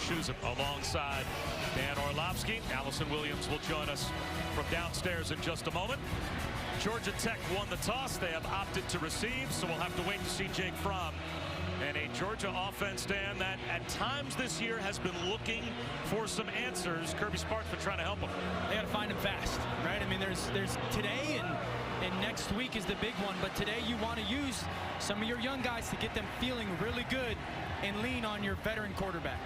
Shoes alongside Dan Orlovsky. Allison Williams will join us from downstairs in just a moment. Georgia Tech won the toss. They have opted to receive, so we'll have to wait to see Jake Fromm. And a Georgia offense, Dan, that at times this year has been looking for some answers. Kirby Smart's been trying to help them. They got to find them fast, right? I mean, there's today and next week is the big one. But today you want to use some of your young guys to get them feeling really good and lean on your veteran quarterback.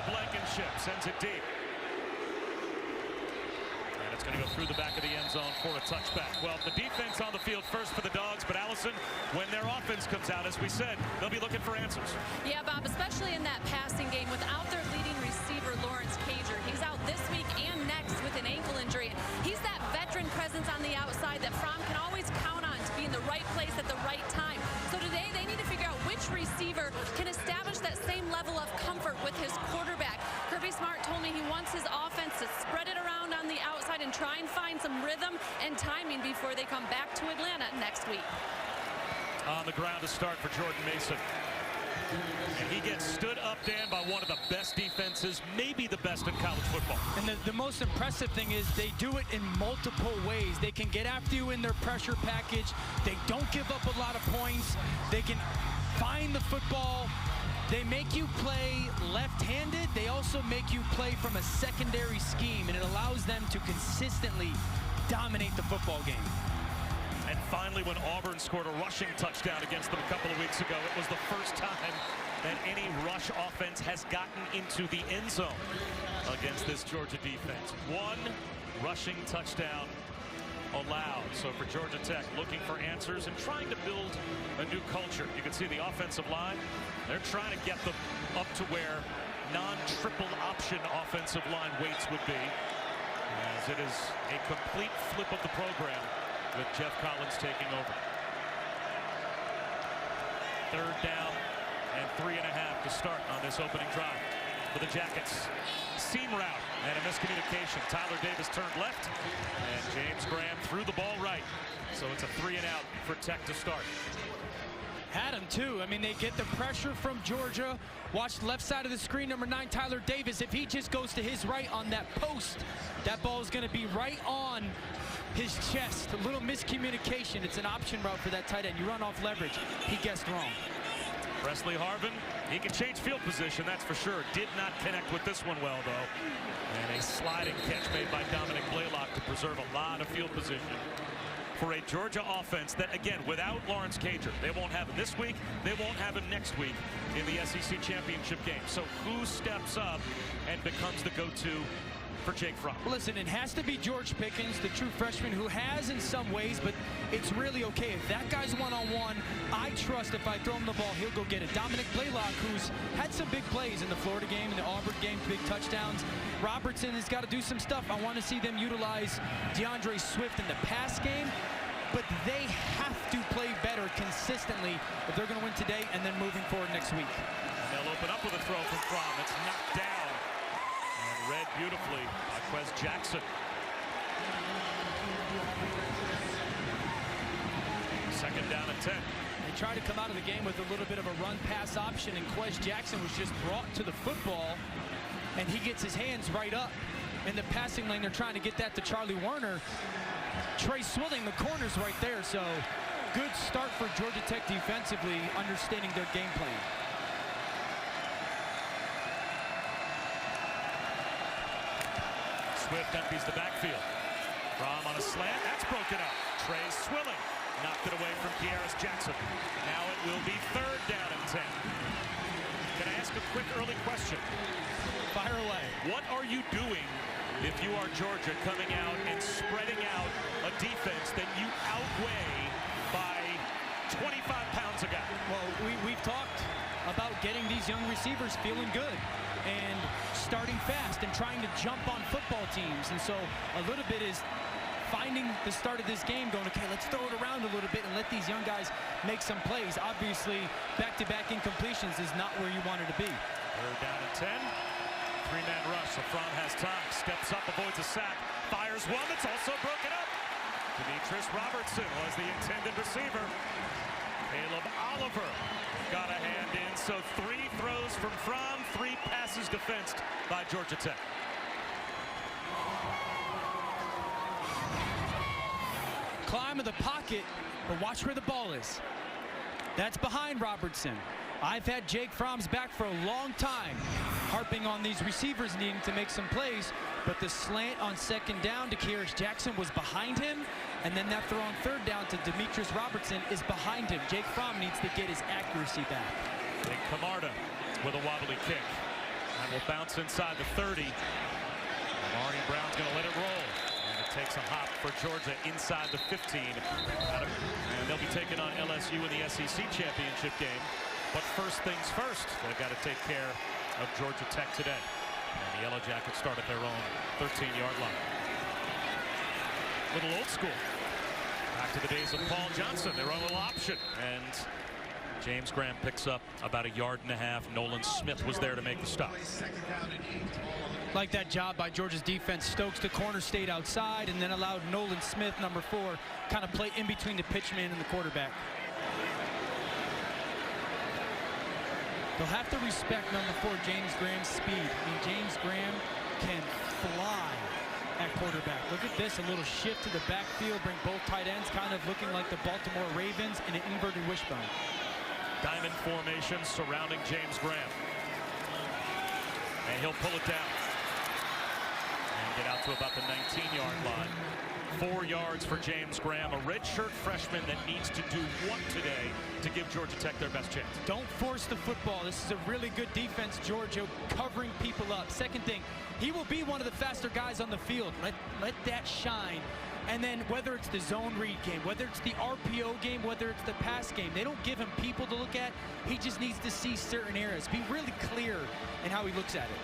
Blankenship sends it deep. And it's going to go through the back of the end zone for a touchback. Well, the defense on the field first for the Dogs, but Allison, when their offense comes out, as we said, they'll be looking for answers. Yeah, Bob, especially in that passing game without their leading receiver, Lawrence Cager. He's out this week and next with an ankle injury. He's that veteran presence on the outside that Fromm can always count on to be in the right place at the right time. So today they need to figure out which receiver can establish that same level of comfort with his quarterback. Kirby Smart told me he wants his offense to spread it around on the outside and try and find some rhythm and timing before they come back to Atlanta next week. On the ground to start for Jordan Mason. And he gets stood up, Dan, by one of the best defenses, maybe the best in college football. And the most impressive thing is they do it in multiple ways. They can get after you in their pressure package. They don't give up a lot of points. They can find the football. They make you play left-handed. They also make you play from a secondary scheme, and it allows them to consistently dominate the football game. And finally, when Auburn scored a rushing touchdown against them a couple of weeks ago, it was the first time that any rush offense has gotten into the end zone against this Georgia defense. One rushing touchdown allowed. So for Georgia Tech, looking for answers and trying to build a new culture. You can see the offensive line. They're trying to get them up to where non-triple option offensive line weights would be, as it is a complete flip of the program with Jeff Collins taking over. Third down and 3.5 to start on this opening drive for the Jackets. Seam route and a miscommunication. Tyler Davis turned left, and James Graham threw the ball right. So it's a 3-and-out for Tech to start. Had him too. I mean, they get the pressure from Georgia. Watch the left side of the screen, number 9, Tyler Davis. If he just goes to his right on that post, that ball is going to be right on his chest. A little miscommunication. It's an option route for that tight end. You run off leverage. He guessed wrong. Presley Harvin, he can change field position, that's for sure. Did not connect with this one well, though. And a sliding catch made by Dominic Blaylock to preserve a lot of field position for a Georgia offense that, again, without Lawrence Cager, they won't have him this week, they won't have him next week in the SEC championship game. So who steps up and becomes the go-to for Jake Fromm? Well, listen, it has to be George Pickens, the true freshman, who has in some ways, but it's really okay. If that guy's one-on-one, I trust if I throw him the ball, he'll go get it. Dominic Blaylock, who's had some big plays in the Florida game, in the Auburn game, big touchdowns. Robertson has got to do some stuff. I want to see them utilize DeAndre Swift in the pass game, but they have to play better consistently if they're going to win today and then moving forward next week. And they'll open up with a throw from Fromm. It's knocked down and read beautifully by Quez Jackson. Second down and 10. They tried to come out of the game with a little bit of a run-pass option, and Quez Jackson was just brought to the football, and he gets his hands right up in the passing lane. They're trying to get that to Charlie Werner. Trey Swilling, the corner's right there, so good start for Georgia Tech defensively, understanding their game plan. Swift empties the backfield. Fromm on a slant, that's broken up. Trey Swilling knocked it away from Kearis Jackson. Now it will be third down and 10. Can I ask a quick early question? Fire away. What are you doing if you are Georgia, coming out and spreading out a defense that you outweigh by 25 pounds a guy? Well, we've talked about getting these young receivers feeling good and starting fast and trying to jump on football teams. And so a little bit is finding the start of this game going, okay, let's throw it around a little bit and let these young guys make some plays. Obviously, back-to-back incompletions is not where you wanted to be. Third down and 10. Three-man rush. Aflac has time. Steps up, avoids a sack. Fires one that's also broken up. Demetrius Robertson was the intended receiver. Caleb Oliver got a hand in. So 3 throws from Fromm, 3 passes defensed by Georgia Tech. Climb of the pocket, but watch where the ball is. That's behind Robertson. I've had Jake Fromm's back for a long time, harping on these receivers needing to make some plays, but the slant on second down to Kearis Jackson was behind him, and then that throw on third down to Demetrius Robertson is behind him. Jake Fromm needs to get his accuracy back. Big Camarda with a wobbly kick. And will bounce inside the 30. Amari Brown's going to let it roll. And it takes a hop for Georgia inside the 15. And they'll be taking on LSU in the SEC championship game. But first things first, they've got to take care of Georgia Tech today. And the Yellow Jackets start at their own 13-yard line. Little old school. Back to the days of Paul Johnson. They run a little option. And James Graham picks up about 1.5 yards. Nolan Smith was there to make the stop. Like that job by Georgia's defense. Stokes to corner, stayed outside, and then allowed Nolan Smith, number 4, kind of play in between the pitchman and the quarterback. They'll have to respect number 4, James Graham's speed. I mean, James Graham can fly at quarterback. Look at this, a little shift to the backfield, bring both tight ends kind of looking like the Baltimore Ravens in an inverted wishbone. Diamond formation surrounding James Graham. And he'll pull it down. And get out to about the 19-yard line. 4 yards for James Graham, a redshirt freshman that needs to do what today to give Georgia Tech their best chance? Don't force the football. This is a really good defense, Georgia, covering people up. Second thing, he will be one of the faster guys on the field. Let that shine. And then whether it's the zone read game, whether it's the RPO game, whether it's the pass game, they don't give him people to look at. He just needs to see certain areas. Be really clear in how he looks at it.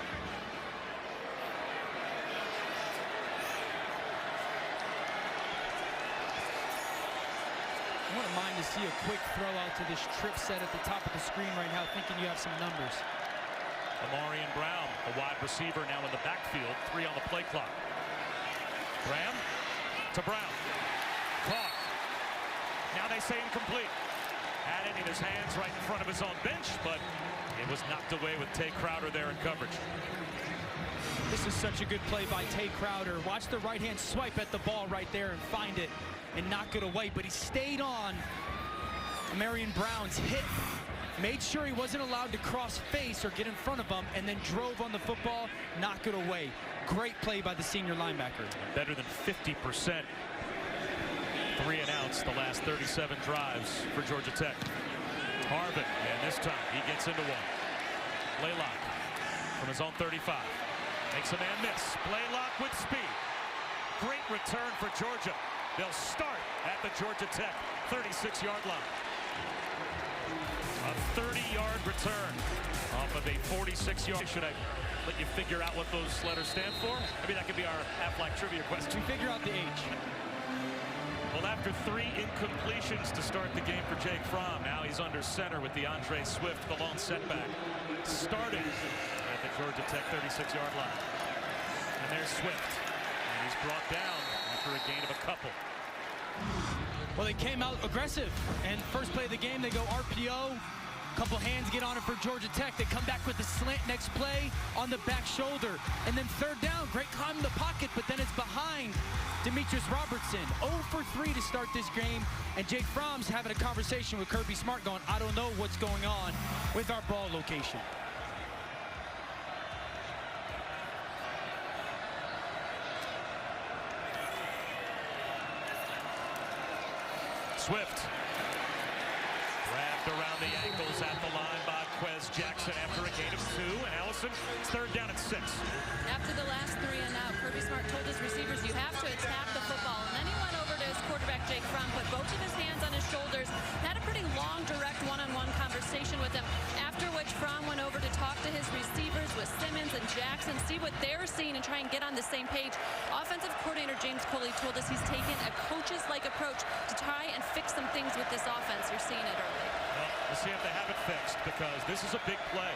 I wouldn't mind to see a quick throw out to this trip set at the top of the screen right now, thinking you have some numbers. Amari Brown, the wide receiver, now in the backfield, 3 on the play clock. Graham to Brown. Caught. Now they say incomplete. Had it in his hands right in front of his own bench, but it was knocked away with Tay Crowder there in coverage. This is such a good play by Tay Crowder. Watch the right-hand swipe at the ball right there and find it and knock it away. But he stayed on Amari Brown's hip, made sure he wasn't allowed to cross face or get in front of him, and then drove on the football, knock it away. Great play by the senior linebacker. Better than 50%. 3 and outs the last 37 drives for Georgia Tech. Harvin, and this time he gets into one. Blaylock from his own 35. Makes a man miss. Blaylock with speed. Great return for Georgia. They'll start at the Georgia Tech 36-yard line. A 30-yard return off of a 46-yard. Should I let you figure out what those letters stand for? Maybe that could be our Aflac trivia question. Figure out the H. Well, after 3 incompletions to start the game for Jake Fromm, now he's under center with DeAndre Swift, the lone setback. Starting at the Georgia Tech 36-yard line. And there's Swift. And he's brought down after a gain of a couple. Well, they came out aggressive, and first play of the game, they go RPO. Couple hands get on it for Georgia Tech. They come back with the slant next play on the back shoulder. And then third down, great climb in the pocket, but then it's behind Demetrius Robertson. 0 for 3 to start this game. And Jake Fromm's having a conversation with Kirby Smart going, I don't know what's going on with our ball location. Swift grabbed around the ankles at the line by Quez Jackson after a gain of 2. And Allison, it's third down at 6. After the last 3 and out, Kirby Smart told his receivers, you have to attack the football. And then he went over to his quarterback Jake Fromm put both of his hands on his shoulders, had a pretty long, direct one-on-one conversation with him, after which Fromm went over to talk to his receivers with Simmons and Jackson, see what they're seeing and try and get on the same page. Offensive coordinator James Coley told us he's taken a coaches-like approach to try and fix some things with this offense. You're seeing it early. Well, we'll see if they have it fixed, because this is a big play.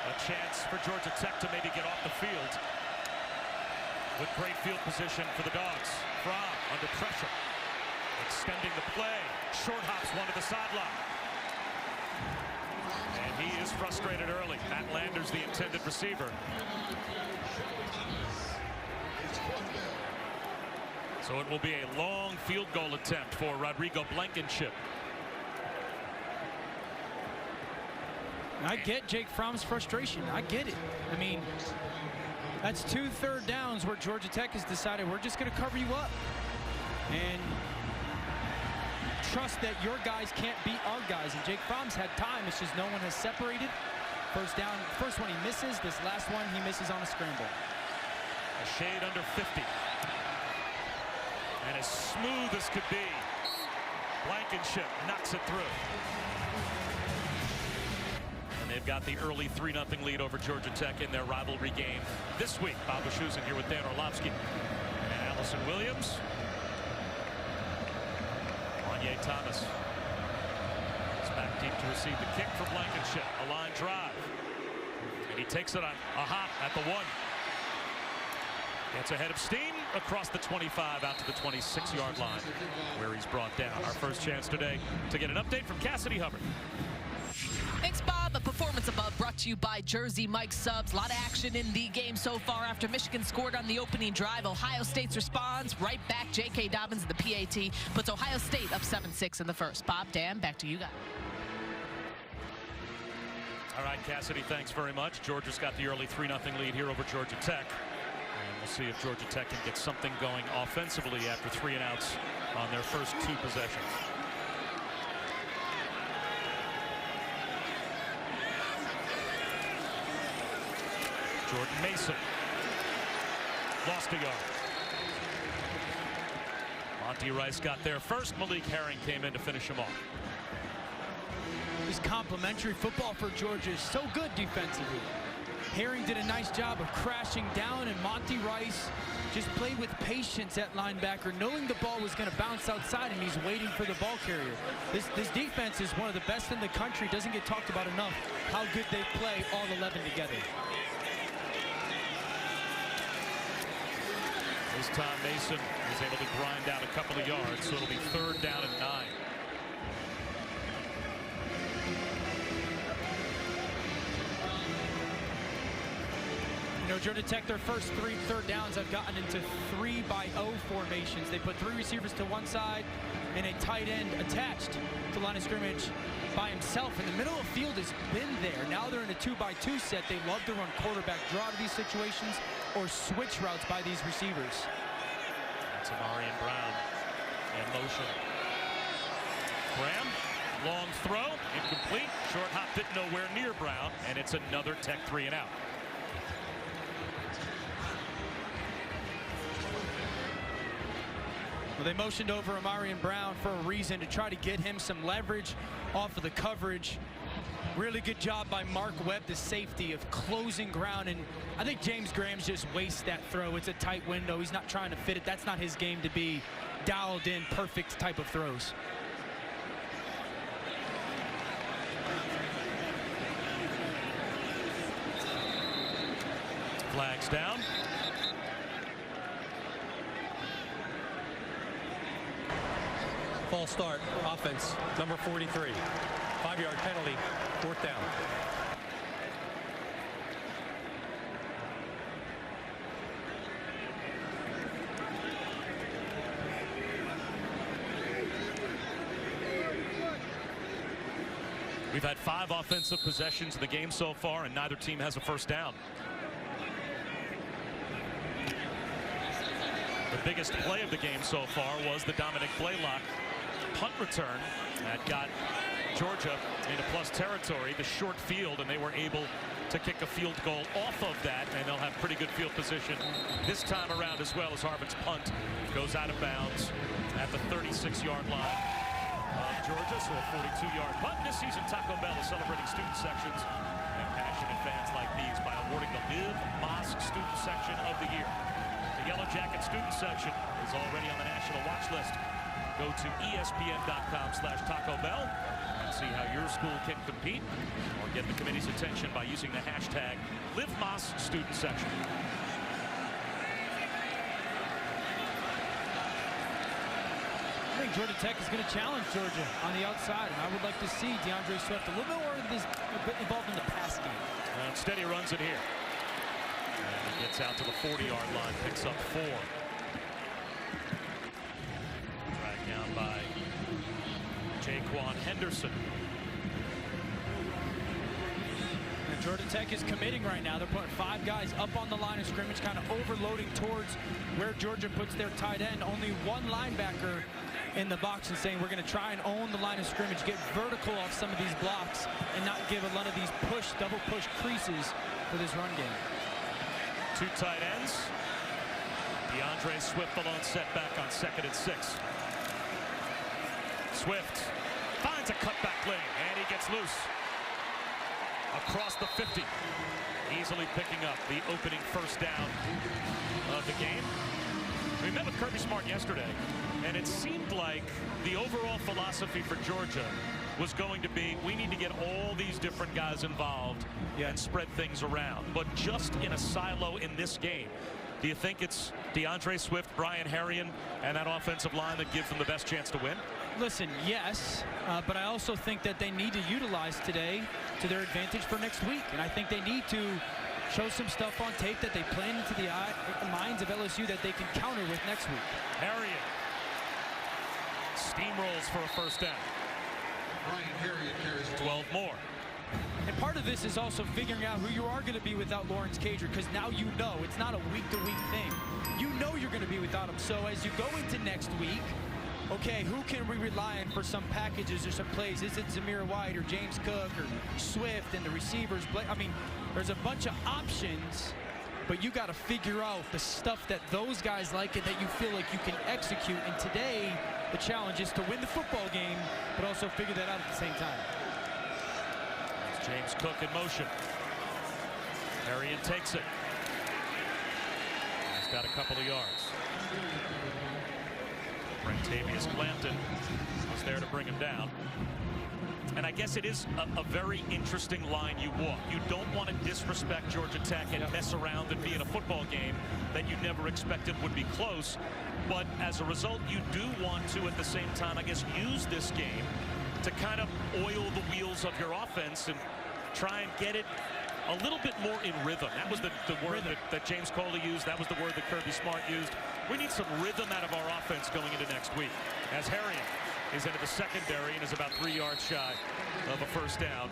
A chance for Georgia Tech to maybe get off the field with great field position for the Dogs. Fromm under pressure, extending the play. Short hops one to the sideline. And he is frustrated early. Matt Landers, the intended receiver. So it will be a long field goal attempt for Rodrigo Blankenship. I get Jake Fromm's frustration. I get it. I mean, that's 2 third downs where Georgia Tech has decided we're just going to cover you up and trust that your guys can't beat our guys. And Jake Fromm's had time. It's just no one has separated. First down, first one he misses. This last one he misses on a scramble. A shade under 50. And as smooth as could be, Blankenship knocks it through. And they've got the early 3-0 lead over Georgia Tech in their rivalry game this week. Bob Wischusen here with Dan Orlovsky and Allison Williams. Wanye Thomas is back deep to receive the kick for Blankenship. A line drive. And he takes it on a hop at the 1. Gets ahead of steam across the 25 out to the 26-yard line, where he's brought down. Our first chance today to get an update from Cassidy Hubbard. Thanks, Bob. A Performance Above brought to you by Jersey Mike Subs. A lot of action in the game so far. After Michigan scored on the opening drive, Ohio State's responds right back. J.K. Dobbins, the PAT, puts Ohio State up 7-6 in the first. Bob, Dan, back to you guys. All right, Cassidy, thanks very much. Georgia's got the early 3-0 lead here over Georgia Tech. And we'll see if Georgia Tech can get something going offensively after 3 and outs on their first 2 possessions. Jordan Mason lost a yard. Monty Rice got there first. Malik Herring came in to finish him off. This complimentary football for Georgia is so good defensively. Herring did a nice job of crashing down, and Monty Rice just played with patience at linebacker, knowing the ball was going to bounce outside, and he's waiting for the ball carrier. This defense is one of the best in the country. Doesn't get talked about enough how good they play all 11 together. This time Mason is able to grind out a couple of yards, so it'll be 3rd down and 9. You know, Georgia Tech, their first 3 third downs have gotten into 3-by-0 formations. They put 3 receivers to one side and a tight end attached to line of scrimmage by himself. And the middle of the field has been there. Now they're in a 2-by-2 set. They love to run quarterback draw to these situations or switch routes by these receivers. That's Amarian Brown in motion. Graham, long throw, incomplete. Short hop didn't nowhere near Brown, and it's another Tech 3 and out. Well, they motioned over Amarian Brown for a reason, to try to get him some leverage off of the coverage. Really good job by Mark Webb, the safety, of closing ground. And I think James Graham's just wastes that throw. It's a tight window. He's not trying to fit it. That's not his game, to be dialed in, perfect type of throws. Flags down. False start, offense, number 43. 5-yard penalty, 4th down. We've had 5 offensive possessions in the game so far, and neither team has a first down. The biggest play of the game so far was the Dominic Blaylock punt return that got Georgia into plus territory, the short field, and they were able to kick a field goal off of that, and they'll have pretty good field position this time around as well, as Harvin's punt goes out of bounds at the 36-yard line of Georgia. So a 42-yard punt. This season, Taco Bell is celebrating student sections and passionate fans like these by awarding the Live Mosque Student Section of the Year. The Yellow Jacket student section is already on the national watch list. Go to ESPN.com/Taco Bell and see how your school can compete, or get the committee's attention by using the hashtag LiveMoss Student Section. I think Georgia Tech is going to challenge Georgia on the outside, and I would like to see DeAndre Swift a little bit more involved in the pass game. Instead, he runs it here. And he gets out to the 40-yard line, picks up 4. Dragged down by Jaquan Henderson. And Georgia Tech is committing right now. They're putting 5 guys up on the line of scrimmage, kind of overloading towards where Georgia puts their tight end. Only 1 linebacker in the box, and saying we're going to try and own the line of scrimmage, get vertical off some of these blocks, and not give a lot of these double push creases for this run game. 2 tight ends. DeAndre Swift alone set back on 2nd and 6. Swift finds a cutback lane, and he gets loose across the 50, easily picking up the opening first down of the game. We met with Kirby Smart yesterday, and it seemed like the overall philosophy for Georgia was going to be, we need to get all these different guys involved and spread things around. But just in a silo in this game, do you think it's DeAndre Swift, Brian Herrien, and that offensive line that gives them the best chance to win? Listen, yes, but I also think that they need to utilize today to their advantage for next week. And I think they need to show some stuff on tape that they plan into the minds of LSU that they can counter with next week. Herrien steamrolls for a first down. 12 more. And part of this is also figuring out who you are going to be without Lawrence Cager, because now you know it's not a week-to-week thing. You know you're going to be without him. So as you go into next week, okay, who can we rely on for some packages or some plays? Is it Zamir White or James Cook or Swift and the receivers? I mean, there's a bunch of options, but you got to figure out the stuff that those guys like and that you feel like you can execute. And today, the challenge is to win the football game, but also figure that out at the same time. That's James Cook in motion. Herrien takes it. He's got a couple of yards. Brentavious Clampton was there to bring him down. And I guess it is a very interesting line you walk. You don't want to disrespect Georgia Tech and mess around and be in a football game that you never expected would be close. But as a result, you do want to, at the same time, I guess, use this game to kind of oil the wheels of your offense and try and get it a little bit more in rhythm. That was the word that James Coley used. That was the word that Kirby Smart used. We need some rhythm out of our offense going into next week, as Herrien is into the secondary and is about 3 yards shy of a first down.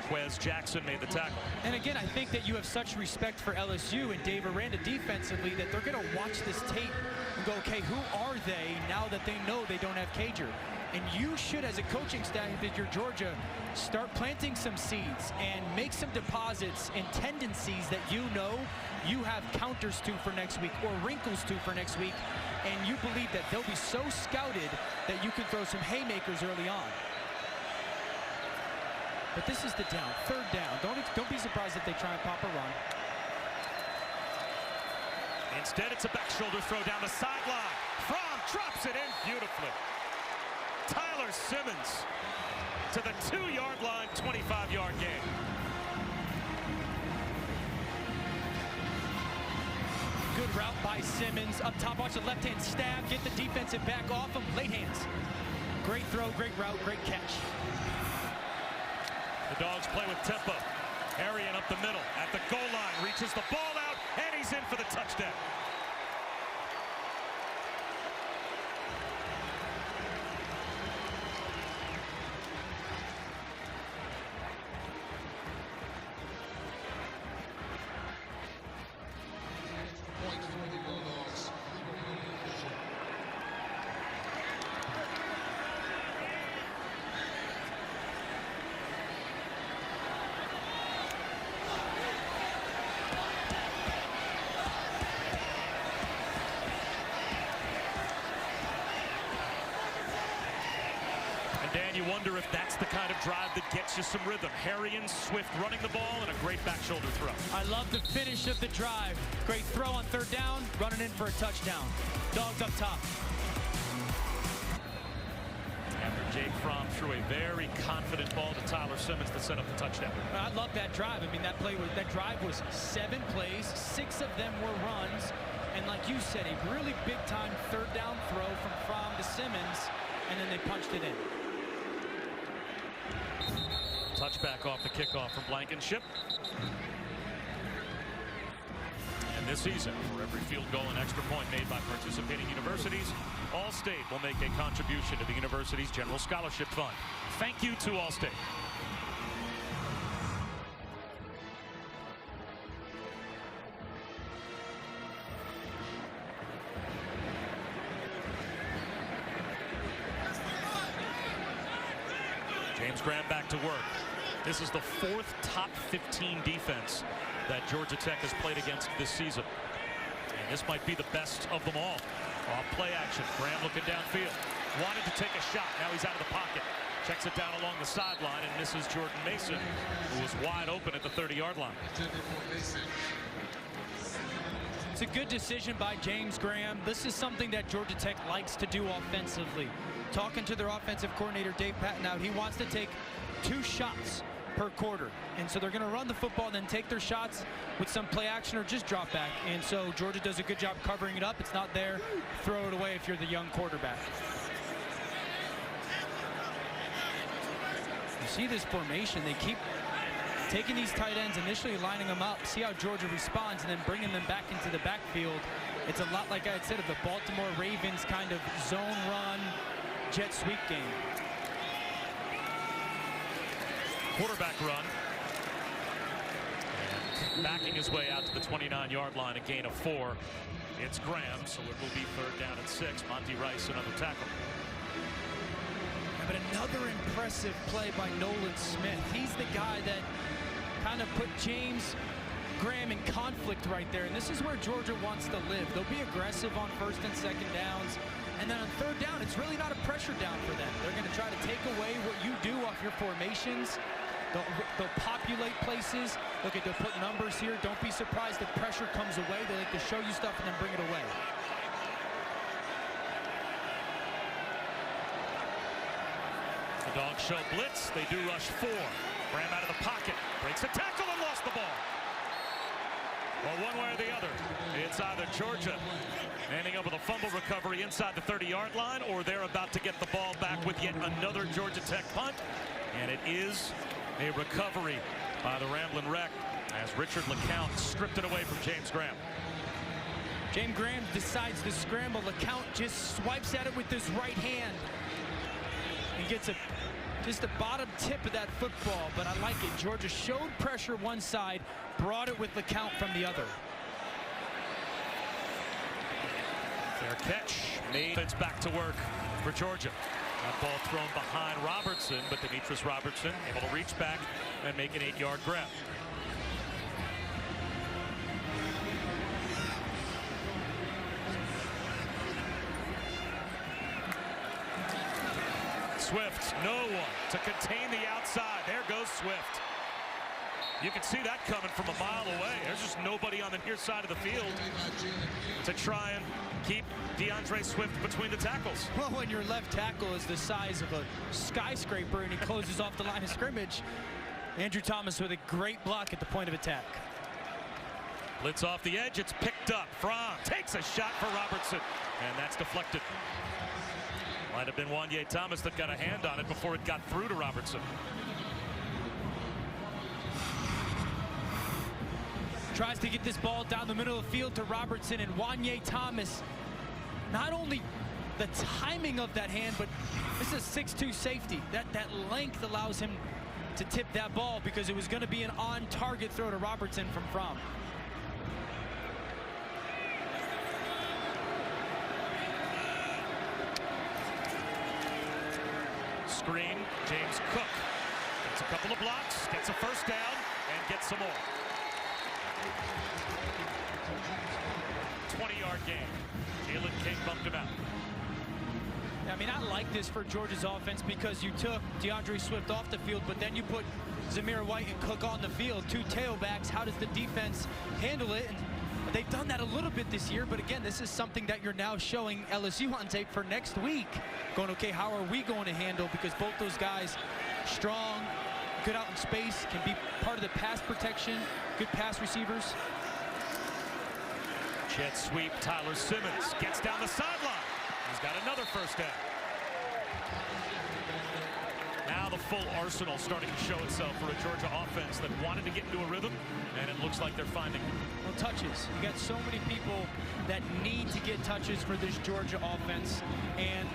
Quez Jackson made the tackle. And again, I think that you have such respect for LSU and Dave Aranda defensively that they're going to watch this tape and go, okay, who are they now that they know they don't have Cager? And you should, as a coaching staff, if you're Georgia, start planting some seeds and make some deposits and tendencies that you know you have counters to for next week or wrinkles to for next week. And you believe that they'll be so scouted that you can throw some haymakers early on. But this is the down, 3rd down. Don't be surprised if they try and pop a run. Instead, it's a back shoulder throw down the sideline. Fromm drops it in beautifully. Tyler Simmons to the 2-yard line, 25-yard gain. Good route by Simmons. Up top, watch the left-hand stab. Get the defensive back off him. Late hands. Great throw, great route, great catch. The Dogs play with tempo. Herrien up the middle at the goal line. Reaches the ball out, and he's in for the touchdown. And you wonder if that's the kind of drive that gets you some rhythm. Harrion, Swift running the ball, and a great back shoulder throw. I love the finish of the drive. Great throw on third down, running in for a touchdown. Dogs up top. After Jake Fromm threw a very confident ball to Tyler Simmons to set up the touchdown. I love that drive. I mean, that drive was 7 plays, 6 of them were runs, and like you said, a really big-time third down throw from Fromm to Simmons, and then they punched it in. Touchback off the kickoff from Blankenship. And this season, for every field goal and extra point made by participating universities, Allstate will make a contribution to the university's general scholarship fund. Thank you to Allstate. James Graham back to work. This is the 4th top 15 defense that Georgia Tech has played against this season. And this might be the best of them all. Off play action. Graham looking downfield. Wanted to take a shot. Now he's out of the pocket. Checks it down along the sideline and misses Jordan Mason, who was wide open at the 30-yard line. It's a good decision by James Graham. This is something that Georgia Tech likes to do offensively. Talking to their offensive coordinator, Dave Patton, out, he wants to take 2 shots per quarter. And so they're going to run the football and then take their shots with some play action or just drop back. And so Georgia does a good job covering it up. It's not there. Throw it away if you're the young quarterback. You see this formation. They keep taking these tight ends, initially lining them up, see how Georgia responds, and then bringing them back into the backfield. It's a lot, like I had said, of the Baltimore Ravens kind of zone run, jet sweep game. Quarterback run. And backing his way out to the 29-yard line, a gain of 4. It's Graham, so it will be 3rd down and 6. Monty Rice, another tackle. Yeah, but another impressive play by Nolan Smith. He's the guy that kind of put James Graham in conflict right there, and this is where Georgia wants to live. They'll be aggressive on 1st and 2nd downs, and then on 3rd down, it's really not a pressure down for them. They're going to try to take away what you do off your formations. They'll populate places. Look at, they'll put numbers here. Don't be surprised if pressure comes away. They like to show you stuff and then bring it away. The Dogs show blitz. They do rush 4. Graham out of the pocket. Breaks a tackle and lost the ball. Well, one way or the other, it's either Georgia ending up with a fumble recovery inside the 30-yard line, or they're about to get the ball back with yet another Georgia Tech punt. And it is a recovery by the Ramblin' Wreck as Richard LeCount stripped it away from James Graham. James Graham decides to scramble. LeCount just swipes at it with his right hand and gets just the bottom tip of that football, but I like it. Georgia showed pressure one side, brought it with LeCount from the other. Fair catch. It's back to work for Georgia. That ball thrown behind Robertson, but Demetrius Robertson able to reach back and make an 8-yard grab. Swift, no one to contain the outside. There goes Swift. You can see that coming from a mile away. There's just nobody on the near side of the field to try and keep DeAndre Swift between the tackles. Well, when your left tackle is the size of a skyscraper and he closes off the line of scrimmage, Andrew Thomas with a great block at the point of attack. Blitz off the edge. It's picked up. Fromm takes a shot for Robertson, and that's deflected. Might have been Wanye Thomas that got a hand on it before it got through to Robertson. Tries to get this ball down the middle of the field to Robertson, and Wanye Thomas, not only the timing of that hand, but this is a 6'2" safety. That length allows him to tip that ball because it was going to be an on-target throw to Robertson from Fromm. Screen, James Cook gets a couple of blocks, gets a first down, and gets some more. 20-yard gain. Jalen King bumped him out. I mean, I like this for Georgia's offense because you took DeAndre Swift off the field, but then you put Zamir White and Cook on the field, 2 tailbacks. How does the defense handle it? And they've done that a little bit this year, but again, this is something that you're now showing LSU on tape for next week. Going, okay, how are we going to handle? Because both those guys, strong, good out in space, can be part of the pass protection, good pass receivers. Jet sweep, Tyler Simmons gets down the sideline. He's got another first down. Now the full arsenal starting to show itself for a Georgia offense that wanted to get into a rhythm, and it looks like they're finding it. Well, touches. You got so many people that need to get touches for this Georgia offense, and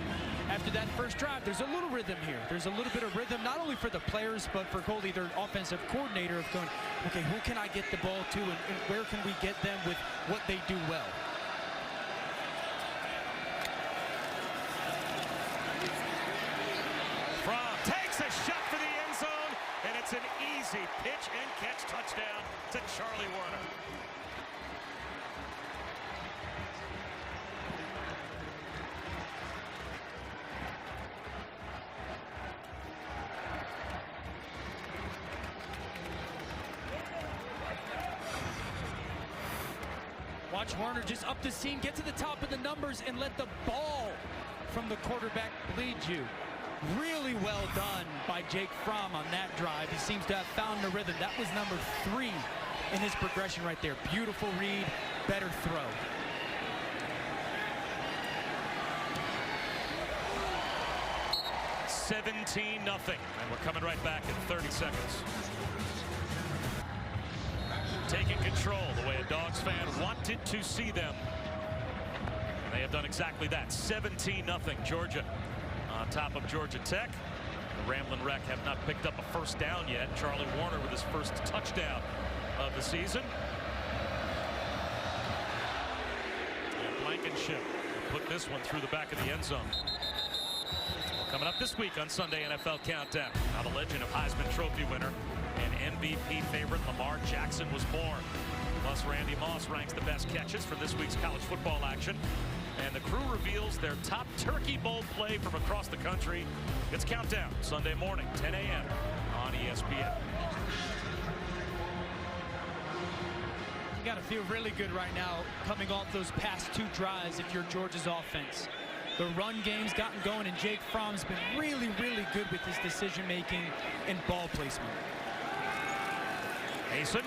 after that first drive, there's a little rhythm here. There's a little bit of rhythm, not only for the players, but for Goldie, their offensive coordinator, of going, okay, who can I get the ball to, and where can we get them with what they do well? Takes a shot for the end zone, and it's an easy pitch and catch touchdown to Charlie Warner. Watch Warner just up the seam, get to the top of the numbers, and let the ball from the quarterback lead you. Really well done by Jake Fromm on that drive. He seems to have found the rhythm. That was number 3 in his progression right there. Beautiful read, better throw. $17-0, and we're coming right back in 30 seconds. Taking control the way a Dogs fan wanted to see them. And they have done exactly that. 17-0, Georgia on top of Georgia Tech. The Ramblin' Wreck have not picked up a first down yet. Charlie Warner with his first touchdown of the season. And Blankenship put this one through the back of the end zone. Coming up this week on Sunday NFL Countdown, how the legend of Heisman Trophy winner and MVP favorite Lamar Jackson was born. Plus, Randy Moss ranks the best catches for this week's college football action. And the crew reveals their top Turkey Bowl play from across the country. It's Countdown, Sunday morning, 10 a.m. on ESPN. You got to feel really good right now coming off those past 2 drives if you're Georgia's offense. The run game's gotten going, and Jake Fromm's been really, really good with his decision-making and ball placement. Mason,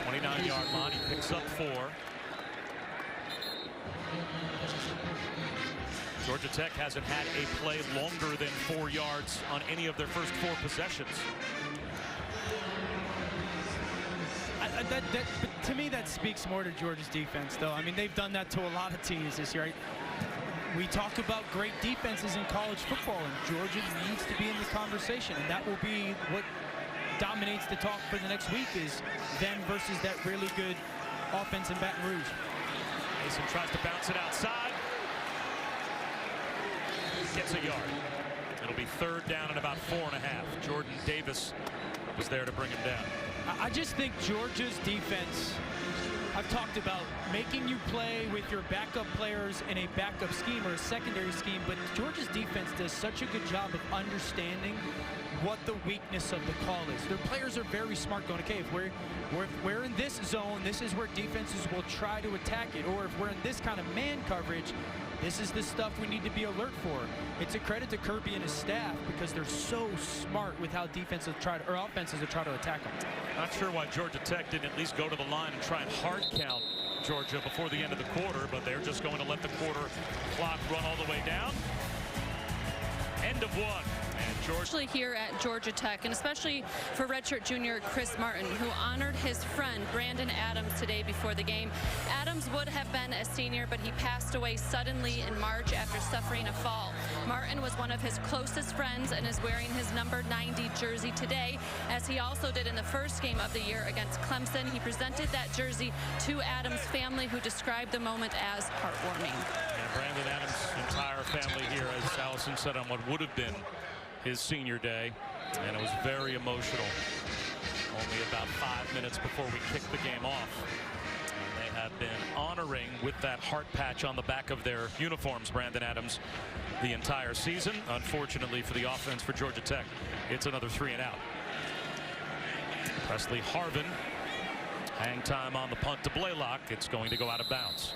29-yard line, he picks up 4. Georgia Tech hasn't had a play longer than 4 yards on any of their first 4 possessions. But to me, that speaks more to Georgia's defense, though. I mean, they've done that to a lot of teams this year. Right? We talk about great defenses in college football, and Georgia needs to be in the conversation, and that will be what dominates the talk for the next week, is them versus that really good offense in Baton Rouge. Mason tries to bounce it outside. Gets a yard. It'll be 3rd down and about 4.5. Jordan Davis was there to bring him down. I just think Georgia's defense, I've talked about making you play with your backup players in a backup scheme or a secondary scheme, but Georgia's defense does such a good job of understanding what the weakness of the call is. Their players are very smart, going, okay, if we're in this zone, this is where defenses will try to attack it. Or if we're in this kind of man coverage, this is the stuff we need to be alert for. It's a credit to Kirby and his staff because they're so smart with how offenses will try to attack them. Not sure why Georgia Tech didn't at least go to the line and try and hard count Georgia before the end of the quarter, but they're just going to let the quarter clock run all the way down. End of 1. Especially here at Georgia Tech, and especially for redshirt junior Chris Martin, who honored his friend Brandon Adams today before the game. Adams would have been a senior, but he passed away suddenly in March after suffering a fall. Martin was one of his closest friends and is wearing his number 90 jersey today, as he also did in the first game of the year against Clemson. He presented that jersey to Adams' family, who described the moment as heartwarming. And Brandon Adams' entire family here, as Allison said, on what would have been his senior day, and it was very emotional. Only about 5 minutes before we kicked the game off. And they have been honoring with that heart patch on the back of their uniforms, Brandon Adams, the entire season. Unfortunately for the offense for Georgia Tech, it's another 3 and out. Presley Harvin, hang time on the punt to Blaylock. It's going to go out of bounds.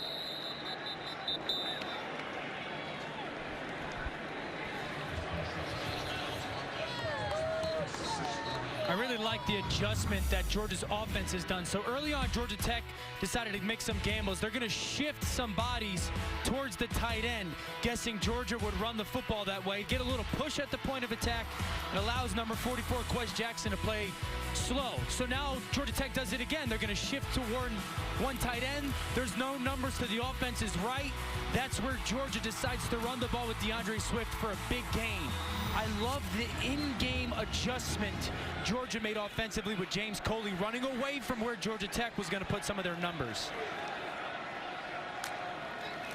I really like the adjustment that Georgia's offense has done. So early on, Georgia Tech decided to make some gambles. They're going to shift some bodies towards the tight end, guessing Georgia would run the football that way, get a little push at the point of attack, and allows number 44, Quez Jackson, to play slow. So now Georgia Tech does it again. They're going to shift toward one tight end. There's no numbers to the offense's right. That's where Georgia decides to run the ball with DeAndre Swift for a big gain. I love the in-game adjustment Georgia made offensively with James Coley running away from where Georgia Tech was going to put some of their numbers.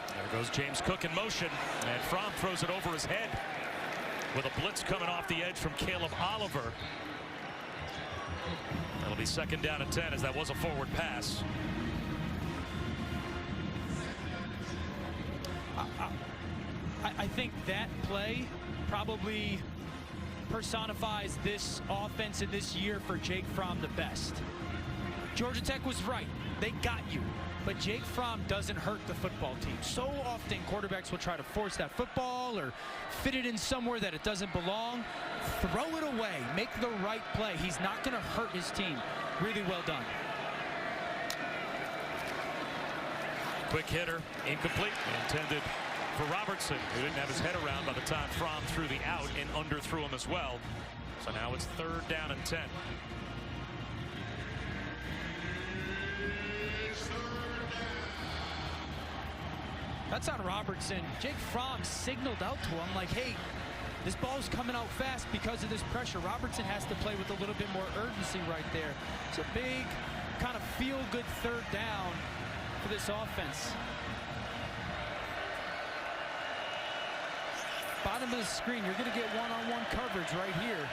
There goes James Cook in motion, and Fromm throws it over his head with a blitz coming off the edge from Caleb Oliver. That'll be 2nd down and 10, as that was a forward pass. I think that play probably personifies this offense in this year for Jake Fromm the best. Georgia Tech was right. They got you. But Jake Fromm doesn't hurt the football team. So often quarterbacks will try to force that football or fit it in somewhere that it doesn't belong. Throw it away. Make the right play. He's not going to hurt his team. Really well done. Quick hitter, incomplete, intended for Robertson, who didn't have his head around by the time Fromm threw the out and underthrew him as well. So now it's 3rd down and 10. That's on Robertson. Jake Fromm signaled out to him like, hey, this ball's coming out fast because of this pressure. Robertson has to play with a little bit more urgency right there. It's a big kind of feel-good 3rd down for this offense. Bottom of the screen, you're going to get one-on-one coverage right here.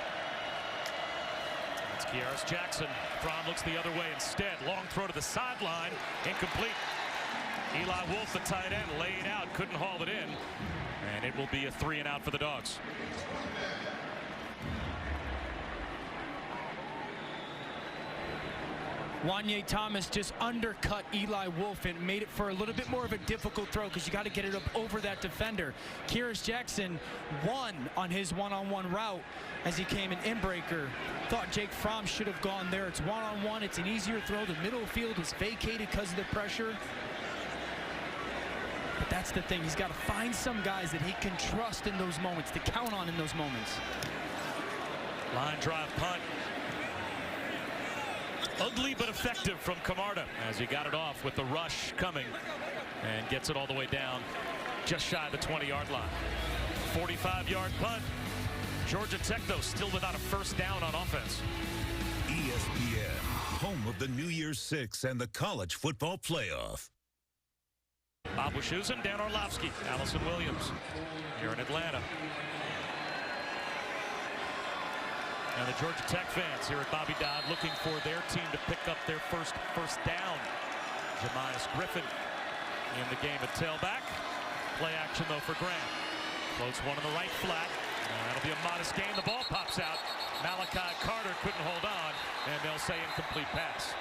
It's Kearis Jackson. Fromm looks the other way instead. Long throw to the sideline, incomplete. Eli Wolf, the tight end, laid out, couldn't haul it in, and it will be a 3 and out for the Dogs. Wanye Thomas just undercut Eli Wolf and made it for a little bit more of a difficult throw because you got to get it up over that defender. Kearis Jackson won on his one-on-one route as he came in breaker. Thought Jake Fromm should have gone there. It's one-on-one. It's an easier throw. The middle field is vacated because of the pressure. But that's the thing. He's got to find some guys that he can trust in those moments, to count on in those moments. Line drive punt. Ugly but effective from Camarda as he got it off with the rush coming and gets it all the way down just shy of the 20-yard line. 45-yard punt. Georgia Tech, though, still without a 1st down on offense. ESPN, home of the New Year's Six and the college football playoff. Bob Wischusen, Dan Orlovsky, Allison Williams here in Atlanta. And the Georgia Tech fans here at Bobby Dodd looking for their team to pick up their first down. Jemias Griffin in the game at tailback. Play action, though, for Graham. Floats one on the right flat. And that'll be a modest gain. The ball pops out. Malachi Carter couldn't hold on, and they'll say incomplete pass.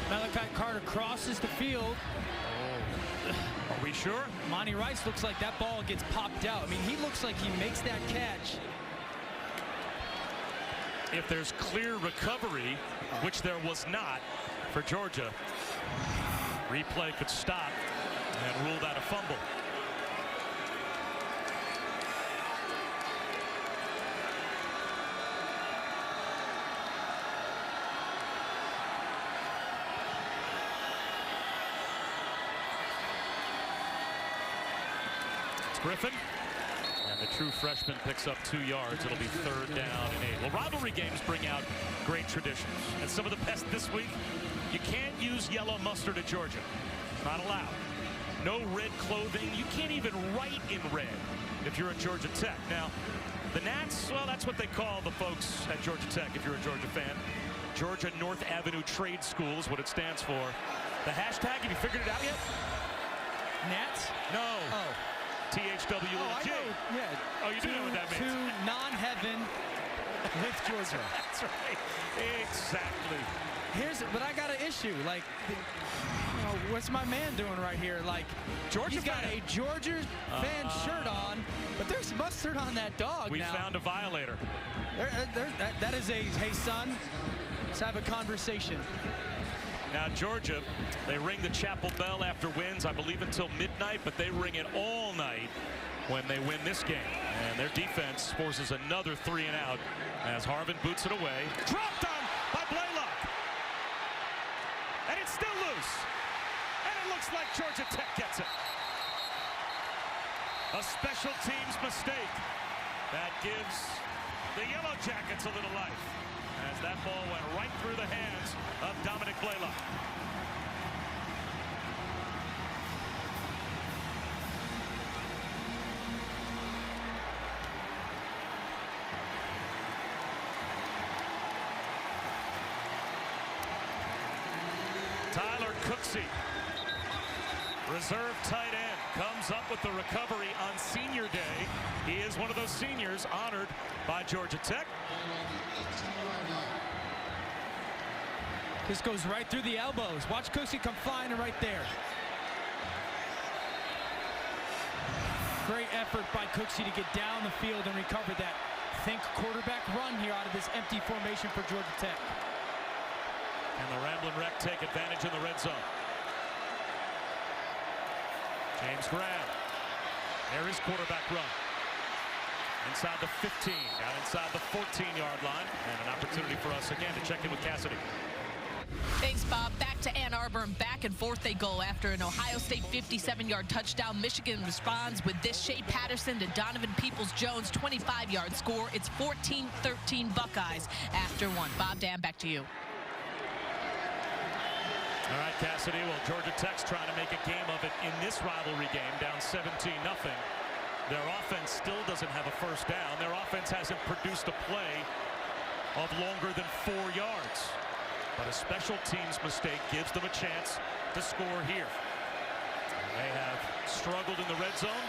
Malachi Carter crosses the field. Are we sure? Monty Rice looks like that ball gets popped out. I mean, he looks like he makes that catch. If there's clear recovery, which there was not for Georgia, replay could stop and rule that a fumble. Griffin, and the true freshman picks up 2 yards. It'll be 3rd down and 8. Well, rivalry games bring out great traditions, and some of the best this week. You can't use yellow mustard at Georgia. Not allowed. No red clothing. You can't even write in red if you're at Georgia Tech. Now, The Nats, well, that's what they call the folks at Georgia Tech, if you're a Georgia fan. Georgia North Avenue Trade School is what it stands for. The hashtag, have you figured it out yet? Nats? No. Oh. THWG. Oh, I know. Yeah. Oh, you do know what that means. To non-heaven with Georgia. That's right. Exactly. But I got an issue. Like, what's my man doing right here? Like, Georgia he's got a Georgia fan shirt on, but there's mustard on that dog. We now. found a violator. That is a, hey, son, let's have a conversation. Now, Georgia, they ring the chapel bell after wins, I believe, until midnight, but they ring it all night when they win this game. And their defense forces another 3 and out as Harvin boots it away. Dropped on by Blaylock. And it's still loose. And it looks like Georgia Tech gets it. A special teams mistake that gives the Yellow Jackets a little life, as that ball went right through the hands of Dominic Blaylock. Tyler Cooksey, reserve tight end, comes up with the recovery on senior day. He is one of those seniors honored by Georgia Tech. This goes right through the elbows. Watch Cooksey come flying right there. Great effort by Cooksey to get down the field and recover that think quarterback run here out of this empty formation for Georgia Tech. And the Ramblin' Wreck take advantage in the red zone. James Graham. There is quarterback run. Inside the 15, down inside the 14-yard line. And an opportunity for us again to check in with Cassidy. Thanks, Bob. Back to Ann Arbor, and back and forth they go after an Ohio State 57-yard touchdown. Michigan responds with this: Shea Patterson to Donovan Peoples-Jones, 25-yard score. It's 14-13 Buckeyes after one. Bob, Dan, back to you. All right, Cassidy. Well, Georgia Tech's trying to make a game of it in this rivalry game, down 17-0. Their offense still doesn't have a first down. Their offense hasn't produced a play of longer than 4 yards. But a special teams mistake gives them a chance to score here. They have struggled in the red zone.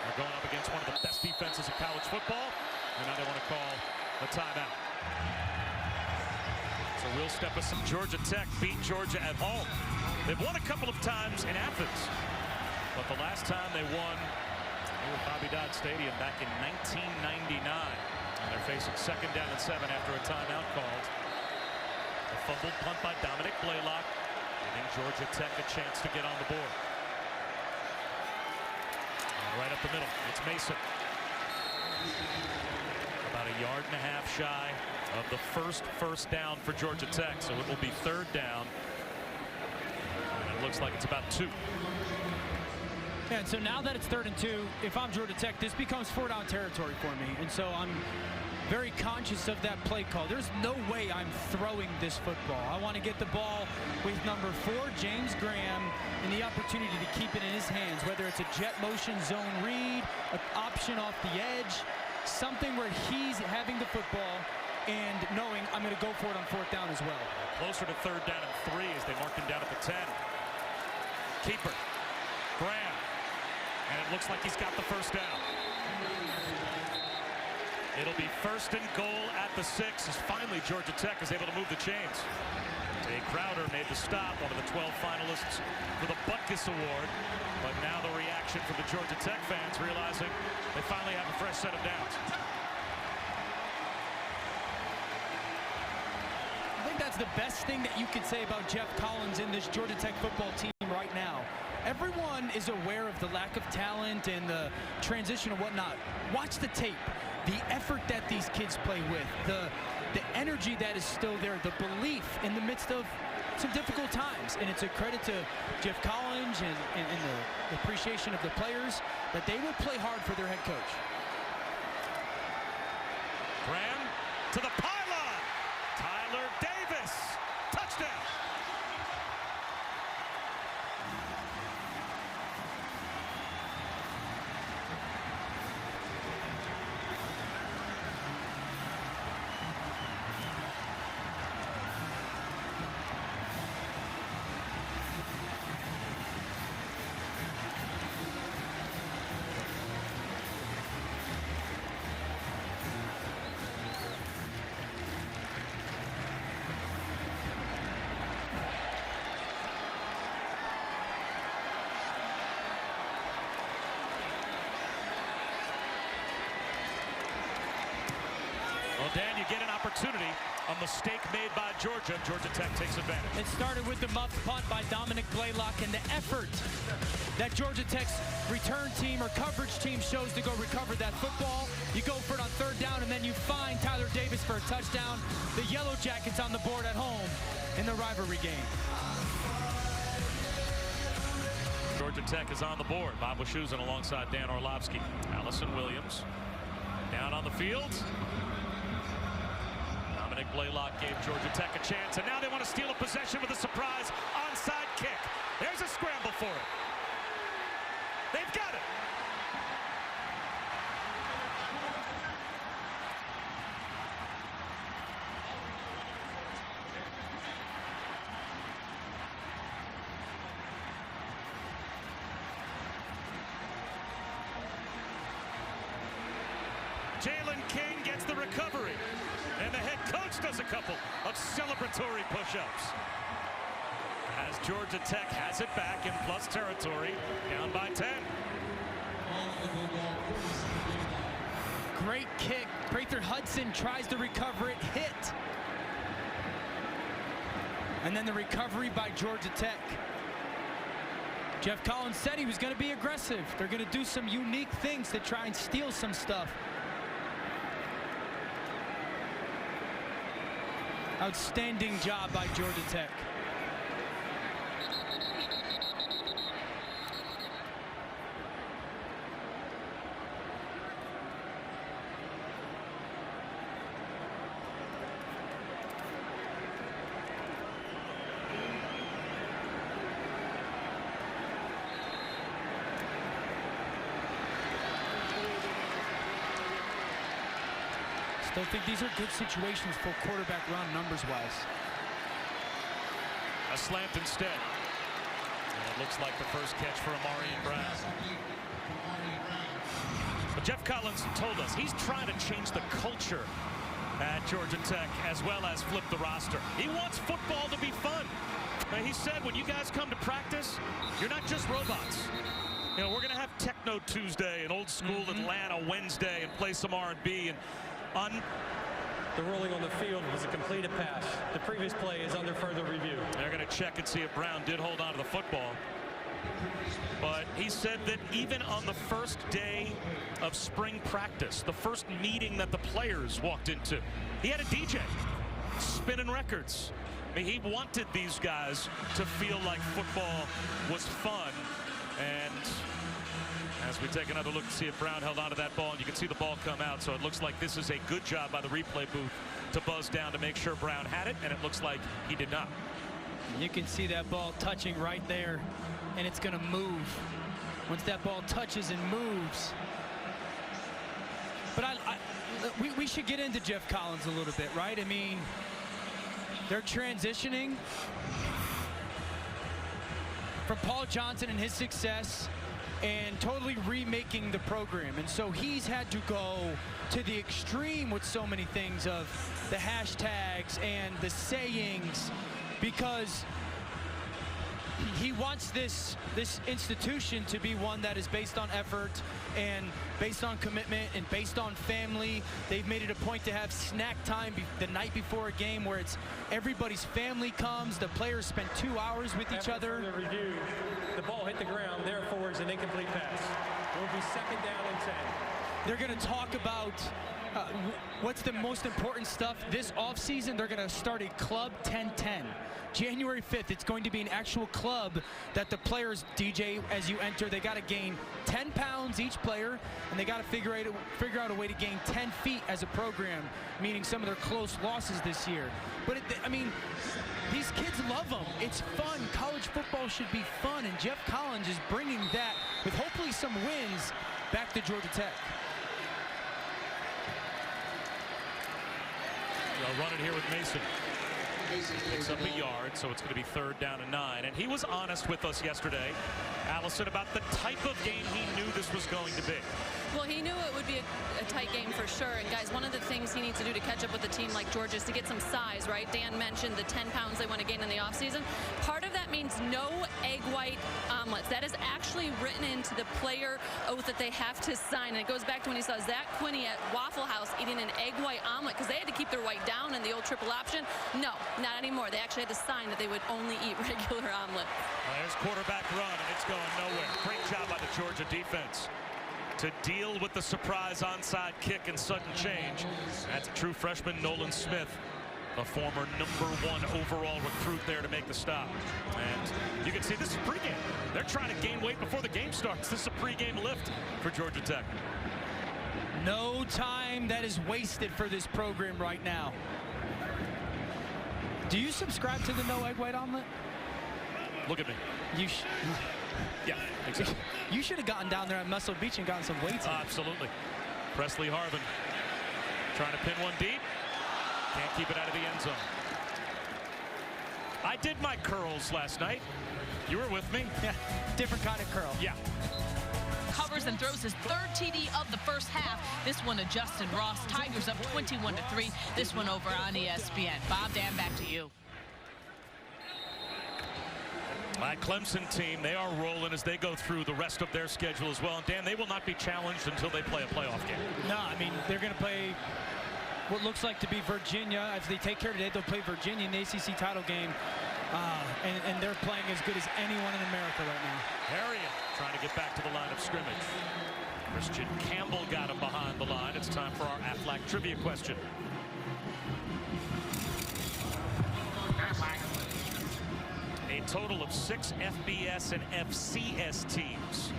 They're going up against one of the best defenses in college football. And now they want to call a timeout. So we'll step with some Georgia Tech beat Georgia at home. They've won a couple of times in Athens. But the last time they won here at Bobby Dodd Stadium back in 1999. And they're facing 2nd down and 7 after a timeout called. A fumbled punt by Dominic Blaylock, giving Georgia Tech a chance to get on the board. And right up the middle, it's Mason. About 1.5 yards shy of the first down for Georgia Tech, so it will be 3rd down. And it looks like it's about 2. Yeah, and so now that it's 3rd and 2, if I'm Georgia Tech, this becomes 4-down territory for me. And so I'm very conscious of that play call. There's no way I'm throwing this football. I want to get the ball with number 4, James Graham, and the opportunity to keep it in his hands, whether it's a jet motion zone read, an option off the edge, something where he's having the football and knowing I'm going to go for it on 4th down as well. Closer to 3rd down and 3 as they mark him down at the 10. Keeper, Graham, and it looks like he's got the first down. It'll be 1st and goal at the 6 as finally Georgia Tech is able to move the chains. Jay Crowder made the stop, one of the 12 finalists for the Butkus Award. But now the reaction from the Georgia Tech fans, realizing they finally have a fresh set of downs. I think that's the best thing that you could say about Jeff Collins in this Georgia Tech football team right now. Everyone is aware of the lack of talent and the transition and whatnot. Watch the tape. The effort that these kids play with, the energy that is still there, the belief in the midst of some difficult times. And it's a credit to Jeff Collins and the appreciation of the players that they will play hard for their head coach. Graham to the pylon. Tyler Davis. Touchdown. Well, Dan, you get an opportunity. A mistake made by Georgia. Georgia Tech takes advantage. It started with the muff punt by Dominic Blaylock, and the effort that Georgia Tech's return team or coverage team shows to go recover that football. You go for it on third down, and then you find Tyler Davis for a touchdown. The Yellow Jackets on the board at home in the rivalry game. Georgia Tech is on the board. Bob Wischusen alongside Dan Orlovsky. Allison Williams down on the field. Dominic Blaylock gave Georgia Tech a chance, and now they want to steal a possession with a surprise onside kick. There's a scramble for it. They've got it. Jalen King gets the recovery, and the head coach does a couple of celebratory push-ups. As Georgia Tech has it back in plus territory, down by 10. Great kick. Prather Hudson tries to recover it, hit. And then the recovery by Georgia Tech. Jeff Collins said he was going to be aggressive. They're going to do some unique things to try and steal some stuff. Outstanding job by Georgia Tech. Still think these are good situations for quarterback run numbers-wise. A slant instead. And it looks like the first catch for Amarian Brown. But Jeff Collins told us he's trying to change the culture at Georgia Tech as well as flip the roster. He wants football to be fun. Now, he said when you guys come to practice, you're not just robots. You know, we're going to have Techno Tuesday and Old School Atlanta Wednesday and play some R&B and The ruling on the field was a completed pass. The previous play is under further review. They're going to check and see if Brown did hold on to the football. But he said that even on the first day of spring practice, the first meeting that the players walked into, he had a DJ spinning records. I mean, he wanted these guys to feel like football was fun. And as we take another look to see if Brown held on to that ball, and you can see the ball come out, so it looks like this is a good job by the replay booth to buzz down to make sure Brown had it, and it looks like he did not. You can see that ball touching right there, and it's going to move. Once that ball touches and moves. But we should get into Jeff Collins a little bit, right? I mean, they're transitioning from Paul Johnson and his success and totally remaking the program. And so he's had to go to the extreme with so many things of the hashtags and the sayings, because he wants this institution to be one that is based on effort and based on commitment and based on family. They've made it a point to have snack time the night before a game where it's everybody's family comes, the players spend 2 hours with each other. After the review, the ball hit the ground, therefore is an incomplete pass. It will be second down and 10. They're going to talk about what's the most important stuff this offseason. They're going to start a Club 10-10. January 5th, it's going to be an actual club that the players, DJ, as you enter, they got to gain 10 pounds each player, and they got to figure out a way to gain 10 feet as a program, meaning some of their close losses this year. But, I mean, these kids love them. It's fun. College football should be fun, and Jeff Collins is bringing that, with hopefully some wins, back to Georgia Tech. They'll run it here with Mason. Picks up a yard, so it's going to be 3rd down and 9. And he was honest with us yesterday, Allison, about the type of game he knew this was going to be. Well, he knew it would be a tight game for sure. And guys, one of the things he needs to do to catch up with a team like Georgia is to get some size, right? Dan mentioned the 10 pounds they want to gain in the offseason. Part of that means no egg white omelets. That is actually written into the player oath that they have to sign. And it goes back to when he saw Zach Quinney at Waffle House eating an egg white omelet because they had to keep their white down in the old triple option. No, not anymore. They actually had to sign that they would only eat regular omelet. There's quarterback run, and it's going nowhere. Great job by the Georgia defense to deal with the surprise onside kick and sudden change. That's a true freshman, Nolan Smith, a former #1 overall recruit there to make the stop. And you can see this is pregame. They're trying to gain weight before the game starts. This is a pregame lift for Georgia Tech. No time that is wasted for this program right now. Do you subscribe to the no egg white omelet? Look at me. Yeah, exactly. You should have gotten down there at Muscle Beach and gotten some weights. Absolutely. Presley Harvin trying to pin one deep. Can't keep it out of the end zone. I did my curls last night. You were with me? Yeah, different kind of curl. Yeah. Covers and throws his 3rd TD of the first half. This one to Justin Ross. Tigers up 21-3. This one over on ESPN. Bob, Dan, back to you. My Clemson team, they are rolling as they go through the rest of their schedule as well. And Dan, they will not be challenged until they play a playoff game. No, I mean, they're going to play what looks like to be Virginia. If they take care today, they'll play Virginia in the ACC title game. And they're playing as good as anyone in America right now. Harriet trying to get back to the line of scrimmage. Christian Campbell got him behind the line. It's time for our Aflac trivia question. A total of 6 FBS and FCS teams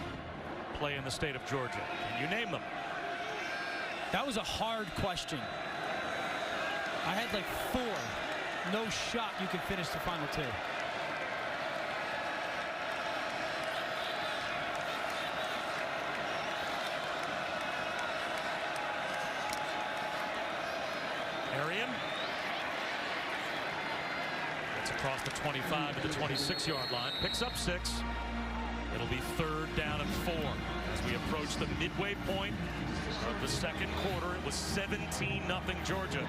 play in the state of Georgia. Can you name them? That was a hard question. I had like 4. No shot you could finish the final 2. Arian. It's across the 25 to the 26-yard line. Picks up 6. It'll be 3rd down and 4 as we approach the midway point of the second quarter. It was 17-0 Georgia.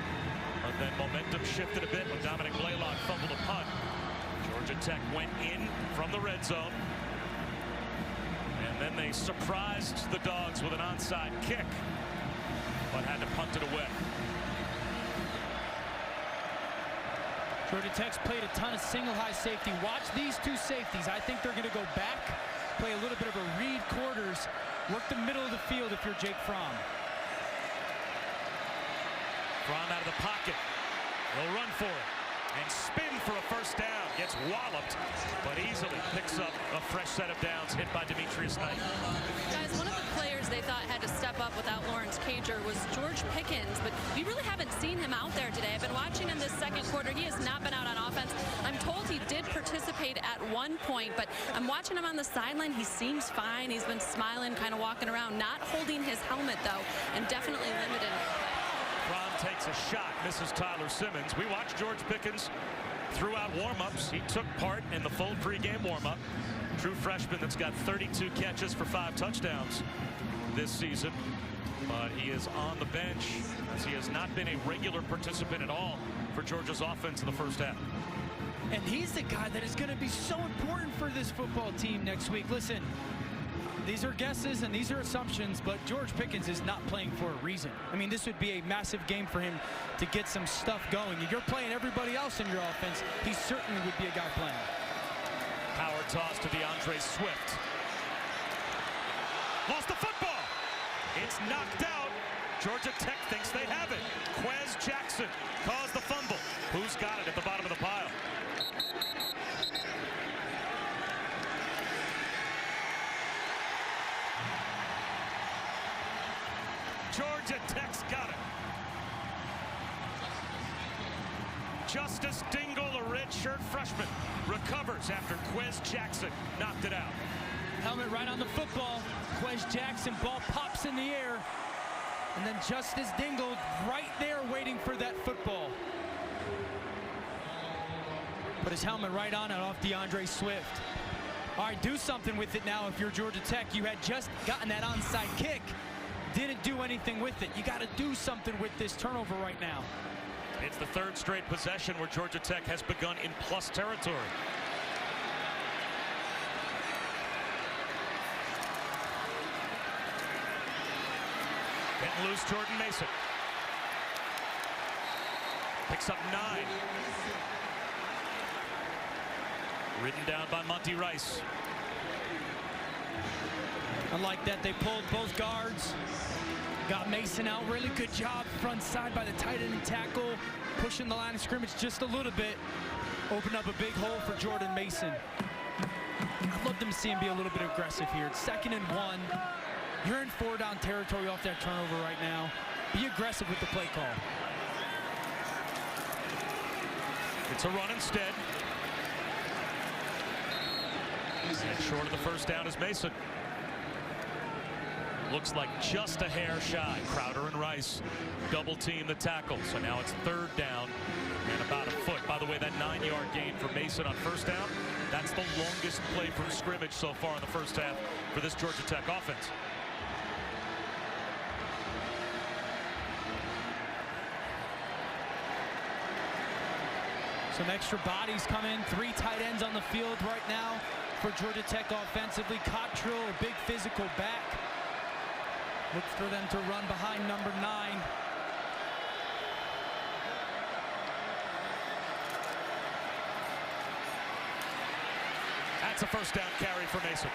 But then momentum shifted a bit when Dominic Blaylock fumbled a punt. Georgia Tech went in from the red zone. And then they surprised the Dogs with an onside kick, but had to punt it away. Georgia Tech's played a ton of single high safety. Watch these 2 safeties. I think they're going to go back, play a little bit of a read quarters, work the middle of the field if you're Jake Fromm. Fromm out of the pocket. He'll run for it and spin for a first down. Gets walloped, but easily picks up a fresh set of downs hit by Demetrius Knight. Guys, one of the players they thought had to step up without Lawrence Cager was George Pickens, but we really haven't seen him out there today. I've been watching in this second quarter. He has not been out on offense. I'm told he did participate at one point, but I'm watching him on the sideline. He seems fine. He's been smiling, kind of walking around, not holding his helmet, though, and definitely limited. Fromm takes a shot, misses Tyler Simmons. We watched George Pickens throughout warm-ups. He took part in the full pregame warm-up. True freshman that's got 32 catches for 5 touchdowns this season. But he is on the bench as he has not been a regular participant at all for Georgia's offense in the first half. And he's the guy that is going to be so important for this football team next week. Listen, these are guesses and these are assumptions, but George Pickens is not playing for a reason. I mean, this would be a massive game for him to get some stuff going. If you're playing everybody else in your offense, he certainly would be a guy playing. Power toss to DeAndre Swift. Lost the football. It's knocked out. Georgia Tech thinks they have it. Quez Jackson caused the fumble. Who's got it at the bottom of the pile? Georgia Tech's got it. Justice Dingle, a redshirt freshman, recovers after Quez Jackson knocked it out. Helmet right on the football. Quez Jackson, ball pops in the air. And then Justice Dingle right there waiting for that football. Put his helmet right on it off DeAndre Swift. All right, do something with it now if you're Georgia Tech. You had just gotten that onside kick. didn't do anything with it. You got to do something with this turnover right now. It's the third straight possession where Georgia Tech has begun in plus territory. Getting loose, Jordan Mason. Picks up 9. Ridden down by Monty Rice. I like that they pulled both guards. Got Mason out. Really good job front side by the tight end and tackle. Pushing the line of scrimmage just a little bit. Opened up a big hole for Jordan Mason. I'd love them to see him be a little bit aggressive here. It's 2nd and 1. You're in 4-down territory off that turnover right now. Be aggressive with the play call. It's a run instead. And short of the first down is Mason. Looks like just a hair shy. Crowder and Rice double team the tackle. So now it's 3rd down and about a foot. By the way, that 9-yard gain for Mason on first down, that's the longest play from scrimmage so far in the first half for this Georgia Tech offense. Some extra bodies come in. 3 tight ends on the field right now for Georgia Tech offensively. Cottrell, a big physical back. Look for them to run behind number 9. That's a first down carry for Mason.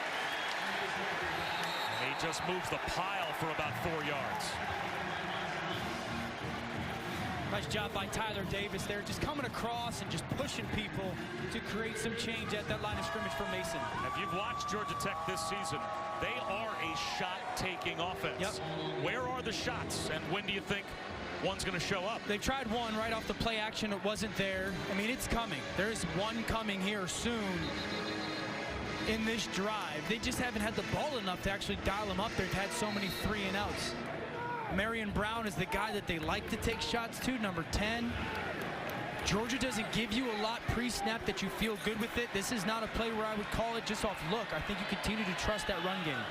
And he just moves the pile for about 4 yards. Nice job by Tyler Davis there, just coming across and just pushing people to create some change at that line of scrimmage for Mason. If you've watched Georgia Tech this season, they are a shot-taking offense. Yep. Where are the shots, and when do you think one's going to show up? They tried one right off the play action. It wasn't there. I mean, it's coming. There's one coming here soon in this drive. They just haven't had the ball enough to actually dial them up. They've had so many 3-and-outs. Marion Brown is the guy that they like to take shots to, number 10. Georgia doesn't give you a lot pre-snap that you feel good with it. This is not a play where I would call it just off look. I think you continue to trust that run game.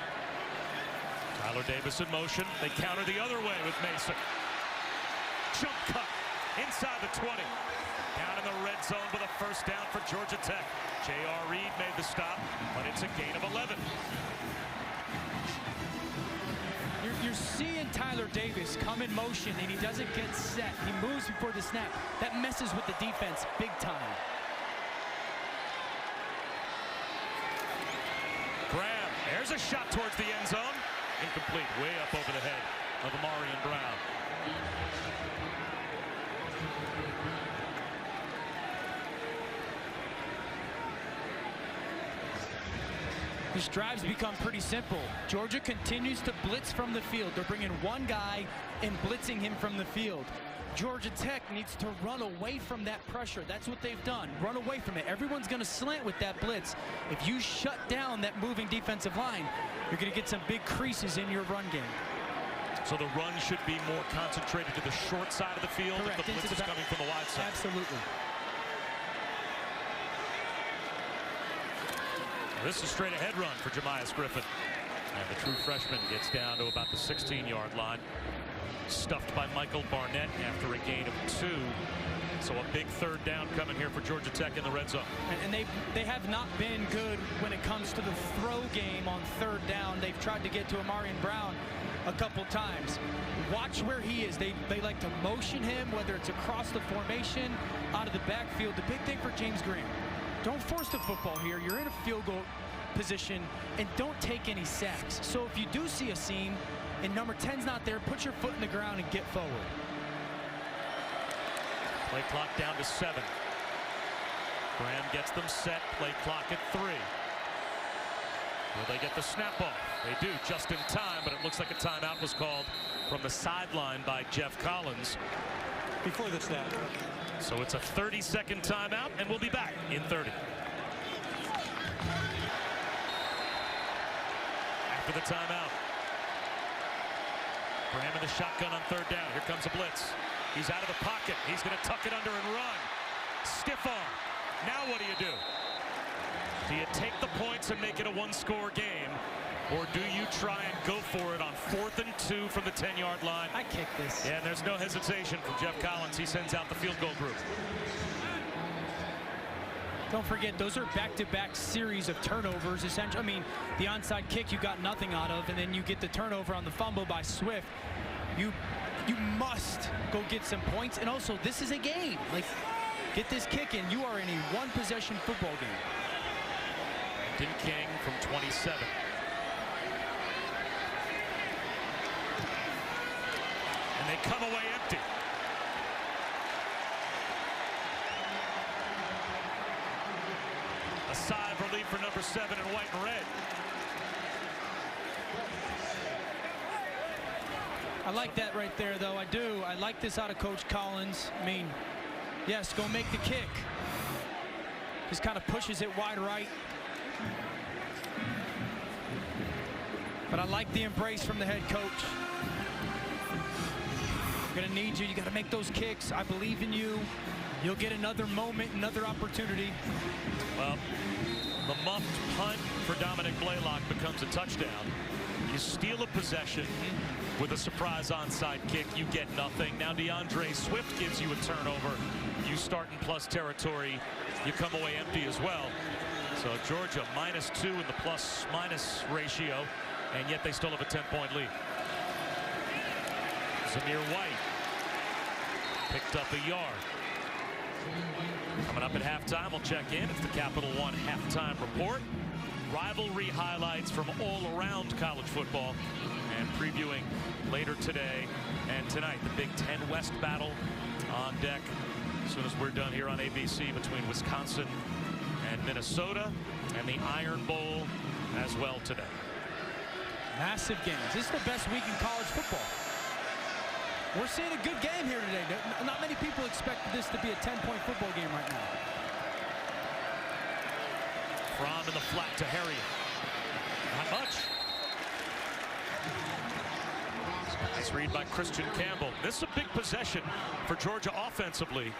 Tyler Davis in motion. They counter the other way with Mason. Jump cut inside the 20. Down in the red zone with a first down for Georgia Tech. J.R. Reed made the stop, but it's a gain of 11. You're seeing Tyler Davis come in motion, and he doesn't get set. He moves before the snap. That messes with the defense big time. Graham, there's a shot towards the end zone. Incomplete, way up over the head of Marion Brown. This drive's become pretty simple. Georgia continues to blitz from the field. They're bringing one guy and blitzing him from the field. Georgia Tech needs to run away from that pressure. That's what they've done. Run away from it. Everyone's going to slant with that blitz. If you shut down that moving defensive line, you're going to get some big creases in your run game. So the run should be more concentrated to the short side of the field. Correct. If the blitz is coming from the wide side. Absolutely. This is a straight ahead run for Jamias Griffin. And the true freshman gets down to about the 16-yard line. Stuffed by Michael Barnett after a gain of 2. So a big 3rd down coming here for Georgia Tech in the red zone. And they have not been good when it comes to the throw game on 3rd down. They've tried to get to Amarian Brown a couple times. Watch where he is. They like to motion him, whether it's across the formation, out of the backfield. The big thing for James Graham, don't force the football here. You're in a field goal position, and don't take any sacks. So if you do see a seam and number 10's not there, put your foot in the ground and get forward. Play clock down to 7. Graham gets them set. Play clock at 3. Will they get the snap off? They do, just in time, but it looks like a timeout was called from the sideline by Jeff Collins. Before the snap. So it's a 30-second timeout, and we'll be back in 30. After the timeout, Graham in the shotgun on 3rd down. Here comes a blitz. He's out of the pocket. He's going to tuck it under and run. Stiff arm. Now what do? Do you take the points and make it a 1-score game, Or do you try and go for it on 4th and 2 from the 10-yard line? I kick this. Yeah, and there's no hesitation from Jeff Collins. He sends out the field goal group. Don't forget, those are back-to-back series of turnovers. Essentially, I mean, the onside kick you got nothing out of, and then you get the turnover on the fumble by Swift. You must go get some points, and also this is a game. Like, get this kick in. You are in a one-possession football game. Brandon King from 27. And they come away empty. A sigh of relief for number 7 in white and red. I like that right there, though. I do. I like this out of Coach Collins. I mean, yes, go make the kick. Just kind of pushes it wide right. But I like the embrace from the head coach. I'm going to need you. You got to make those kicks. I believe in you. You'll get another moment, another opportunity. Well, the muffed punt for Dominic Blaylock becomes a touchdown. You steal a possession with a surprise onside kick. You get nothing. Now DeAndre Swift gives you a turnover. You start in plus territory. You come away empty as well. So Georgia -2 in the plus-minus ratio, and yet they still have a 10-point lead. Zamir White picked up a yard. Coming up at halftime, we'll check in. It's the Capital One halftime report. Rivalry highlights from all around college football, and previewing later today and tonight the Big Ten West battle on deck as soon as we're done here on ABC between Wisconsin and Minnesota, and the Iron Bowl as well today. Massive games. This is the best week in college football. We're seeing a good game here today. Not many people expect this to be a 10-point football game right now. Fromm in the flat to Harry. Not much. Nice read by Christian Campbell. This is a big possession for Georgia offensively.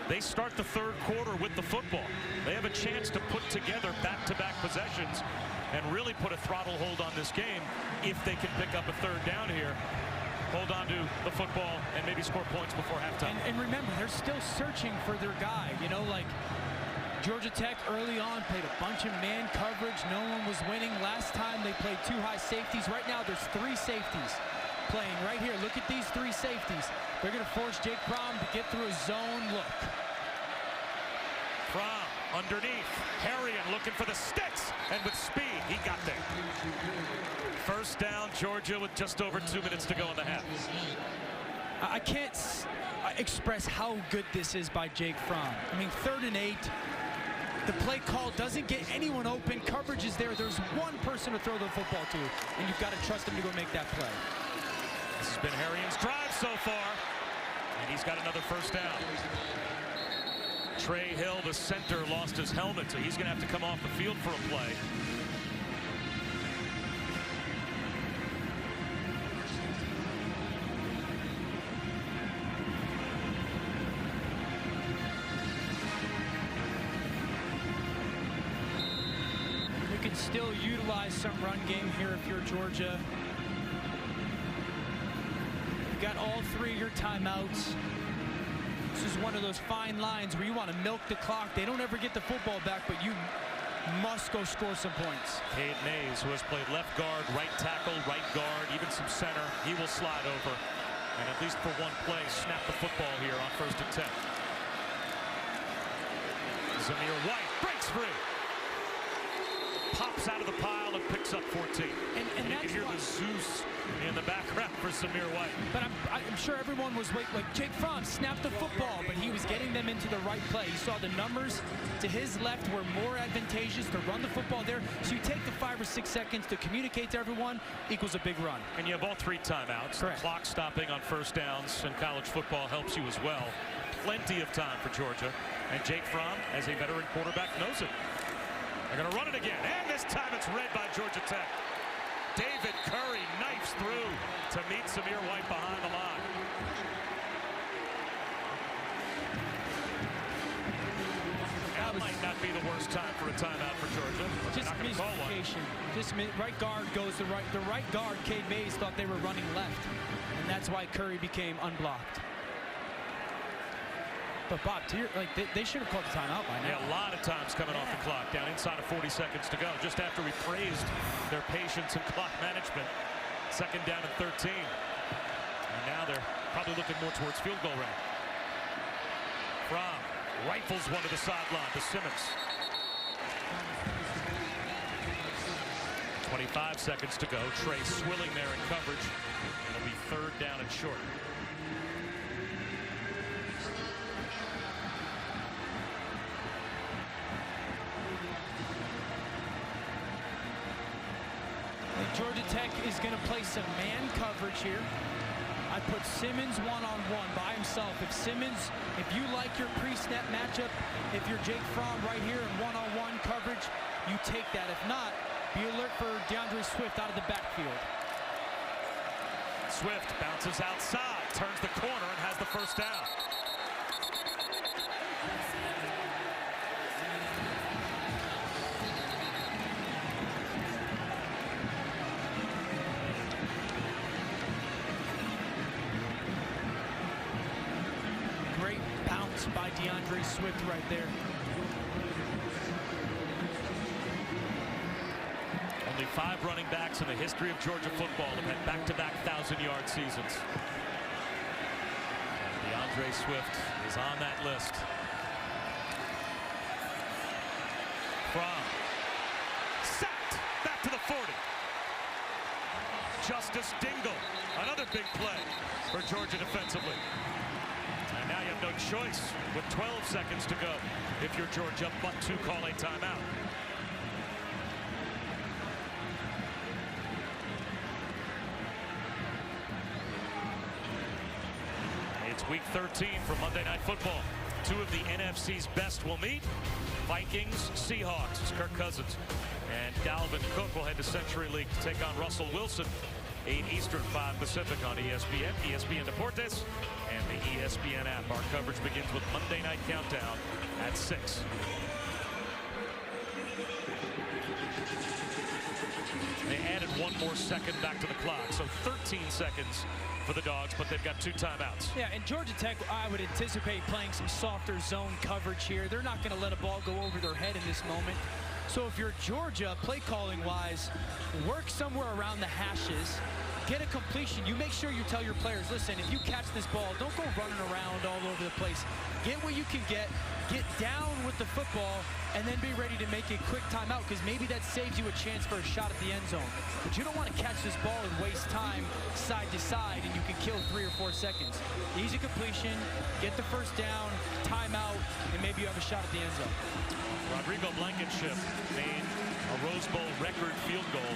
They start the third quarter with the football. They have a chance to put together back-to-back possessions and really put a throttle hold on this game if they can pick up a third down here. Hold on to the football and maybe score points before halftime. And remember, they're still searching for their guy. You know, like Georgia Tech early on played a bunch of man coverage. No one was winning. Last time they played 2 high safeties. Right now there's 3 safeties playing right here. Look at these 3 safeties. They're going to force Jake Fromm to get through a zone look. Fromm underneath. Harrion looking for the sticks, and with speed, he got there. First down, Georgia, with just over 2 minutes to go in the half. I can't express how good this is by Jake Fromm. I mean, 3rd and 8. The play call doesn't get anyone open. Coverage is there. There's one person to throw the football to, and you've got to trust him to go make that play. This has been Harrion's drive so far, and he's got another first down. Trey Hill, the center, lost his helmet, so he's going to have to come off the field for a play. You can still utilize some run game here if you're Georgia. You got all 3 of your timeouts. This is one of those fine lines where you want to milk the clock. They don't ever get the football back, but you must go score some points. Cade Mays, who has played left guard, right tackle, right guard, even some center, he will slide over. And at least for one play, snap the football here on 1st and 10. Zamir White breaks free. Pops out of the pile and picks up 14. And you can hear the Zeus in the background for Zamir White. But I'm sure everyone was waiting. Like, Jake Fromm snapped the football, but he was getting them into the right play. You saw the numbers to his left were more advantageous to run the football there. So you take the 5 or 6 seconds to communicate to everyone, equals a big run. And you have all 3 timeouts. Correct. The clock stopping on first downs, and college football helps you as well. Plenty of time for Georgia. And Jake Fromm, as a veteran quarterback, knows it. They're going to run it again, and this time it's read by Georgia Tech. David Curry knifes through to meet Zamir White behind the line. That might not be the worst first time for a timeout for Georgia. Just not gonna call one. miscommunication. Just right guard goes to right. The right guard, Cade Mays, thought they were running left, and that's why Curry became unblocked. But Bob, they should have called the timeout by now. Yeah, a lot of times coming off the clock, down inside of 40 seconds to go. Just after we praised their patience and clock management. Second down and 13. And now they're probably looking more towards field goal range. Fromm rifles one to the sideline to Simmons. 25 seconds to go. Trey swilling there in coverage. It'll be third down and short. Georgia Tech is going to play some man coverage here. I put Simmons one-on-one by himself. If you like your pre-snap matchup, if you're Jake Fromm right here in one-on-one coverage, you take that. If not, be alert for DeAndre Swift out of the backfield. Swift bounces outside, turns the corner, and has the first down. Great bounce by DeAndre Swift right there. Only 5 running backs in the history of Georgia football have had back-to-back 1,000-yard seasons. And DeAndre Swift is on that list. Fromm sacked back to the 40. Justice Dingle, another big play for Georgia defensively. And now you have no choice with 12 seconds to go if you're Georgia, but to call a timeout. It's week 13 for Monday Night Football. 2 of the NFC's best will meet. Vikings, Seahawks. It's Kirk Cousins and Dalvin Cook will head to Century League to take on Russell Wilson. 8 Eastern, 5 Pacific on ESPN, ESPN Deportes, and the ESPN app. Our coverage begins with Monday Night Countdown at 6. They added 1 more second back to the clock, so 13 seconds for the Dogs, but they've got 2 timeouts. Yeah, and Georgia Tech, I would anticipate playing some softer zone coverage here. They're not going to let a ball go over their head in this moment. So if you're Georgia, play calling wise, work somewhere around the hashes, get a completion. You make sure you tell your players, listen, if you catch this ball, don't go running around all over the place. Get what you can get down with the football, and then be ready to make a quick timeout, because maybe that saves you a chance for a shot at the end zone. But you don't want to catch this ball and waste time side to side, and you can kill 3 or 4 seconds. Easy completion, get the first down, timeout, and maybe you have a shot at the end zone. Rodrigo Blankenship made a Rose Bowl record field goal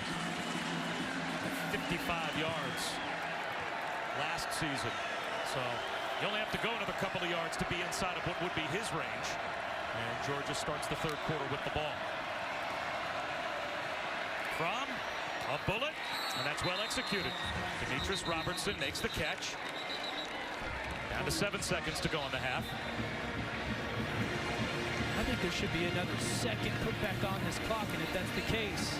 at 55 yards last season. So you only have to go another couple of yards to be inside of what would be his range. And Georgia starts the 3rd quarter with the ball. Fromm, a bullet, and that's well executed. Demetrius Robertson makes the catch. Down to 7 seconds to go in the half. I think there should be another second put back on this clock, and if that's the case,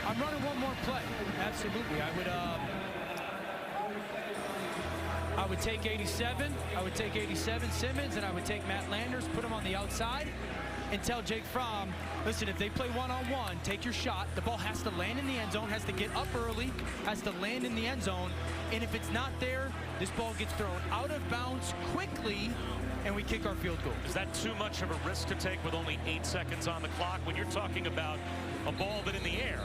I'm running 1 more play. Absolutely. I would take 87. I would take 87 Simmons, and I would take Matt Landers, put him on the outside, and tell Jake Fromm, listen, if they play one-on-one, take your shot. The ball has to land in the end zone, has to get up early, has to land in the end zone, and if it's not there, this ball gets thrown out of bounds quickly, and we kick our field goal. Is that too much of a risk to take with only 8 seconds on the clock when you're talking about a ball that in the air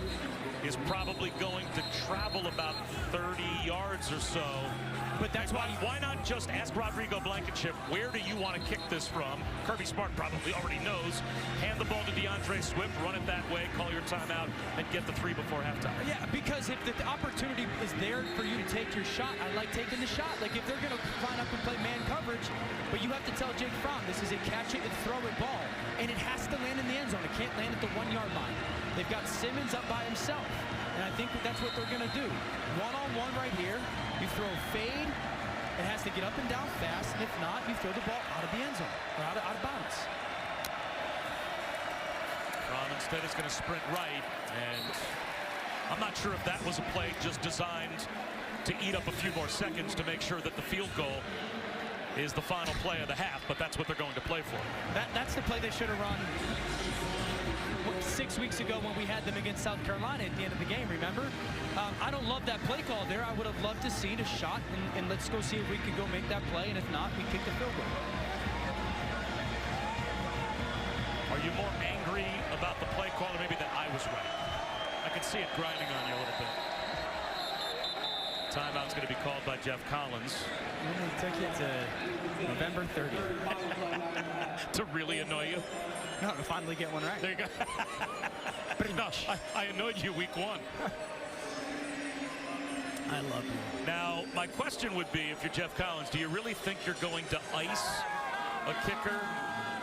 is probably going to travel about 30 yards or so? But that's why not just ask Rodrigo Blankenship, where do you want to kick this from? Kirby Smart probably already knows. Hand the ball to DeAndre Swift, run it that way, call your timeout, and get the 3 before halftime. Yeah, because if the opportunity is there for you to take your shot, I like taking the shot. Like if they're going to line up and play man coverage, but you have to tell Jake Fromm, this is a catch it and throw it ball, and it has to land in the end zone. It can't land at the 1-yard line. They've got Simmons up by himself, and I think that's what they're going to do. One-on-one right here. You throw fade. It has to get up and down fast, and if not, you throw the ball out of the end zone, or out of bounds. Fromm instead is going to sprint right, and I'm not sure if that was a play just designed to eat up a few more seconds to make sure that the field goal is the final play of the half, but that's what they're going to play for. That's the play they should have run 6 weeks ago when we had them against South Carolina at the end of the game, remember? I don't love that play call there. I would have loved to see a shot, and let's go see if we could go make that play, and if not, we kick the field goal. Are you more angry about the play call, or maybe that I was right? I can see it grinding on you a little bit. Timeout's going to be called by Jeff Collins. We took it to November 30th. To really annoy you? No, to finally get one right. There you go. No, I annoyed you week 1. I love you. Now, my question would be, if you're Jeff Collins, do you really think you're going to ice a kicker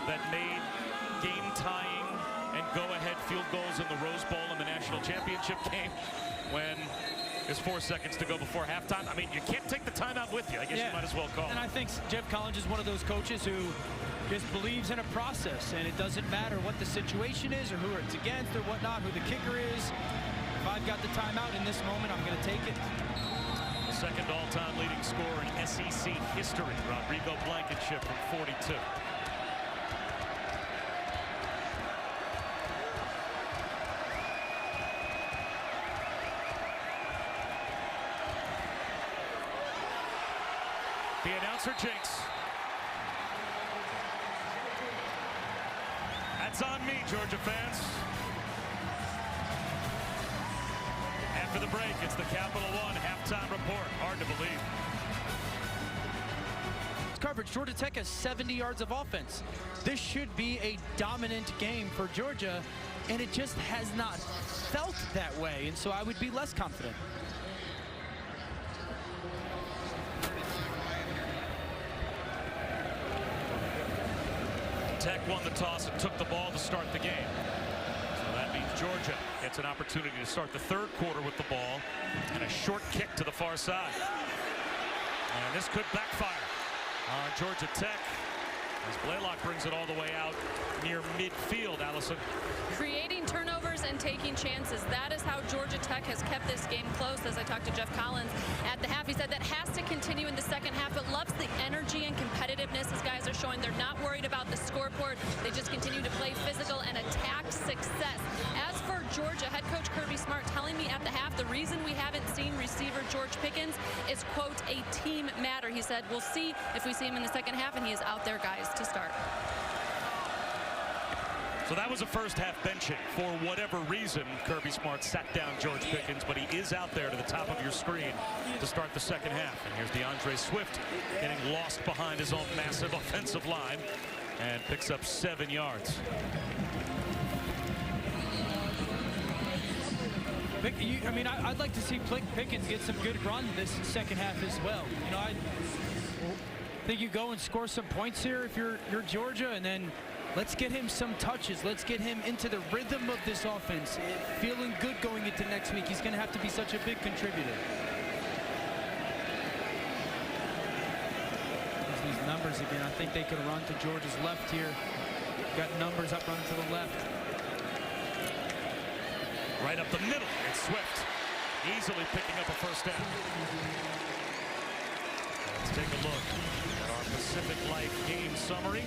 that made game-tying and go-ahead field goals in the Rose Bowl in the national championship game when there's 4 seconds to go before halftime? I mean, you can't take the timeout with you. I guess you might as well call it. And I think Jeff Collins is one of those coaches who just believes in a process, and it doesn't matter what the situation is or who it's against or whatnot, who the kicker is. If I've got the timeout in this moment, I'm going to take it. The second all-time leading scorer in SEC history, Rodrigo Blankenship from 42. The announcer jinx. That's on me, Georgia fans. After the break, it's the Capital One halftime report. Hard to believe. Coverage. Georgia Tech has 70 yards of offense. This should be a dominant game for Georgia, and it just has not felt that way, and so I would be less confident. Tech won the toss and took the ball to start the game. So that means Georgia gets an opportunity to start the third quarter with the ball and a short kick to the far side. And this could backfire on Georgia Tech as Blaylock brings it all the way out near midfield, Allison. Creating turnovers and taking chances. That is how Georgia Tech has kept this game close. As I talked to Jeff Collins at the half, he said that has to continue in the second half, but loves the energy and competitiveness his guys are showing. They're not worried about the scoreboard. They just continue to play physical and attack success. As for Georgia, head coach Kirby Smart telling me at the half, the reason we haven't seen receiver George Pickens is, quote, a team matter. He said, we'll see if we see him in the second half, and he is out there, guys, to start. So that was a first half benching. For whatever reason, Kirby Smart sat down George Pickens, but he is out there to the top of your screen to start the second half. And here's DeAndre Swift getting lost behind his own massive offensive line and picks up 7 yards. I mean, I'd like to see Pickens get some good run this second half as well. You know, I think you go and score some points here if you're Georgia, and then let's get him some touches. Let's get him into the rhythm of this offense. Feeling good going into next week. He's going to have to be such a big contributor. There's these numbers again. I think they could run to Georgia's left here. Got numbers up run to the left. Right up the middle, it's Swift. Easily picking up a first down. Let's take a look at our Pacific Life game summary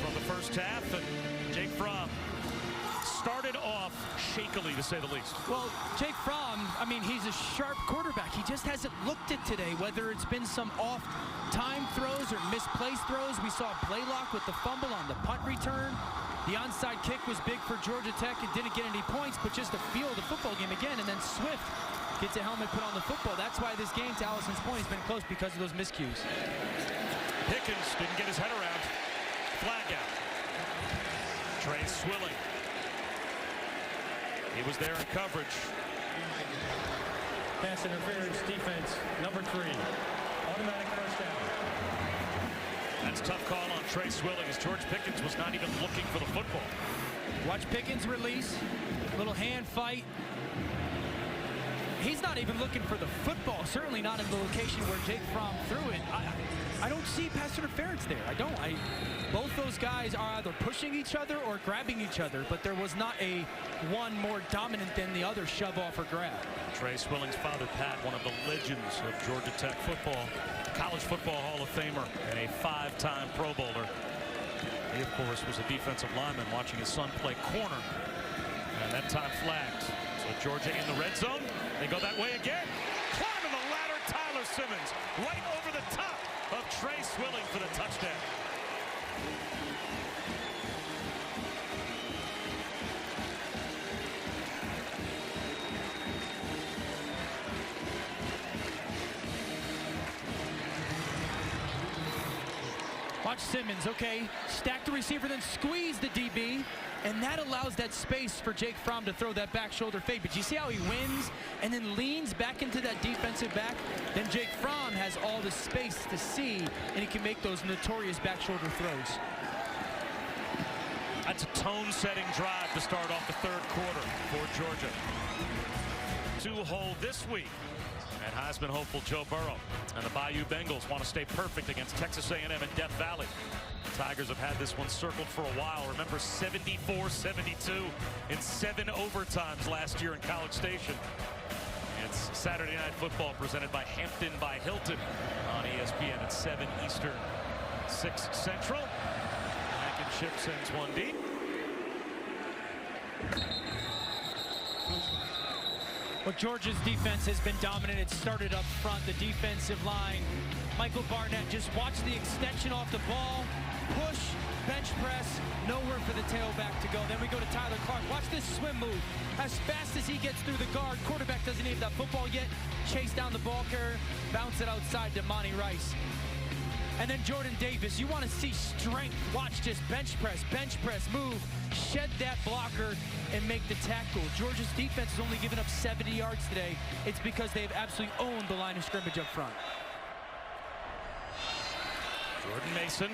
from the first half. And Jake Fromm started off shakily, to say the least. Well, Jake Fromm, I mean, he's a sharp quarterback. He just hasn't looked it today, whether it's been some off-time throws or misplaced throws. We saw Blaylock with the fumble on the punt return. The onside kick was big for Georgia Tech. It didn't get any points, but just to feel the football game again. And then Swift gets a helmet put on the football. That's why this game, to Allison's point, has been close because of those miscues. Pickens didn't get his head around. Flag out. Trey Swilling. He was there in coverage. Pass interference defense, number 3. Automatic first down. That's a tough call on Trey Swilling, as George Pickens was not even looking for the football. Watch Pickens release. Little hand fight. He's not even looking for the football. Certainly not in the location where Jake Fromm threw it. I I don't see pass interference there. I don't. Both those guys are either pushing each other or grabbing each other, but there was not a one more dominant than the other shove off or grab. Trey Swilling's father, Pat, one of the legends of Georgia Tech football, college football Hall of Famer and a 5-time Pro Bowler. He, of course, was a defensive lineman watching his son play corner, and that time flagged. So Georgia in the red zone. They go that way again. Climbing the ladder, Tyler Simmons, right over the top of Trey Swilling for the touchdown. Watch Simmons, okay, stack the receiver, then squeeze the DB, and that allows that space for Jake Fromm to throw that back shoulder fade. But you see how he wins and then leans back into that defensive back? Then Jake Fromm has all the space to see, and he can make those notorious back shoulder throws. That's a tone-setting drive to start off the third quarter for Georgia. 2-hole this week. And Heisman hopeful Joe Burrow and the Bayou Bengals want to stay perfect against Texas A&M in Death Valley. The Tigers have had this one circled for a while. Remember 74-72 in 7 overtimes last year in College Station. It's Saturday Night Football presented by Hampton by Hilton on ESPN at 7 Eastern, 6 Central. Mac and Chip sends one deep. Well, Georgia's defense has been dominant. It started up front, the defensive line. Michael Barnett, just watch the extension off the ball. Push, bench press, nowhere for the tailback to go. Then we go to Tyler Clark. Watch this swim move. As fast as he gets through the guard, quarterback doesn't have that football yet. Chase down the ball carrier, bounce it outside to Monty Rice. And then Jordan Davis, you want to see strength. Watch just bench press, move, shed that blocker, and make the tackle. Georgia's defense has only given up 70 yards today. It's because they've absolutely owned the line of scrimmage up front. Jordan Mason.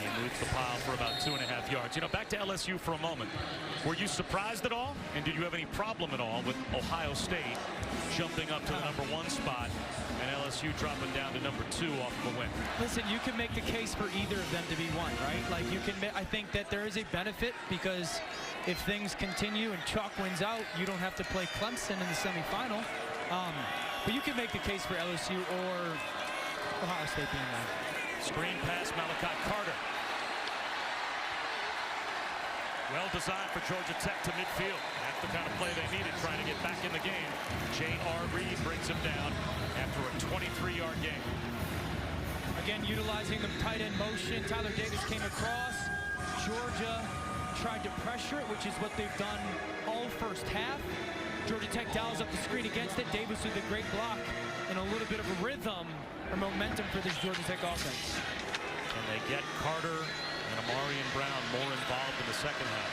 He moves the pile for about 2.5 yards. You know, back to LSU for a moment. Were you surprised at all? And did you have any problem at all with Ohio State jumping up to the #1 spot and LSU dropping down to #2 off of a win? Listen, you can make the case for either of them to be one, right? Like you can, I think that there is a benefit because if things continue and chalk wins out, you don't have to play Clemson in the semifinal. But you can make the case for LSU or Ohio State being one. Screen pass, Malachi Carter. Well designed for Georgia Tech to midfield. That's the kind of play they needed, trying to get back in the game. J.R. Reed brings him down after a 23-yard gain. Again, utilizing the tight end motion. Tyler Davis came across. Georgia tried to pressure it, which is what they've done all first half. Georgia Tech dials up the screen against it. Davis with a great block and a little bit of a rhythm or momentum for this Georgia Tech offense. And they get Carter and Amarian Brown more involved in the second half.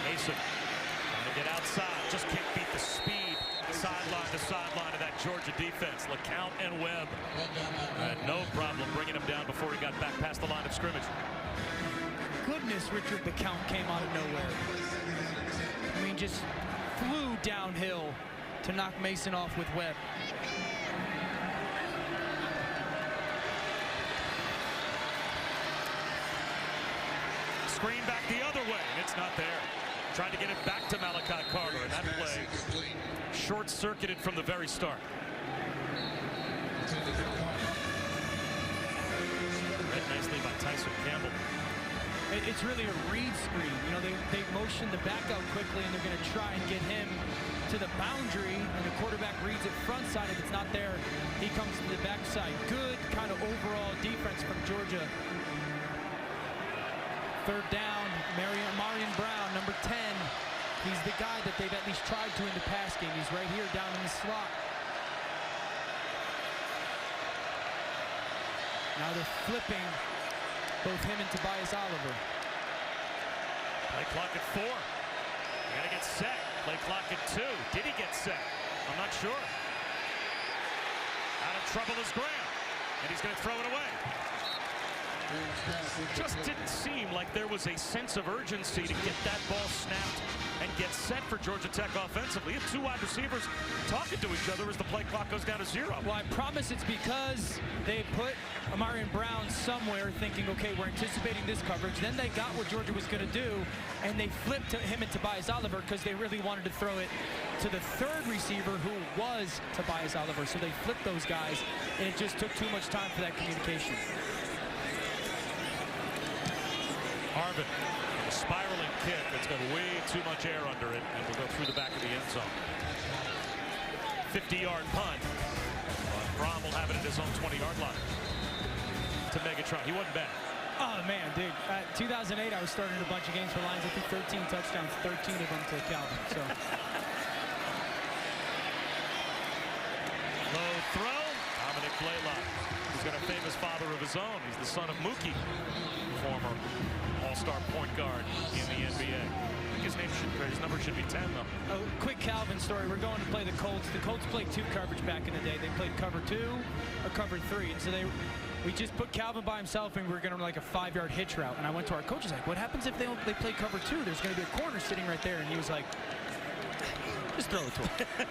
Mason trying to get outside, just can't beat the speed sideline to sideline of that Georgia defense. LeCount and Webb had no problem bringing him down before he got back past the line of scrimmage. Goodness, Richard LeCount came out of nowhere. I mean, just flew downhill to knock Mason off with Webb. Screen back the other way, and it's not there. Tried to get it back to Malachi Carter, and that play short-circuited from the very start. Read nicely by Tyson Campbell. It's really a read screen. You know, they motion the back out quickly, and they're going to try and get him to the boundary, and the quarterback reads it front side. If it's not there, he comes to the backside. Good kind of overall defense from Georgia. Third down, Amarian Brown, number 10. He's the guy that they've at least tried to in the pass game. He's right here down in the slot. Now they're flipping both him and Tobias Oliver. Play clock at 4. You gotta get set. Play clock at 2. Did he get set? I'm not sure. Out of trouble is Graham, and he's gonna throw it away. Just didn't seem like there was a sense of urgency to get that ball snapped and get set for Georgia Tech offensively. You have two wide receivers talking to each other as the play clock goes down to 0. Well, I promise it's because they put Amarian Brown somewhere thinking, okay, we're anticipating this coverage. Then they got what Georgia was going to do, and they flipped to him and Tobias Oliver because they really wanted to throw it to the third receiver, who was Tobias Oliver. So they flipped those guys, and it just took too much time for that communication. Harvin, a spiraling kick that's got way too much air under it, and will go through the back of the end zone. 50-yard punt. Fromm will have it at his own 20-yard line. To Megatron. He wasn't bad. Oh, man, dude. 2008, I was starting a bunch of games for Lions. I think 13 touchdowns, 13 of them to Calvin. So. Low throw. Dominic Blaylock. He's got a famous father of his own. He's the son of Mookie, former all-star point guard in the NBA. I think his number should be 10, though. Oh, quick Calvin story. We're going to play the Colts. The Colts played 2 coverage back in the day. They played cover 2 or cover 3. And so we just put Calvin by himself, and we were going to like a 5-yard hitch route. And I went to our coach. I was like, what happens if they play cover 2? There's going to be a corner sitting right there. And he was like, just throw it to him.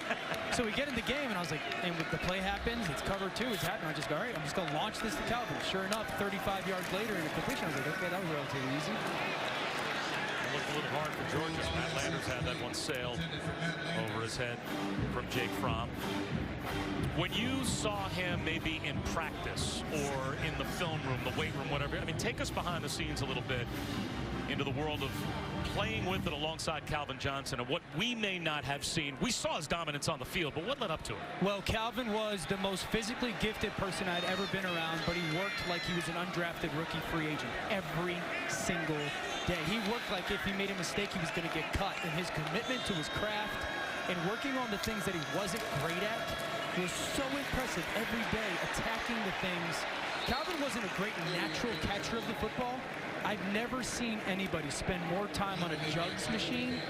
So we get in the game, and I was like, and the play happens. It's cover 2. It's happening. I just go, all right, I'm just going to launch this to Calvin. Sure enough, 35 yards later in a completion, I was like, okay, that was relatively easy. It looked a little hard for Georgia. Matt Landers had that one sail over his head from Jake Fromm. When you saw him maybe in practice or in the film room, the weight room, whatever, I mean, take us behind the scenes a little bit into the world of playing with and alongside Calvin Johnson and what we may not have seen. We saw his dominance on the field, but what led up to it? Well, Calvin was the most physically gifted person I'd ever been around, but he worked like he was an undrafted rookie free agent every single day. He worked like if he made a mistake, he was going to get cut. And his commitment to his craft and working on the things that he wasn't great at was so impressive every day, attacking the things. Calvin wasn't a great natural catcher of the football. I've never seen anybody spend more time on a jugs machine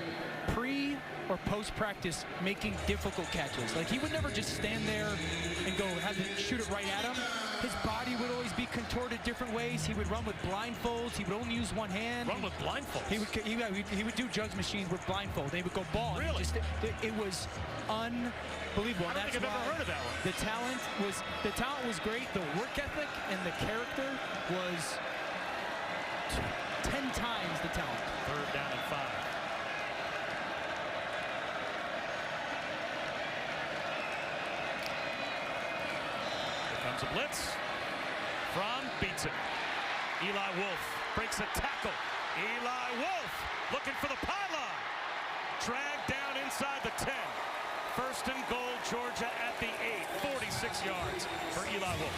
pre or post practice making difficult catches. Like, he would never just stand there and go have it shoot it right at him. His body would always be contorted different ways. He would run with blindfolds. He would only use one hand. Run with blindfolds? He would do jugs machines with blindfold. They would go ball. Really? It was unbelievable. I don't think I've ever heard of that one. The talent was great. The work ethic and the character was 10 times the talent. 3rd down and 5. Here comes a blitz. Fromm beats it. Eli Wolf breaks a tackle. Eli Wolf looking for the pylon. Dragged down inside the 10. 1st and goal, Georgia at the 8. 46 yards for Eli Wolf.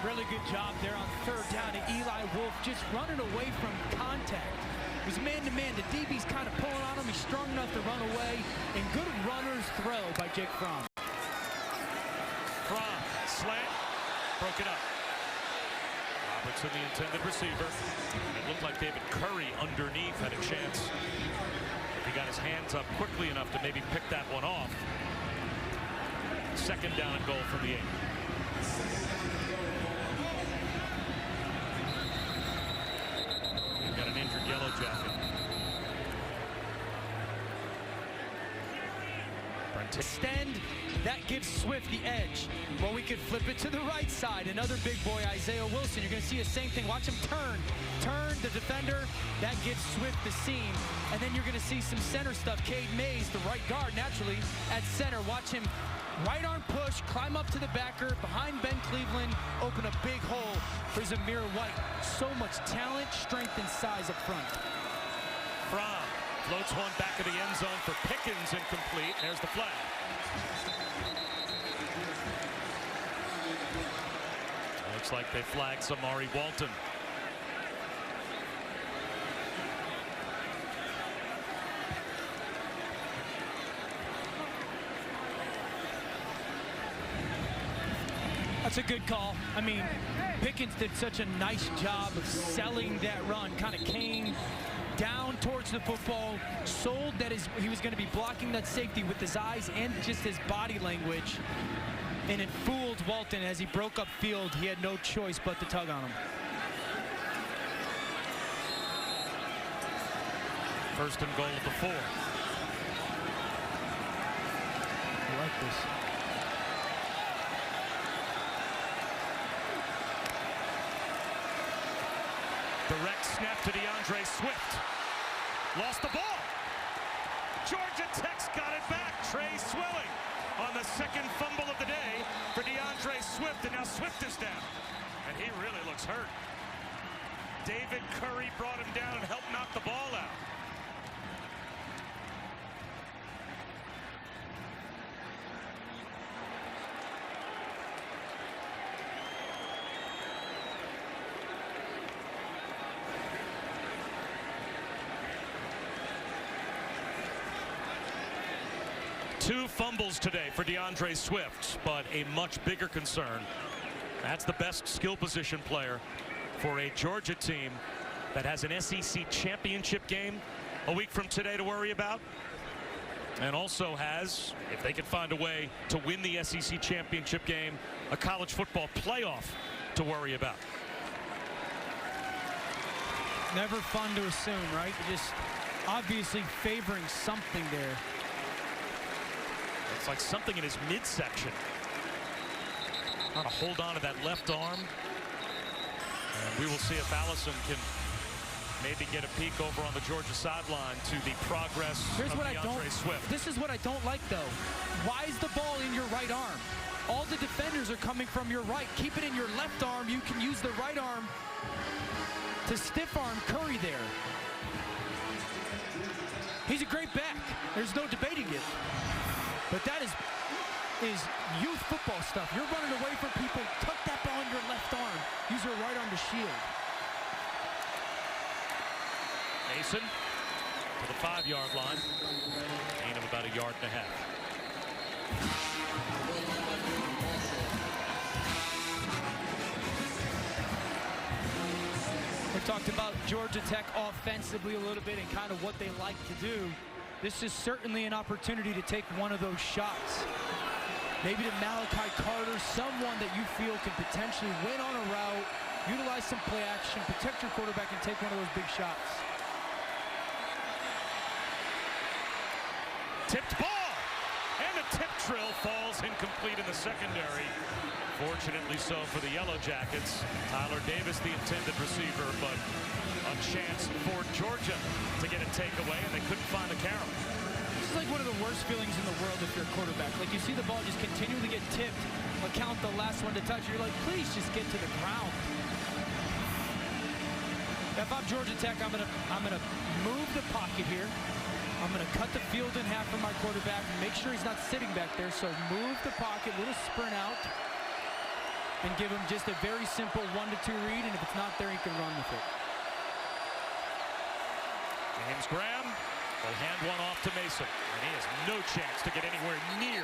Really good job there on 3rd down to Eli Wolf, just running away from contact. It was man-to-man. The DB's kind of pulling on him. He's strong enough to run away. And good runner's throw by Jake Fromm. Fromm, slant, broke it up. Robertson, the intended receiver. It looked like David Curry underneath had a chance. If he got his hands up quickly enough to maybe pick that one off. 2nd down and goal from the 8. Got an injured Yellow Jacket. Extend, that gives Swift the edge. Well, we could flip it to the right side. Another big boy, Isaiah Wilson. You're going to see the same thing. Watch him turn the defender. That gives Swift the seam. And then you're going to see some center stuff. Cade Mays, the right guard, naturally at center. Watch him right arm push, climb up to the backer, behind Ben Cleveland, open a big hole for Zamir White. So much talent, strength, and size up front. Fromm floats one back of the end zone for Pickens, incomplete. There's the flag. Looks like they flagged Samari Walton. That's a good call. I mean, Pickens did such a nice job of selling that run. Kind of came down towards the football, sold that he was going to be blocking that safety with his eyes and just his body language. And it fooled Walton as he broke up field. He had no choice but to tug on him. First and goal at the 4. I like this. Direct snap to DeAndre Swift. Lost the ball. Georgia Tech's got it back. Trey Swilling on the second fumble of the day for DeAndre Swift, and now Swift is down. And he really looks hurt. David Curry brought him down and helped knock the ball out. Two fumbles today for DeAndre Swift, but a much bigger concern. That's the best skill position player for a Georgia team that has an SEC championship game a week from today to worry about, and also has, if they can find a way to win the SEC championship game, a college football playoff to worry about. Never fun to assume, right? Just obviously favoring something there. It's like something in his midsection. Trying to hold on to that left arm. And we will see if Allison can maybe get a peek over on the Georgia sideline to the progress of DeAndre Swift. This is what I don't like, though. Why is the ball in your right arm? All the defenders are coming from your right. Keep it in your left arm. You can use the right arm to stiff arm Curry there. He's a great back. There's no debating it. But that is youth football stuff. You're running away from people. Tuck that ball in your left arm. Use your right arm to shield. Mason to the 5-yard line. Gain of about 1.5 yards. We talked about Georgia Tech offensively a little bit and kind of what they like to do. This is certainly an opportunity to take one of those shots. Maybe to Malachi Carter, someone that you feel can potentially win on a route, utilize some play action, protect your quarterback, and take one of those big shots. Tipped ball, and the tip drill falls incomplete in the secondary. Fortunately so for the Yellow Jackets. Tyler Davis, the intended receiver, but a chance for Georgia to get a takeaway, and they couldn't find the carry. This is like one of the worst feelings in the world if you're a quarterback. Like, you see the ball just continually get tipped, count the last one to touch. You're like, please just get to the ground. If I'm Georgia Tech, I'm gonna move the pocket here. I'm gonna cut the field in half for my quarterback and make sure he's not sitting back there. So move the pocket, little sprint out, and give him just a very simple 1-2 read, and if it's not there, he can run with it. James Graham will hand one off to Mason, and he has no chance to get anywhere near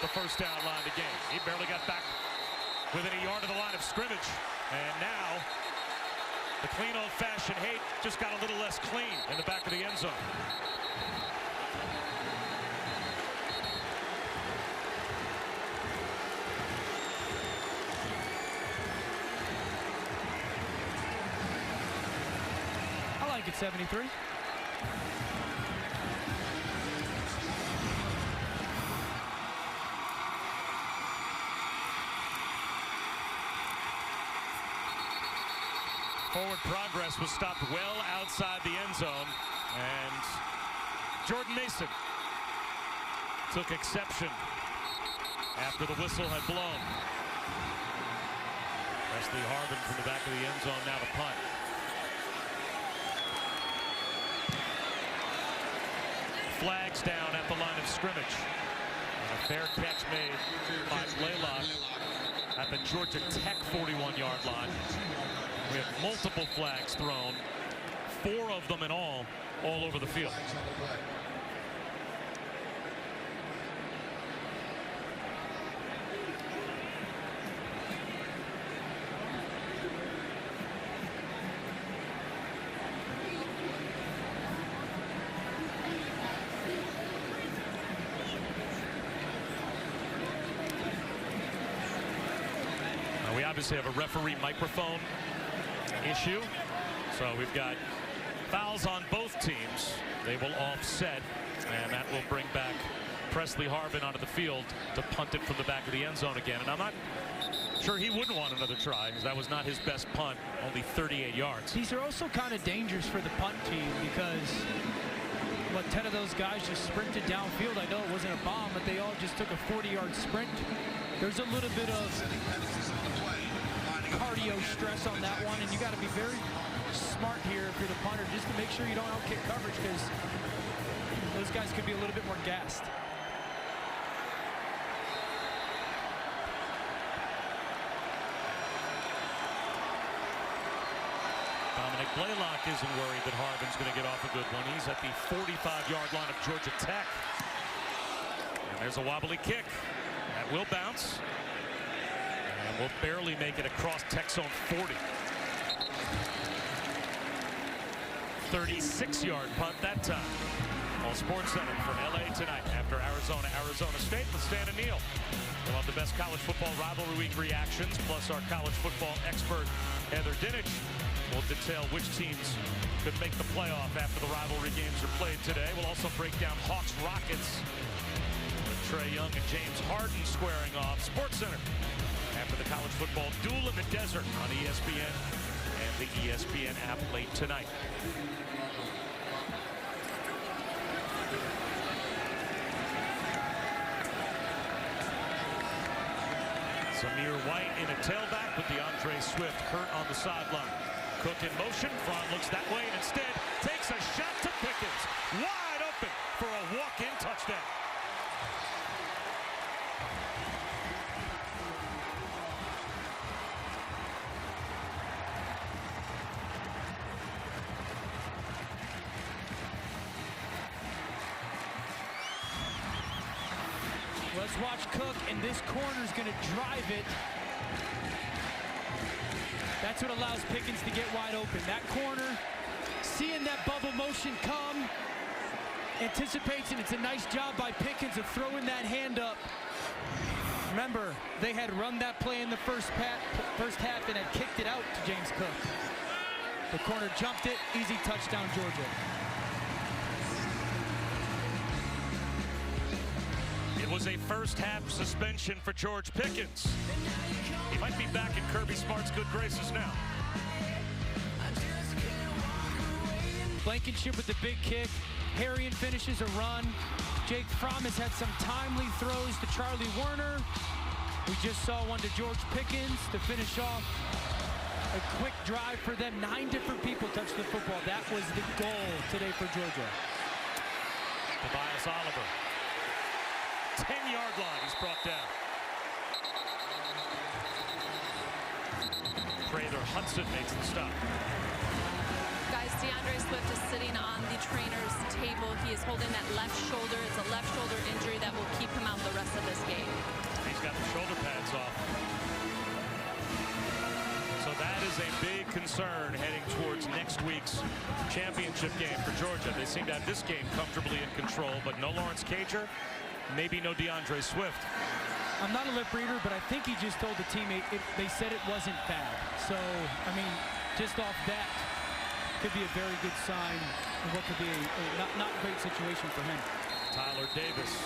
the first down line of the game. He barely got back within 1 yard of the line of scrimmage, and now the clean old-fashioned hate just got a little less clean in the back of the end zone. I like it, 73. Forward progress was stopped well outside the end zone, and Jordan Mason took exception after the whistle had blown. Wesley Harbin from the back of the end zone now to punt. Flags down at the line of scrimmage. And a fair catch made by Blaylock at the Georgia Tech 41-yard line. We have multiple flags thrown, 4 of them in all over the field. obviously have a referee microphone issue. So we've got fouls on both teams. They will offset, and that will bring back Presley Harvin onto the field to punt it from the back of the end zone again. And I'm not sure he wouldn't want another try, because that was not his best punt, only 38 yards. These are also kind of dangerous for the punt team, because 10 of those guys just sprinted downfield. I know it wasn't a bomb, but they all just took a 40-yard sprint. There's a little bit of cardio stress on that one, and you got to be very smart here if you're the punter, just to make sure you don't outkick coverage, because those guys could be a little bit more gassed. Dominic Blaylock isn't worried that Harvin's going to get off a good one. He's at the 45-yard line of Georgia Tech. And there's a wobbly kick. That will bounce. And will barely make it across Tech zone 40. 36-yard punt that time. On Sports Center from LA tonight after Arizona State with Stan and Neal. We'll have the best college football rivalry week reactions, plus our college football expert Heather Dinich will detail which teams could make the playoff after the rivalry games are played today. We'll also break down Hawks Rockets with Trae Young and James Harden squaring off. Sports Center after the college football duel in the desert on ESPN and the ESPN app late tonight. Zamir White in a tailback with DeAndre Swift hurt on the sideline. Cook in motion, Fromm looks that way and instead takes a shot to Pickens. Wide open for a walk-in touchdown. Let's watch Cook, and this corner's going to drive it. That's what allows Pickens to get wide open. That corner, seeing that bubble motion come, anticipates, and it's a nice job by Pickens of throwing that hand up. Remember, they had run that play in the first half and had kicked it out to James Cook. The corner jumped it, easy touchdown, Georgia. It was a first-half suspension for George Pickens. He might be back in Kirby Smart's good graces now. Blankenship with the big kick. Harrion finishes a run. Jake Fromm has had some timely throws to Charlie Werner. We just saw one to George Pickens to finish off a quick drive for them. 9 different people touched the football. That was the goal today for Georgia. Tobias Oliver. 10-yard line, he's brought down. Prather Hudson makes the stop. Guys, DeAndre Swift is sitting on the trainer's table. He is holding that left shoulder. It's a left shoulder injury that will keep him out the rest of this game. He's got the shoulder pads off. So that is a big concern heading towards next week's championship game for Georgia. They seem to have this game comfortably in control, but no Lawrence Cager, maybe no DeAndre Swift. I'm not a lip reader, but I think he just told the teammate they said it wasn't bad. So, I mean, just off that could be a very good sign of what could be a not great situation for him. Tyler Davis.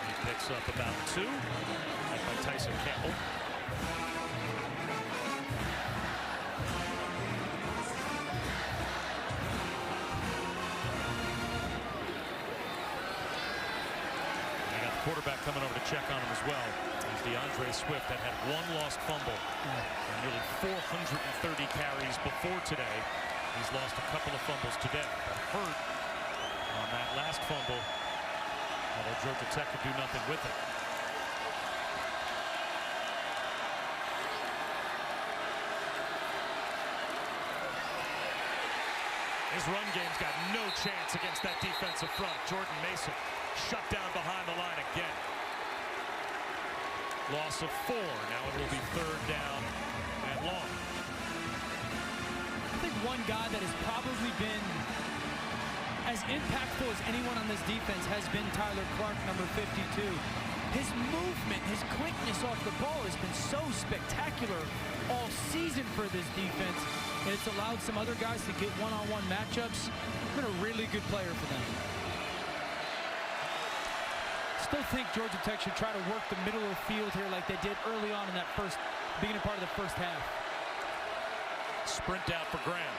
He picks up about 2. Led by Tyson Campbell. Quarterback coming over to check on him as well. He's DeAndre Swift that had 1 lost fumble and nearly 430 carries before today. He's lost a couple of fumbles today. But hurt on that last fumble, although Georgia Tech could do nothing with it. His run game's got no chance against that defensive front. Jordan Mason shut down behind the line again. Loss of 4. Now it will be 3rd down and long. I think one guy that has probably been as impactful as anyone on this defense has been Tyler Clark, number 52. His movement, his quickness off the ball has been so spectacular all season for this defense, and it's allowed some other guys to get one-on-one matchups. Been a really good player for them. Still think Georgia Tech should try to work the middle of the field here like they did early on in that beginning part of the first half. Sprint out for Graham.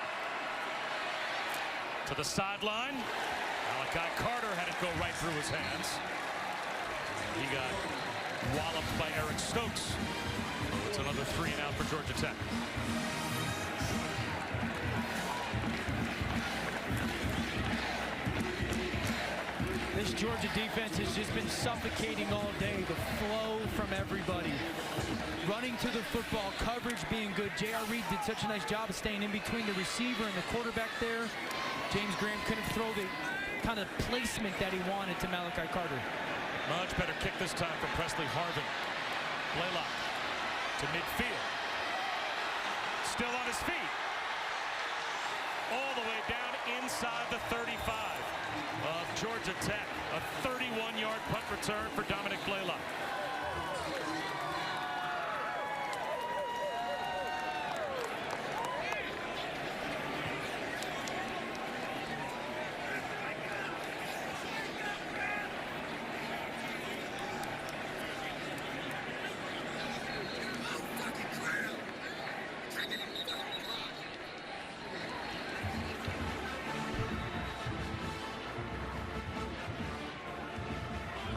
To the sideline. Malachi Carter had it go right through his hands. He got walloped by Eric Stokes. It's another 3 and out for Georgia Tech. This Georgia defense has just been suffocating all day. The flow from everybody. Running to the football, coverage being good. J.R. Reed did such a nice job of staying in between the receiver and the quarterback there. James Graham couldn't throw the kind of placement that he wanted to Malachi Carter. Much better kick this time from Presley Harvin. Blaylock to midfield. Still on his feet. All the way down inside the 35 of Georgia Tech. A 31-yard punt return for Dominic Blaylock.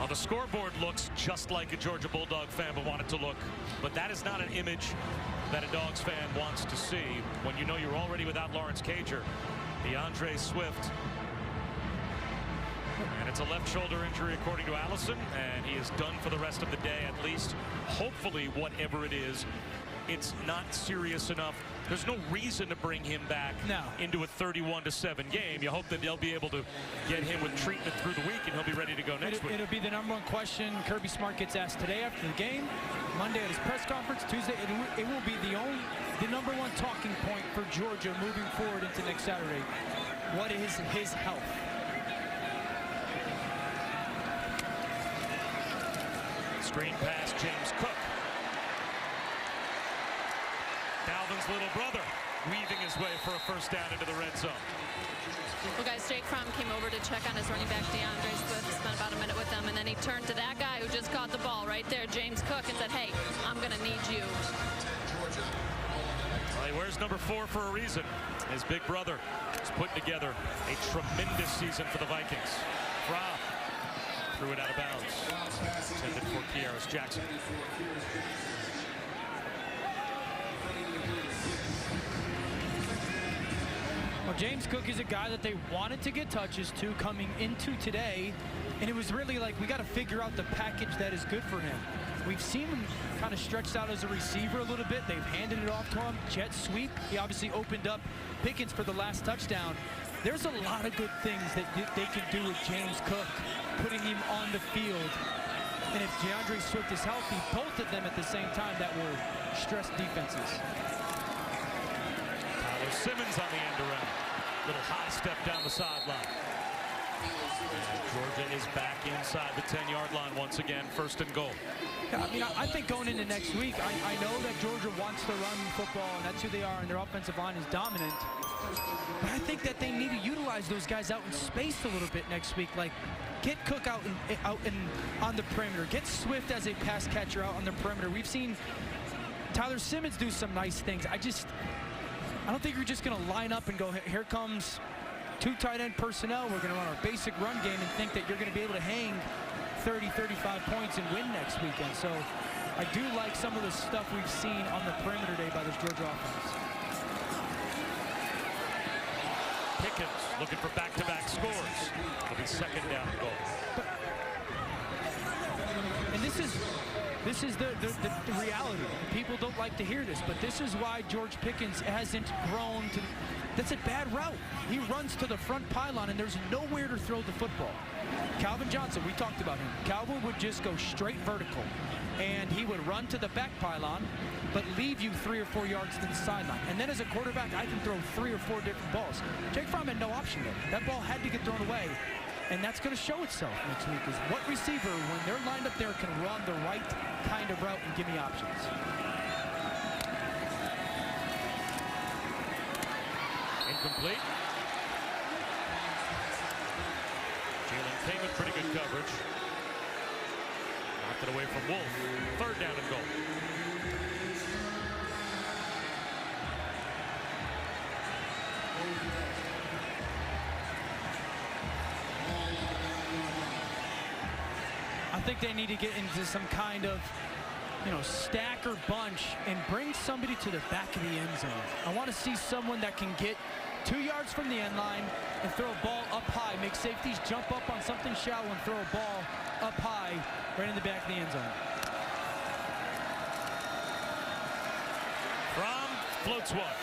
The scoreboard looks just like a Georgia Bulldog fan would want it to look, but that is not an image that a Dogs fan wants to see when you know you're already without Lawrence Cager. DeAndre Swift, and it's a left shoulder injury according to Allison, and he is done for the rest of the day at least. Hopefully, whatever it is, it's not serious enough. There's no reason to bring him back into a 31-7 game. You hope that they'll be able to get him with treatment through the week, and he'll be ready to go next week. It'll be the #1 question Kirby Smart gets asked today after the game, Monday at his press conference, Tuesday. It will be the #1 talking point for Georgia moving forward into next Saturday. What is his health? Screen pass, James Cook. Dalvin's little brother weaving his way for a first down into the red zone. Well, guys, Jake Fromm came over to check on his running back, DeAndre Swift, spent about a minute with him, and then he turned to that guy who just caught the ball right there, James Cook, and said, hey, I'm going to need you. Well, he wears number 4 for a reason. His big brother is putting together a tremendous season for the Vikings. Fromm threw it out of bounds. Intended for Kearis Jackson. Well, James Cook is a guy that they wanted to get touches to coming into today, and it was really like, we got to figure out the package that is good for him. We've seen him kind of stretched out as a receiver a little bit. They've handed it off to him. Jet sweep. He obviously opened up Pickens for the last touchdown. There's a lot of good things that they can do with James Cook, putting him on the field. And if DeAndre Swift is healthy, both of them at the same time, that will stress defenses. Simmons on the end around. Little high step down the sideline. Georgia is back inside the 10-yard line once again, 1st and goal. Yeah, I mean, I think going into next week, I know that Georgia wants to run football, and that's who they are, and their offensive line is dominant. But I think that they need to utilize those guys out in space a little bit next week. Like, get Cook out on the perimeter. Get Swift as a pass catcher out on the perimeter. We've seen Tyler Simmons do some nice things. I don't think you're just going to line up and go, here comes 2 tight end personnel. We're going to run our basic run game and think that you're going to be able to hang 30, 35 points and win next weekend. So I do like some of the stuff we've seen on the perimeter today by this Georgia offense. Pickens looking for back-to-back scores. It'll be 2nd down goal. And this is the reality. People don't like to hear this, but this is why George Pickens hasn't grown to. That's a bad route. He runs to the front pylon, and there's nowhere to throw the football. Calvin Johnson, we talked about him. Calvin would just go straight vertical, and he would run to the back pylon, but leave you 3 or 4 yards to the sideline. And then as a quarterback, I can throw 3 or 4 different balls. Jake Fromm had no option there. That ball had to get thrown away. And that's going to show itself next week, is what receiver, when they're lined up there, can run the right kind of route and give me options. Incomplete. Jalen came with pretty good coverage. Knocked it away from Wolf. 3rd down and goal. I think they need to get into some kind of, stack or bunch and bring somebody to the back of the end zone. I want to see someone that can get 2 yards from the end line and throw a ball up high, make safeties jump up on something shallow and throw a ball up high right in the back of the end zone. Fromm floats one.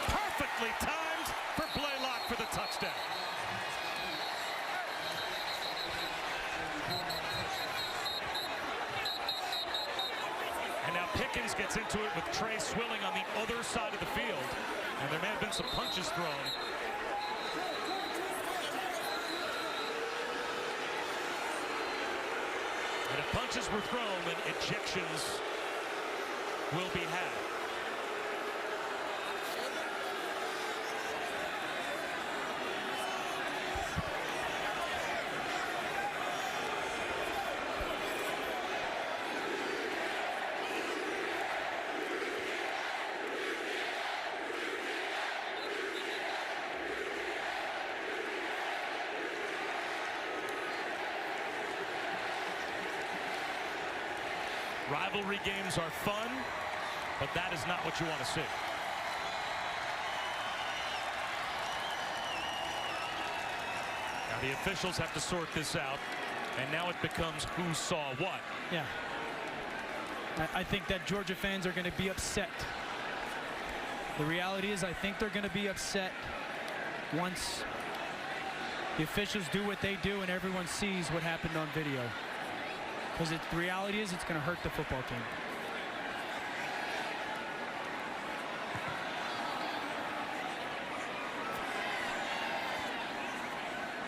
Perfectly timed for Blaylock for the touchdown. And now Pickens gets into it with Trey Swilling on the other side of the field. And there may have been some punches thrown. And if punches were thrown, then ejections will be had. Rivalry games are fun, but that is not what you want to see. Now the officials have to sort this out, and now it becomes who saw what. Yeah. I think that Georgia fans are going to be upset. The reality is, I think they're going to be upset once the officials do what they do and everyone sees what happened on video. Because the reality is, it's going to hurt the football team.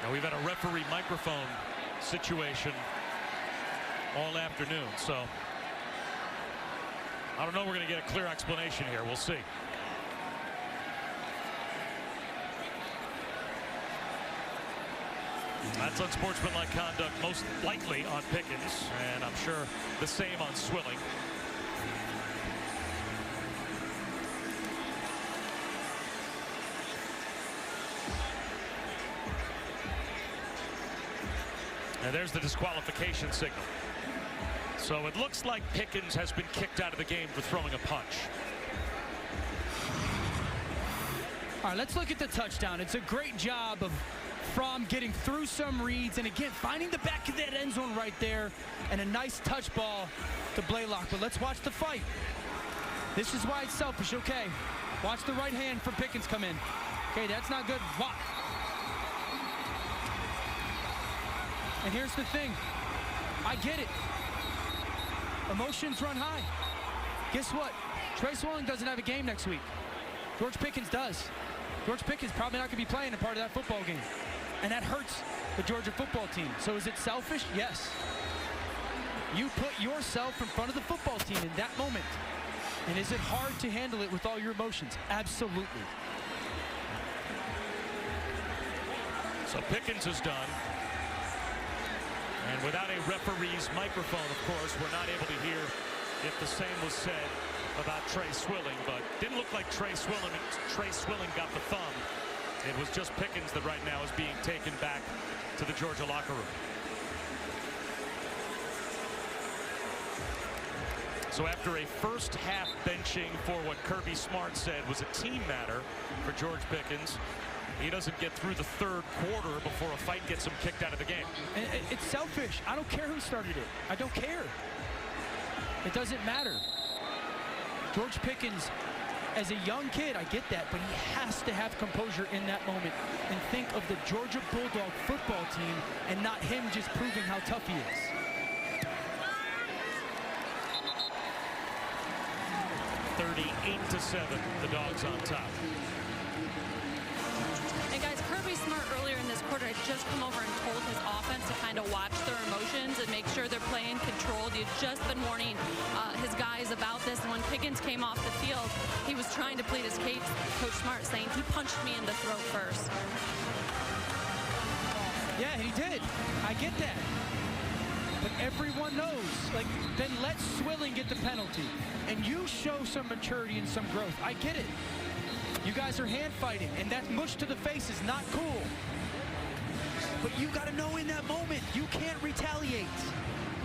Now we've had a referee microphone situation all afternoon, so I don't know. We're going to get a clear explanation here. We'll see. That's unsportsmanlike conduct, most likely on Pickens, and I'm sure the same on Swilling. And there's the disqualification signal. So it looks like Pickens has been kicked out of the game for throwing a punch. All right, let's look at the touchdown. It's a great job of Fromm getting through some reads and again finding the back of that end zone right there, and a nice touch ball to Blaylock. But let's watch the fight. This is why it's selfish. Okay, watch the right hand from Pickens come in. Okay, that's not good. Watch. And here's the thing, I get it. Emotions run high. Guess what? Trey Swilling doesn't have a game next week. George Pickens does. George Pickens probably not going to be playing a part of that football game. And that hurts the Georgia football team. So is it selfish? Yes. You put yourself in front of the football team in that moment. And is it hard to handle it with all your emotions? Absolutely. So Pickens is done. And without a referee's microphone, of course, we're not able to hear if the same was said about Trey Swilling, but didn't look like Trey Swilling got the thumb. It was just Pickens that right now is being taken back to the Georgia locker room. So after a first half benching for what Kirby Smart said was a team matter for George Pickens, he doesn't get through the third quarter before a fight gets him kicked out of the game. And it's selfish. I don't care who started it. I don't care. It doesn't matter. George Pickens, as a young kid, I get that, but he has to have composure in that moment and think of the Georgia Bulldog football team and not him just proving how tough he is. (38-7), the Dogs on top. And guys, Kirby Smart earlier in this quarter had just come over and told his kind of watch their emotions and make sure they're playing controlled. You've just been warning his guys about this. And when Pickens came off the field, he was trying to plead his case. Coach Smart saying he punched me in the throat first. Yeah, he did. I get that. But everyone knows, like, then let Swilling get the penalty. And you show some maturity and some growth. I get it. You guys are hand fighting, and that mush to the face is not cool. But you got to know in that moment, you can't retaliate.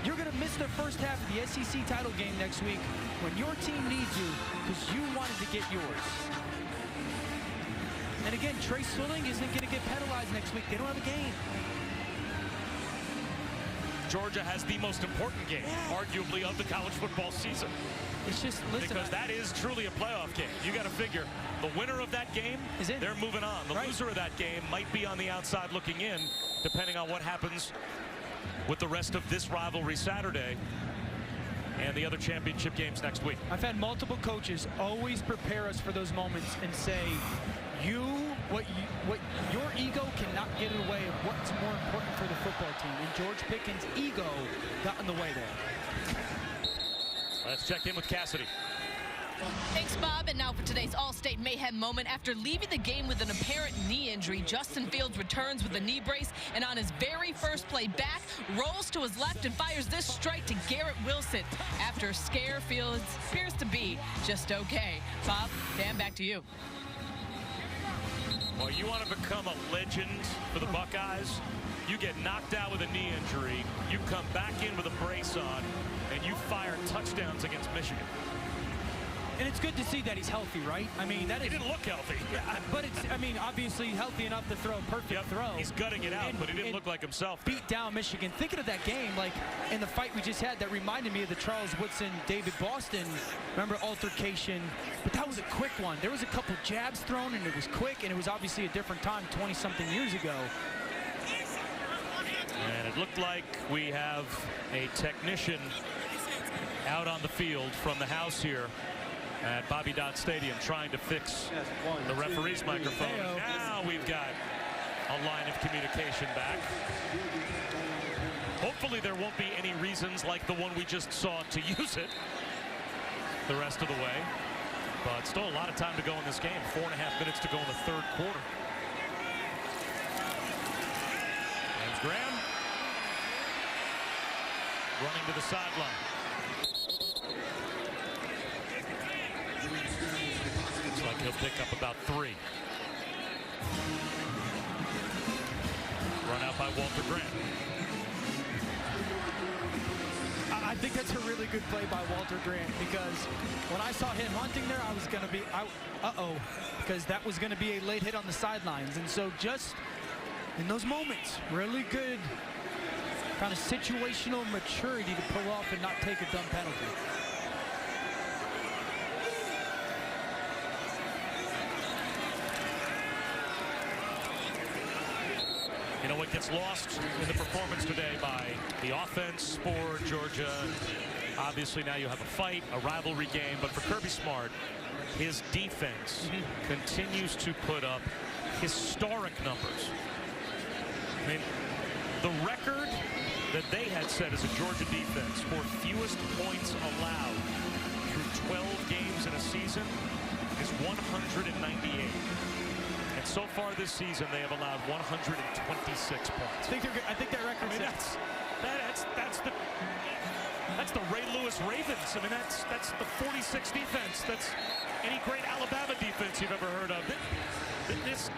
You're going to miss the first half of the SEC title game next week when your team needs you because you wanted to get yours. And again, Trey Swilling isn't going to get penalized next week. They don't have a game. Georgia has the most important game, arguably, of the college football season. It's just, listen, because that is truly a playoff game. You got to figure the winner of that game, they're moving on. The loser of that game might be on the outside looking in, depending on what happens with the rest of this rivalry Saturday and the other championship games next week. I've had multiple coaches always prepare us for those moments and say, what your ego cannot get in the way of what's more important for the football team. And George Pickens' ego got in the way there. Let's check in with Cassidy. Thanks, Bob. And now for today's Allstate Mayhem moment. After leaving the game with an apparent knee injury, Justin Fields returns with a knee brace, and on his very first play back, rolls to his left and fires this strike to Garrett Wilson. After a scare, Fields appears to be just okay. Bob, Dan, back to you. Well, you want to become a legend for the Buckeyes, you get knocked out with a knee injury, you come back in with a brace on, and you fire touchdowns against Michigan. And it's good to see that he's healthy, right? I mean, that he didn't look healthy. But it's, I mean, obviously healthy enough to throw a perfect throw. He's gutting it out, but he didn't look like himself. Beat down Michigan. Thinking of that game, like in the fight we just had, that reminded me of the Charles Woodson, David Boston, remember, altercation. But that was a quick one. There was a couple jabs thrown, and it was quick, and it was obviously a different time 20-something years ago. And it looked like we have a technician out on the field from the house here at Bobby Dodd Stadium trying to fix the referee's microphone. Now we've got a line of communication back. Hopefully there won't be any reasons like the one we just saw to use it the rest of the way. But still a lot of time to go in this game. 4.5 minutes to go in the third quarter. James Graham running to the sideline. Looks like he'll pick up about 3. Run out by Walter Grant. I think that's a really good play by Walter Grant, because when I saw him hunting there, I was going to be, because that was going to be a late hit on the sidelines. And so just in those moments, really good kind of situational maturity to pull off and not take a dumb penalty. You know what gets lost in the performance today by the offense for Georgia? Obviously now you have a fight, a rivalry game, but for Kirby Smart, his defense continues to put up historic numbers. I mean, the record that they had set as a Georgia defense for fewest points allowed through 12 games in a season is 198. And so far this season, they have allowed 126 points. I think that record, I mean, that's the Ray Lewis Ravens. I mean, that's the 46 defense. That's any great Alabama defense you've ever heard of. This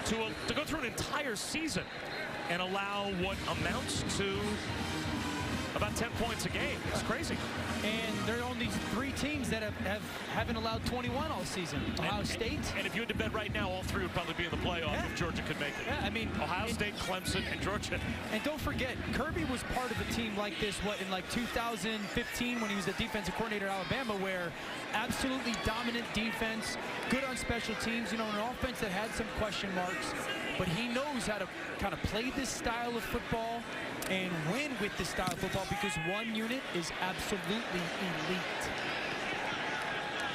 to go through an entire season and allow what amounts to about 10 points a game. It's crazy. And there are only 3 teams that haven't allowed 21 all season. Ohio State. And if you had to bet right now, all 3 would probably be in the playoff if Georgia could make it. Yeah, I mean, Ohio State, Clemson, and Georgia. And don't forget, Kirby was part of a team like this, in like 2015 when he was the defensive coordinator at Alabama, where absolutely dominant defense, good on special teams, you know, an offense that had some question marks, but he knows how to kind of play this style of football and win with this style of football, because one unit is absolutely elite.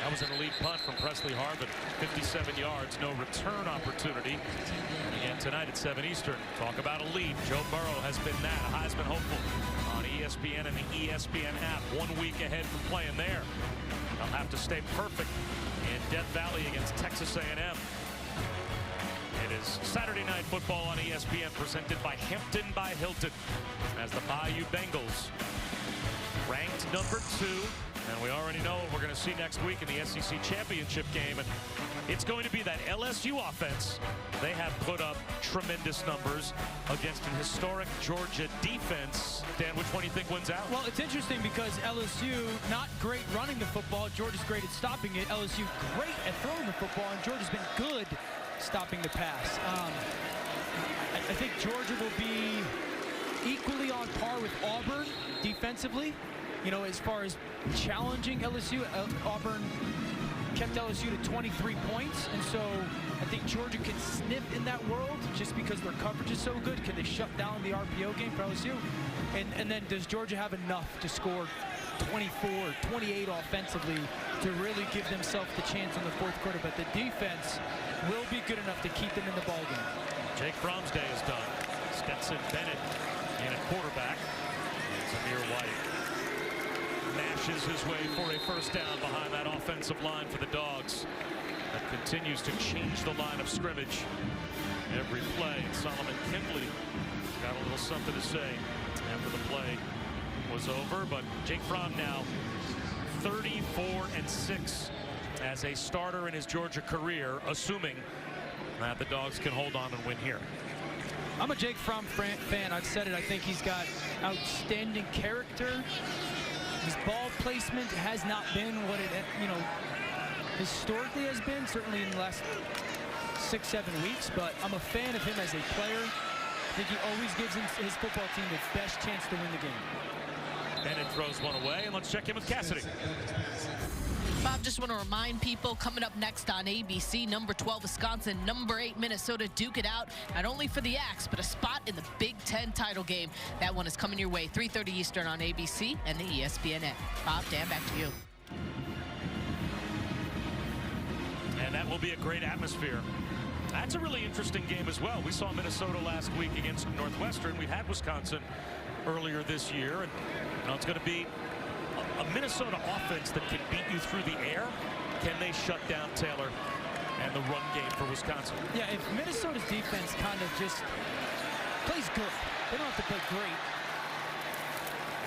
That was an elite punt from Presley Harvin. 57 yards, no return opportunity. Again, tonight at 7 Eastern. Talk about a lead. Joe Burrow has been that, a Heisman hopeful, on ESPN and the ESPN app. 1 week ahead from playing there. They'll have to stay perfect in Death Valley against Texas A&M. It is Saturday Night Football on ESPN, presented by Hampton by Hilton, as the Bayou Bengals, ranked number 2. And we already know what we're going to see next week in the SEC championship game. And it's going to be that LSU offense. They have put up tremendous numbers against an historic Georgia defense. Dan, which one do you think wins out? Well, it's interesting because LSU, not great running the football. Georgia's great at stopping it. LSU great at throwing the football, and Georgia's been good stopping the pass. I think Georgia will be equally on par with Auburn defensively. You know, as far as challenging LSU, Auburn kept LSU to 23 points, and so I think Georgia can sniff in that world just because their coverage is so good. Can they shut down the RPO game for LSU? And then does Georgia have enough to score 24, 28 offensively to really give themselves the chance in the fourth quarter? But the defense will be good enough to keep them in the ballgame. Jake Fromm's day is done. Stetson Bennett in at quarterback. And Zamir White mashes his way for a first down behind that offensive line for the Dogs. That continues to change the line of scrimmage every play. Solomon Kindley got a little something to say after the play was over. But Jake Fromm now 34-6 as a starter in his Georgia career, assuming that the Dogs can hold on and win here. I'm a Jake Fromm fan. I've said it. I think he's got outstanding character. His ball placement has not been what it, historically has been, certainly in the last 6-7 weeks, but I'm a fan of him as a player. I think he always gives his football team the best chance to win the game. Bennett throws one away, and let's check in with Cassidy. Bob, just want to remind people, coming up next on ABC, number 12 Wisconsin, number 8 Minnesota duke it out, not only for the Axe, but a spot in the Big Ten title game. That one is coming your way, 3:30 Eastern on ABC and the ESPN app. Bob, Dan, back to you. And that will be a great atmosphere. That's a really interesting game as well. We saw Minnesota last week against Northwestern. We've had Wisconsin earlier this year, and it's going to be a Minnesota offense that can beat you through the air. Can they shut down Taylor and the run game for Wisconsin? Yeah, if Minnesota's defense kind of just plays good, they don't have to play great.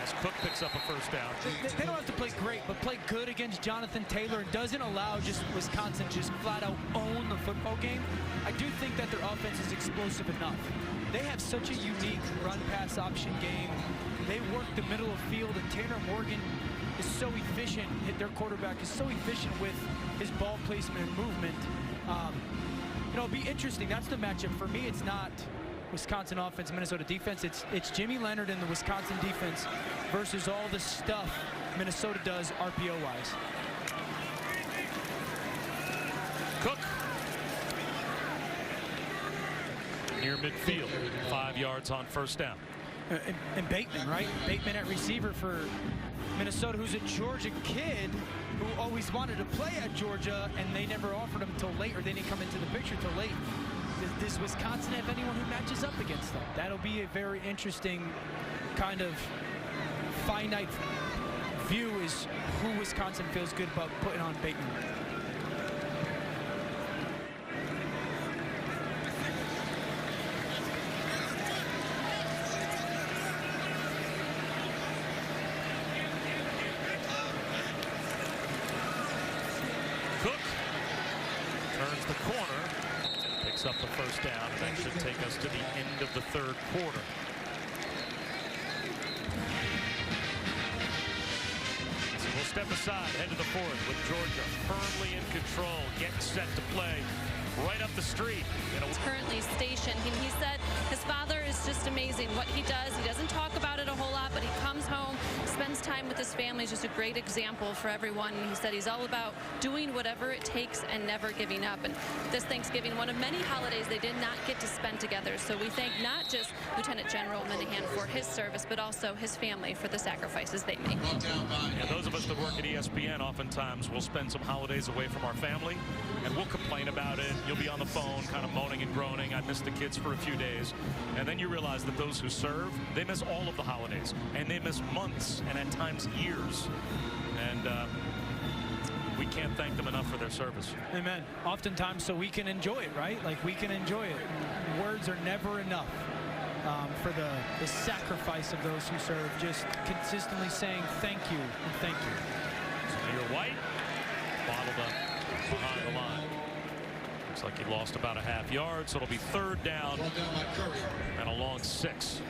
As Cook picks up a first down. They don't have to play great, but play good against Jonathan Taylor and doesn't allow just Wisconsin just flat out own the football game. I do think that their offense is explosive enough. They have such a unique run-pass option game. They work the middle of field, and Tanner Morgan is so efficient. Their quarterback is so efficient with his ball placement and movement. It'll be interesting. That's the matchup. For me, it's not Wisconsin offense, Minnesota defense. It's Jimmy Leonard and the Wisconsin defense versus all the stuff Minnesota does RPO-wise. Cook near midfield, 5 yards on first down. And Bateman, right? Bateman at receiver for Minnesota, who's a Georgia kid who always wanted to play at Georgia, and they never offered him until late, or they didn't come into the picture till late. Does Wisconsin have anyone who matches up against them? That'll be a very interesting kind of finite view, is who Wisconsin feels good about putting on Bateman. Cook turns the corner, picks up the first down, and that should take us to the end of the third quarter. So we'll step aside, head to the fourth with Georgia firmly in control, getting set to play right up the street. Currently stationed, and he said His father is just amazing. What he doesn't talk about it a whole lot, but he comes home, spends time with his family. He's just a great example for everyone. He said he's all about doing whatever it takes and never giving up. And this Thanksgiving, one of many holidays they did not get to spend together. So we thank not just Lieutenant General Minahan for his service, but also his family for the sacrifices they make. Yeah, those of us that work at ESPN oftentimes will spend some holidays away from our family, and we'll complain about it. You'll be on the phone kind of moaning and groaning. I missed the kids for a few days. And then you realize that those who serve, they miss all of the holidays, and they miss months and at times years. And we can't thank them enough for their service. Amen. Oftentimes so we can enjoy it, right? Like, we can enjoy it. Words are never enough for the sacrifice of those who serve. Just consistently saying thank you and thank you. So you're white, bottled up behind the line. Looks like he lost about a half yard, so it'll be 3rd down and a long 6.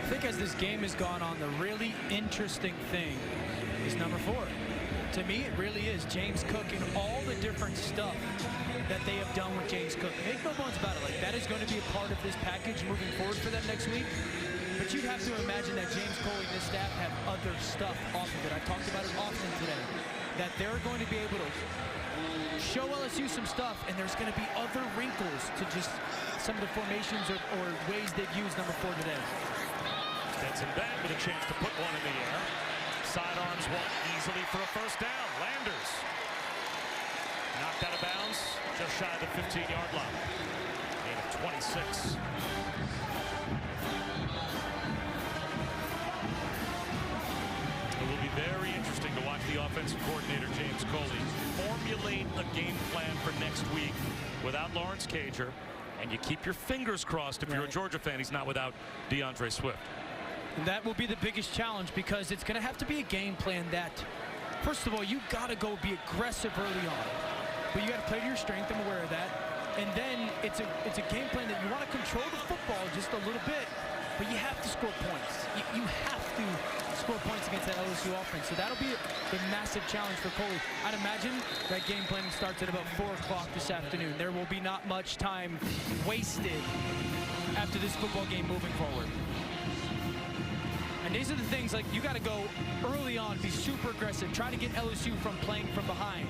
I think as this game has gone on, the really interesting thing is number 4. To me, it really is James Cook and all the different stuff that they have done with James Cook. Make no bones about it. Like, that is going to be a part of this package moving forward for them next week. But you'd have to imagine that James Coley and his staff have other stuff off of it. I talked about it often today, that they're going to be able to show LSU some stuff, and there's going to be other wrinkles to just some of the formations or ways they've used number 4 today. Stetson Bennett with a chance to put one in the air. Sidearms one easily for a 1st down. Landers knocked out of bounds just shy of the 15-yard line. Gain of 26. It will be very interesting to watch the offensive coordinator, James Coley, formulate a game plan for next week without Lawrence Cager. And you keep your fingers crossed if you're a Georgia fan, he's not without DeAndre Swift. And that will be the biggest challenge, because it's going to have to be a game plan that, first of all, you got to go be aggressive early on. But you got to play to your strength. I'm aware of that. And then it's a game plan that you want to control the football just a little bit, but you have to score points. You have to score points against that LSU offense. So that'll be a massive challenge for Coley. I'd imagine that game planning starts at about 4 o'clock this afternoon. There will be not much time wasted after this football game moving forward. And these are the things, like, you got to go early on, be super aggressive, try to get LSU from playing from behind.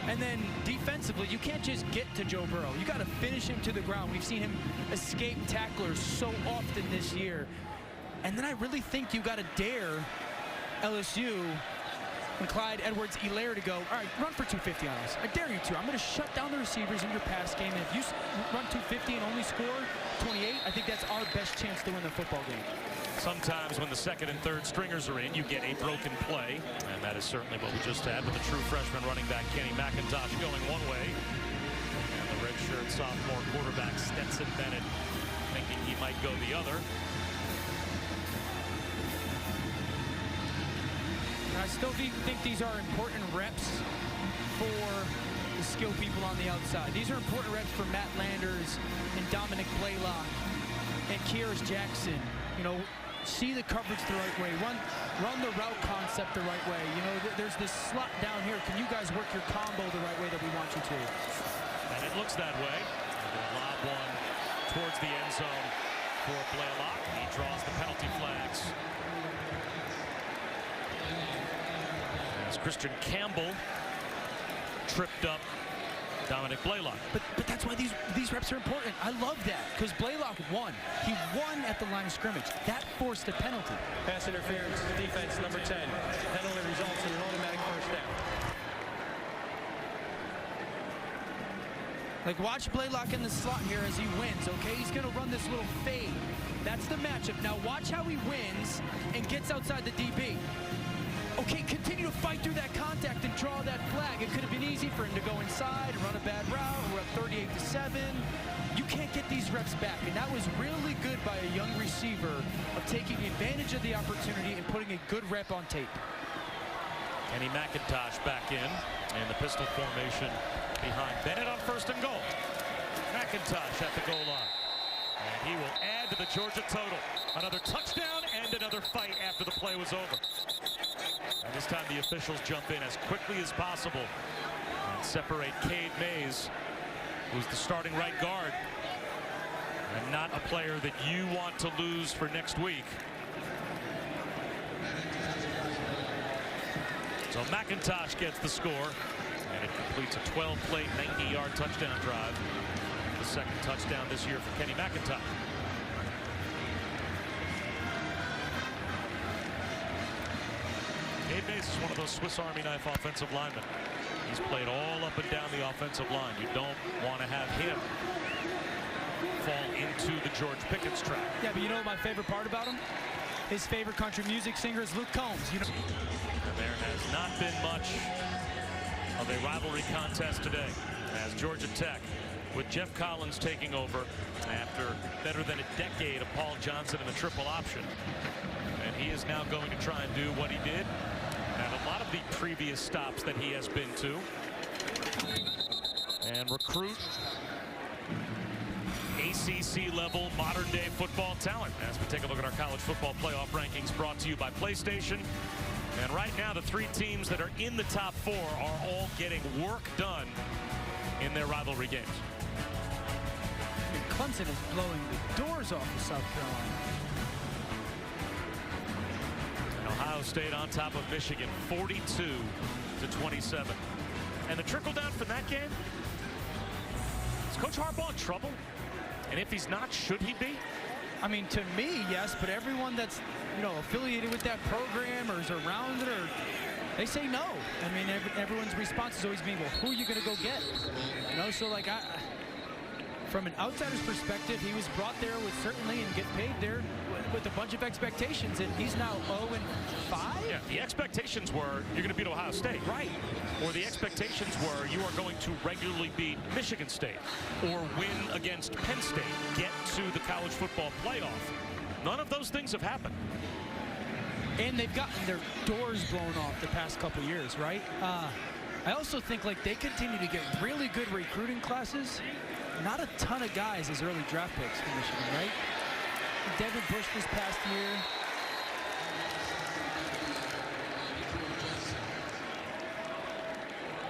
And then defensively, you can't just get to Joe Burrow. You got to finish him to the ground. We've seen him escape tacklers so often this year. And then I really think you got to dare LSU and Clyde Edwards-Helaire to go, all right, run for 250 on us. I dare you to. I'm going to shut down the receivers in your pass game. And if you run 250 and only score 28, I think that's our best chance to win the football game. Sometimes when the 2nd and 3rd stringers are in, you get a broken play. And that is certainly what we just had with the true freshman running back Kenny McIntosh going one way. And the redshirt sophomore quarterback Stetson Bennett thinking he might go the other. And I still think these are important reps for the skill people on the outside. These are important reps for Matt Landers and Dominic Blaylock and Kyrus Jackson. You know, see the coverage the right way, run the route concept the right way. You know, there's this slot down here. Can you guys work your combo the right way that we want you to? And it looks that way. They'll lob one towards the end zone for Blaylock. He draws the penalty flags. As Christian Campbell tripped up Dominic Blaylock. But that's why these reps are important. I love that, because Blaylock won. He won at the line of scrimmage. That forced a penalty. Pass interference, defense number 10. Penalty results in an automatic 1st down. Like, watch Blaylock in the slot here as he wins, okay? He's going to run this little fade. That's the matchup. Now watch how he wins and gets outside the DB. Okay, continue to fight through that contact and draw that flag. It could have been easy for him to go inside and run a bad route. We're up 38-7. You can't get these reps back, and that was really good by a young receiver of taking advantage of the opportunity and putting a good rep on tape. Kenny McIntosh back in the pistol formation behind Bennett on 1st and goal. McIntosh at the goal line. And he will add to the Georgia total. Another touchdown and another fight after the play was over. And this time the officials jump in as quickly as possible. And separate Cade Mays, who's the starting right guard, and not a player that you want to lose for next week. So McIntosh gets the score, and it completes a 12-play, 90-yard touchdown drive. The second touchdown this year for Kenny McIntosh. Cade Mays is one of those Swiss Army knife offensive linemen. He's played all up and down the offensive line. You don't want to have him fall into the George Pickens trap. Yeah, but you know what my favorite part about him? His favorite country music singer is Luke Combs. You know. And there has not been much of a rivalry contest today, as Georgia Tech, with Jeff Collins taking over after better than a decade of Paul Johnson in the triple option. And he is now going to try and do what he did at a lot of the previous stops that he has been to, and recruit ACC level modern day football talent. As we take a look at our college football playoff rankings, brought to you by PlayStation. And right now the three teams that are in the top four are all getting work done in their rivalry games. And Clemson is blowing the doors off of South Carolina. Ohio State on top of Michigan, 42-27. And the trickle down from that game, is Coach Harbaugh in trouble? And if he's not, should he be? I mean, to me, yes, but everyone that's, you know, affiliated with that program or is around it, or they say no. I mean, everyone's response has always been, well, who are you going to go get? You know, so like, from an outsider's perspective, he was brought there with certainly and get paid there with a bunch of expectations, and he's now 0-5? Yeah, the expectations were you're going to beat Ohio State. Right. Or the expectations were you are going to regularly beat Michigan State or win against Penn State, get to the college football playoff. None of those things have happened. And they've gotten their doors blown off the past couple years, right? I also think like they continue to get really good recruiting classes. Not a ton of guys as early draft picks for Michigan, right? Devin Bush this past year.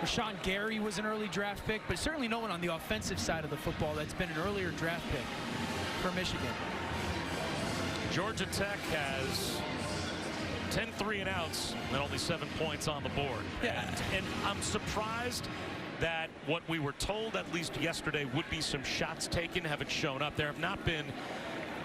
Rashawn Gary was an early draft pick, but certainly no one on the offensive side of the football that's been an earlier draft pick for Michigan. Georgia Tech has 10 3-and-outs and only 7 points on the board. Yeah. And I'm surprised that what we were told, at least yesterday, would be some shots taken haven't shown up. There have not been,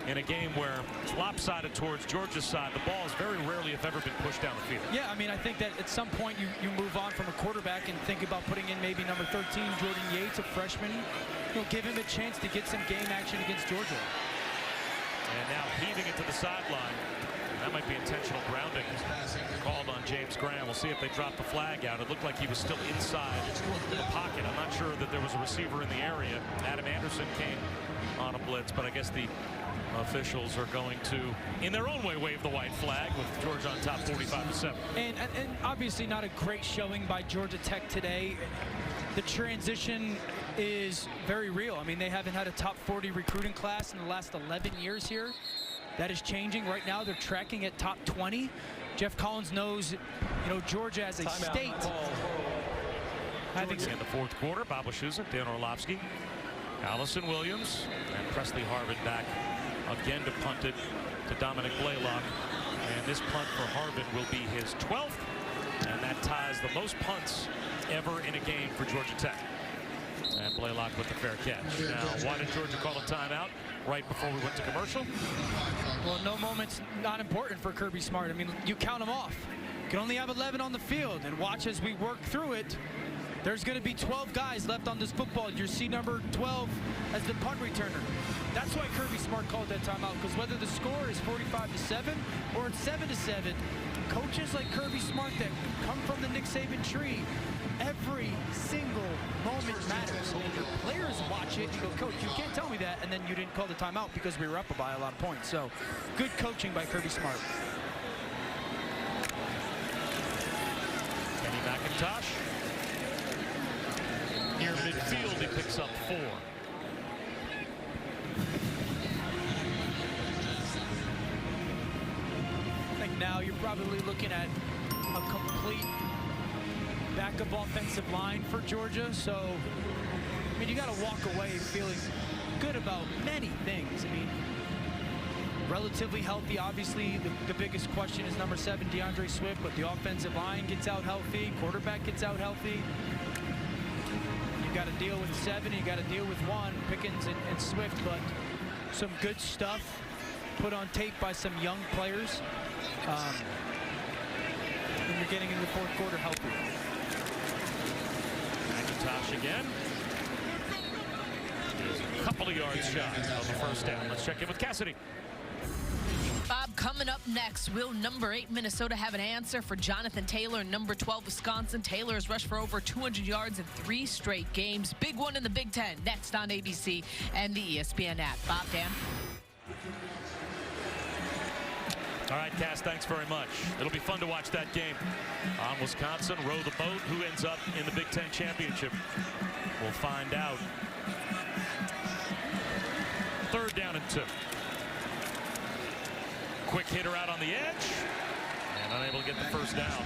in a game where it's lopsided towards Georgia's side, the ball has very rarely, if ever, been pushed down the field. Yeah, I mean, I think that at some point you move on from a quarterback and think about putting in maybe number 13, Jordan Yates, a freshman. You'll give him a chance to get some game action against Georgia. And now heaving it to the sideline. That might be intentional grounding called on James Graham. We'll see if they drop the flag out. It looked like he was still inside the pocket. I'm not sure that there was a receiver in the area. Adam Anderson came on a blitz, but I guess the officials are going to, in their own way, wave the white flag with Georgia on top 45-7. And obviously not a great showing by Georgia Tech today. The transition is very real. I mean, they haven't had a top 40 recruiting class in the last 11 years here. That is changing. Right now they're tracking at top 20. Jeff Collins knows, you know, Georgia as a state. Having in the fourth quarter, Bob Wischusen, Dan Orlovsky, Allison Williams, and Presley Harvin back again to punt it to Dominic Blaylock. And this punt for Harvin will be his 12th, and that ties the most punts ever in a game for Georgia Tech. And Blaylock with the fair catch. Now, why did Georgia call a timeout right before we went to commercial? Well, no moment's not important for Kirby Smart. I mean, you count them off. You can only have 11 on the field, and watch as we work through it. There's going to be 12 guys left on this football. You see number 12 as the punt returner. That's why Kirby Smart called that timeout, because whether the score is 45-7 or it's 7-7, coaches like Kirby Smart that come from the Nick Saban tree, every single moment matters. And your players watch it and go, Coach, you can't tell me that, and then you didn't call the timeout because we were up by a lot of points. So, good coaching by Kirby Smart. Kenny McIntosh. Near midfield, he picks up 4. I think now you're probably looking at a complete backup offensive line for Georgia. So, I mean, you got to walk away feeling good about many things. I mean, relatively healthy. Obviously, the biggest question is number 7, DeAndre Swift, but the offensive line gets out healthy. Quarterback gets out healthy. You got to deal with 7. You got to deal with 1, Pickens and Swift, but some good stuff put on tape by some young players. When you're getting into the fourth quarter healthy. McIntosh again. He's a couple of yards shy of the first down. Let's check in with Cassidy. Bob, coming up next, will number 8 Minnesota have an answer for Jonathan Taylor and number 12 Wisconsin? Taylor has rushed for over 200 yards in 3 straight games. Big one in the Big Ten, next on ABC and the ESPN app. Bob, Dan. All right, Cass, thanks very much. It'll be fun to watch that game on Wisconsin. Row the boat. Who ends up in the Big Ten championship? We'll find out. 3rd down and 2. Quick hitter out on the edge. And unable to get the first down.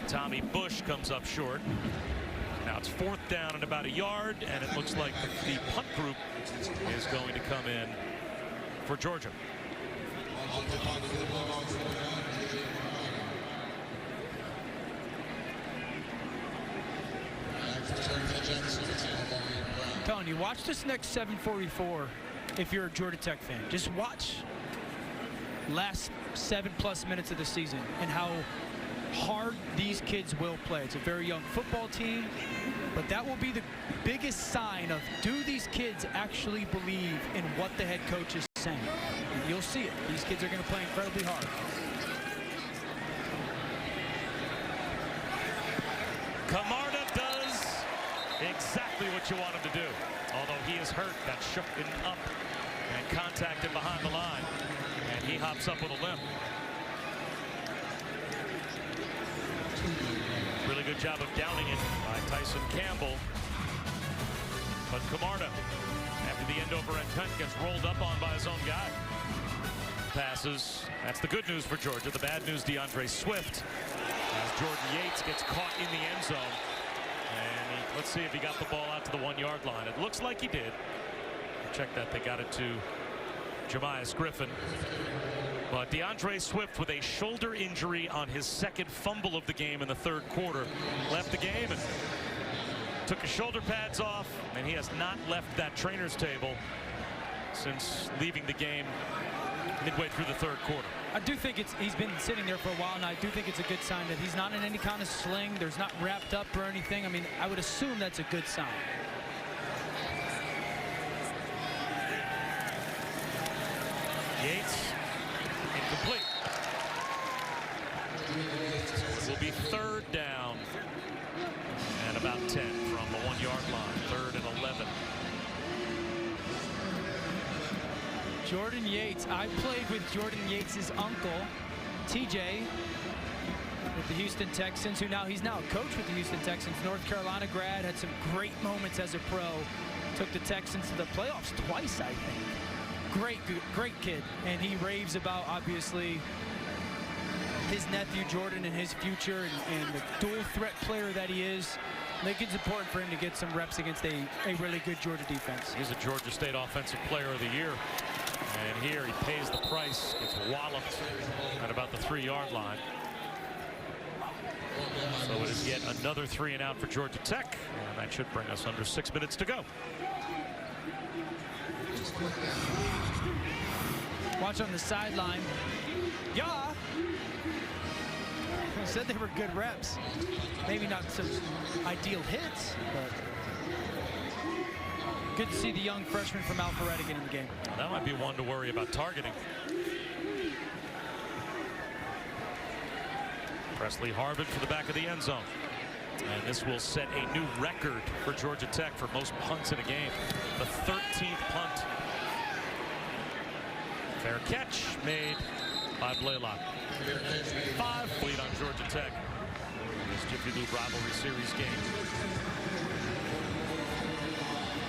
Tommy Bush comes up short. Now it's 4th down and about a yard, and it looks like the punt group is going to come in for Georgia. I'm telling you, watch this next 7:44 if you're a Georgia Tech fan. Just watch last 7+ minutes of the season and how hard these kids will play. It's a very young football team, but that will be the biggest sign of, do these kids actually believe in what the head coach is saying? And you'll see it. These kids are going to play incredibly hard. Camarda does exactly what you want him to do. Although he is hurt, that shook him up and contacted behind the line. And he hops up with a limp. Really good job of downing it by Tyson Campbell. But Camarda, after the end over end punt, gets rolled up on by his own guy. Passes. That's the good news for Georgia. The bad news, DeAndre Swift, as Jordan Yates gets caught in the end zone. And let's see if he got the ball out to the 1-yard line. It looks like he did. Check that. They got it to Jamias Griffin. But DeAndre Swift, with a shoulder injury on his 2nd fumble of the game in the 3rd quarter, left the game and took his shoulder pads off, and he has not left that trainer's table since leaving the game midway through the 3rd quarter. I do think he's been sitting there for a while, and I do think it's a good sign that he's not in any kind of sling. There's not wrapped up or anything. I mean, I would assume that's a good sign. Yates, incomplete. It will be 3rd down and about 10 from the 1-yard line. 3rd and 11. Jordan Yates. I played with Jordan Yates' uncle, TJ, with the Houston Texans, who he's now a coach with the Houston Texans. North Carolina grad, had some great moments as a pro. Took the Texans to the playoffs twice, I think. Great kid. And he raves about, obviously, his nephew Jordan and his future and the dual threat player that he is. I think it's important for him to get some reps against a really good Georgia defense. He's a Georgia State Offensive Player of the Year. And here he pays the price, gets walloped at about the 3-yard line. So it is yet another 3 and out for Georgia Tech. And that should bring us under 6 minutes to go. Watch on the sideline. Yeah. I said they were good reps. Maybe not some ideal hits, but good to see the young freshman from Alpharetta get in the game. That might be one to worry about targeting. Presley Harvin for the back of the end zone. And this will set a new record for Georgia Tech for most punts in a game. The 13th punt. Fair catch made by Blaylock. 5 lead on Georgia Tech. This Jiffy Lube Rivalry Series game.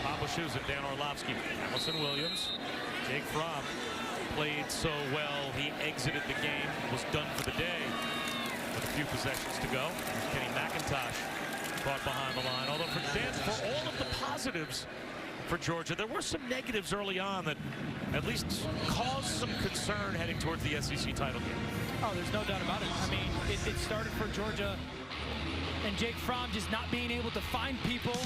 Papa Shoes and Dan Orlovsky. Allison Williams. Jake Fromm. played so well, he exited the game, was done for the day with a few possessions to go. Kenny McIntosh caught behind the line. Although for Dan, for all of the positives for Georgia, there were some negatives early on that at least caused some concern heading towards the SEC title game. Oh, there's no doubt about it. I mean, it started for Georgia and Jake Fromm just not being able to find people.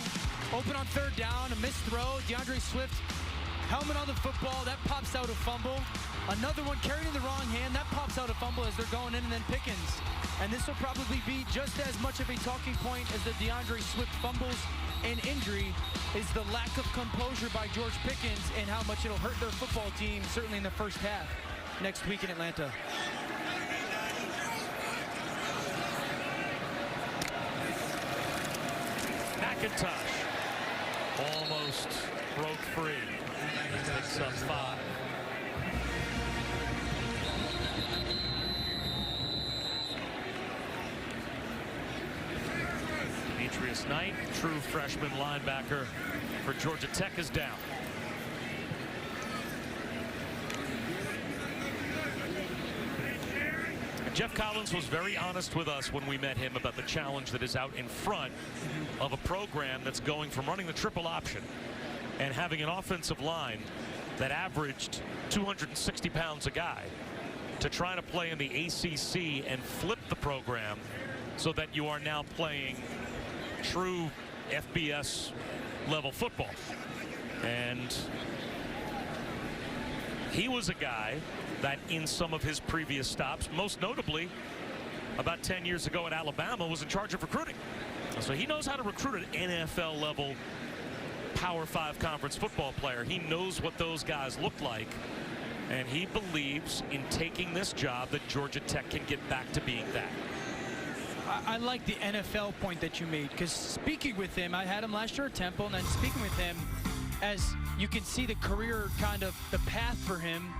Open on third down, a missed throw. DeAndre Swift, helmet on the football, that pops out a fumble. Another one carried in the wrong hand, that pops out a fumble as they're going in, and then Pickens. And this will probably be just as much of a talking point as the DeAndre Swift fumbles and injury is the lack of composure by George Pickens and how much it'll hurt their football team, certainly in the first half next week in Atlanta. McIntosh almost broke free. Picks up 5. Demetrius Knight, true freshman linebacker for Georgia Tech, is down. Jeff Collins was very honest with us when we met him about the challenge that is out in front of a program that's going from running the triple option and having an offensive line that averaged 260 pounds a guy to try to play in the ACC and flip the program so that you are now playing true FBS level football. And he was a guy that in some of his previous stops, most notably about 10 years ago at Alabama, was in charge of recruiting. So he knows how to recruit an NFL level Power 5 conference football player. He knows what those guys look like, and he believes in taking this job that Georgia Tech can get back to being that. I like the NFL point that you made, because speaking with him, I had him last year at Temple, and then speaking with him, as you can see the career, kind of the path for him,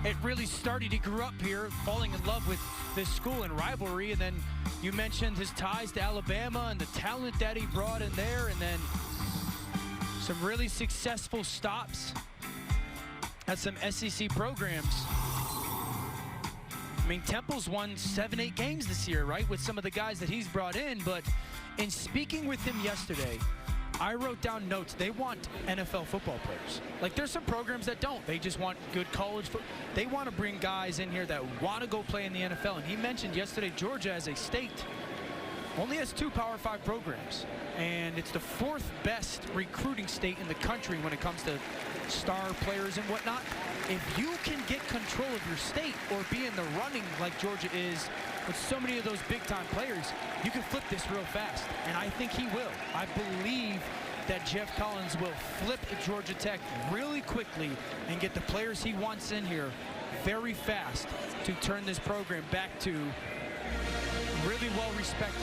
it really started. He grew up here, falling in love with this school and rivalry, and then you mentioned his ties to Alabama and the talent that he brought in there, and then some really successful stops at some SEC programs. I mean, Temple's won 7-8 games this year, right, with some of the guys that he's brought in. But in speaking with him yesterday, I wrote down notes. They want NFL football players. Like, there's some programs that don't. They just want good college football. They want to bring guys in here that want to go play in the NFL. And he mentioned yesterday Georgia as a state only has 2 Power 5 programs. And it's the 4th best recruiting state in the country when it comes to star players and whatnot. If you can get control of your state or be in the running like Georgia is with so many of those big-time players, you can flip this real fast. And I think he will. I believe that Jeff Collins will flip Georgia Tech really quickly and get the players he wants in here very fast to turn this program back to really well respected.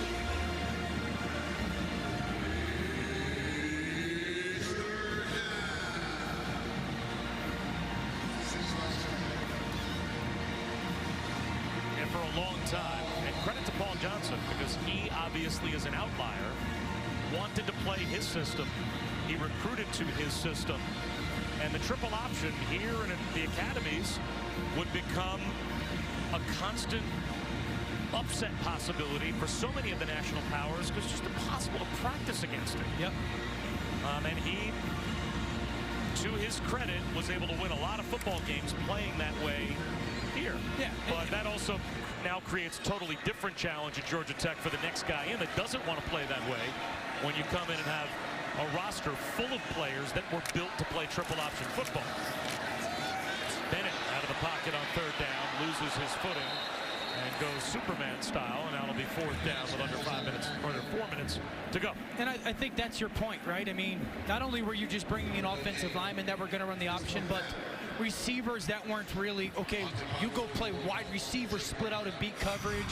And for a long time, and credit to Paul Johnson, because he obviously is an outlier, wanted to play his system. He recruited to his system, and the triple option here and at the academies would become a constant upset possibility for so many of the national powers because it's just impossible to practice against it. Yep. And he, to his credit, was able to win a lot of football games playing that way here. Yeah. But that also now creates a totally different challenge at Georgia Tech for the next guy in that doesn't want to play that way when you come in and have a roster full of players that were built to play triple option football. Bennett out of the pocket on 3rd down, loses his footing and goes Superman style, and that'll be 4th down with under 5 minutes, or 4 minutes to go. And I think that's your point, right? I mean, not only were you just bringing in offensive linemen that were going to run the option, but receivers that weren't really, okay, you go play wide receiver, split out and beat coverage.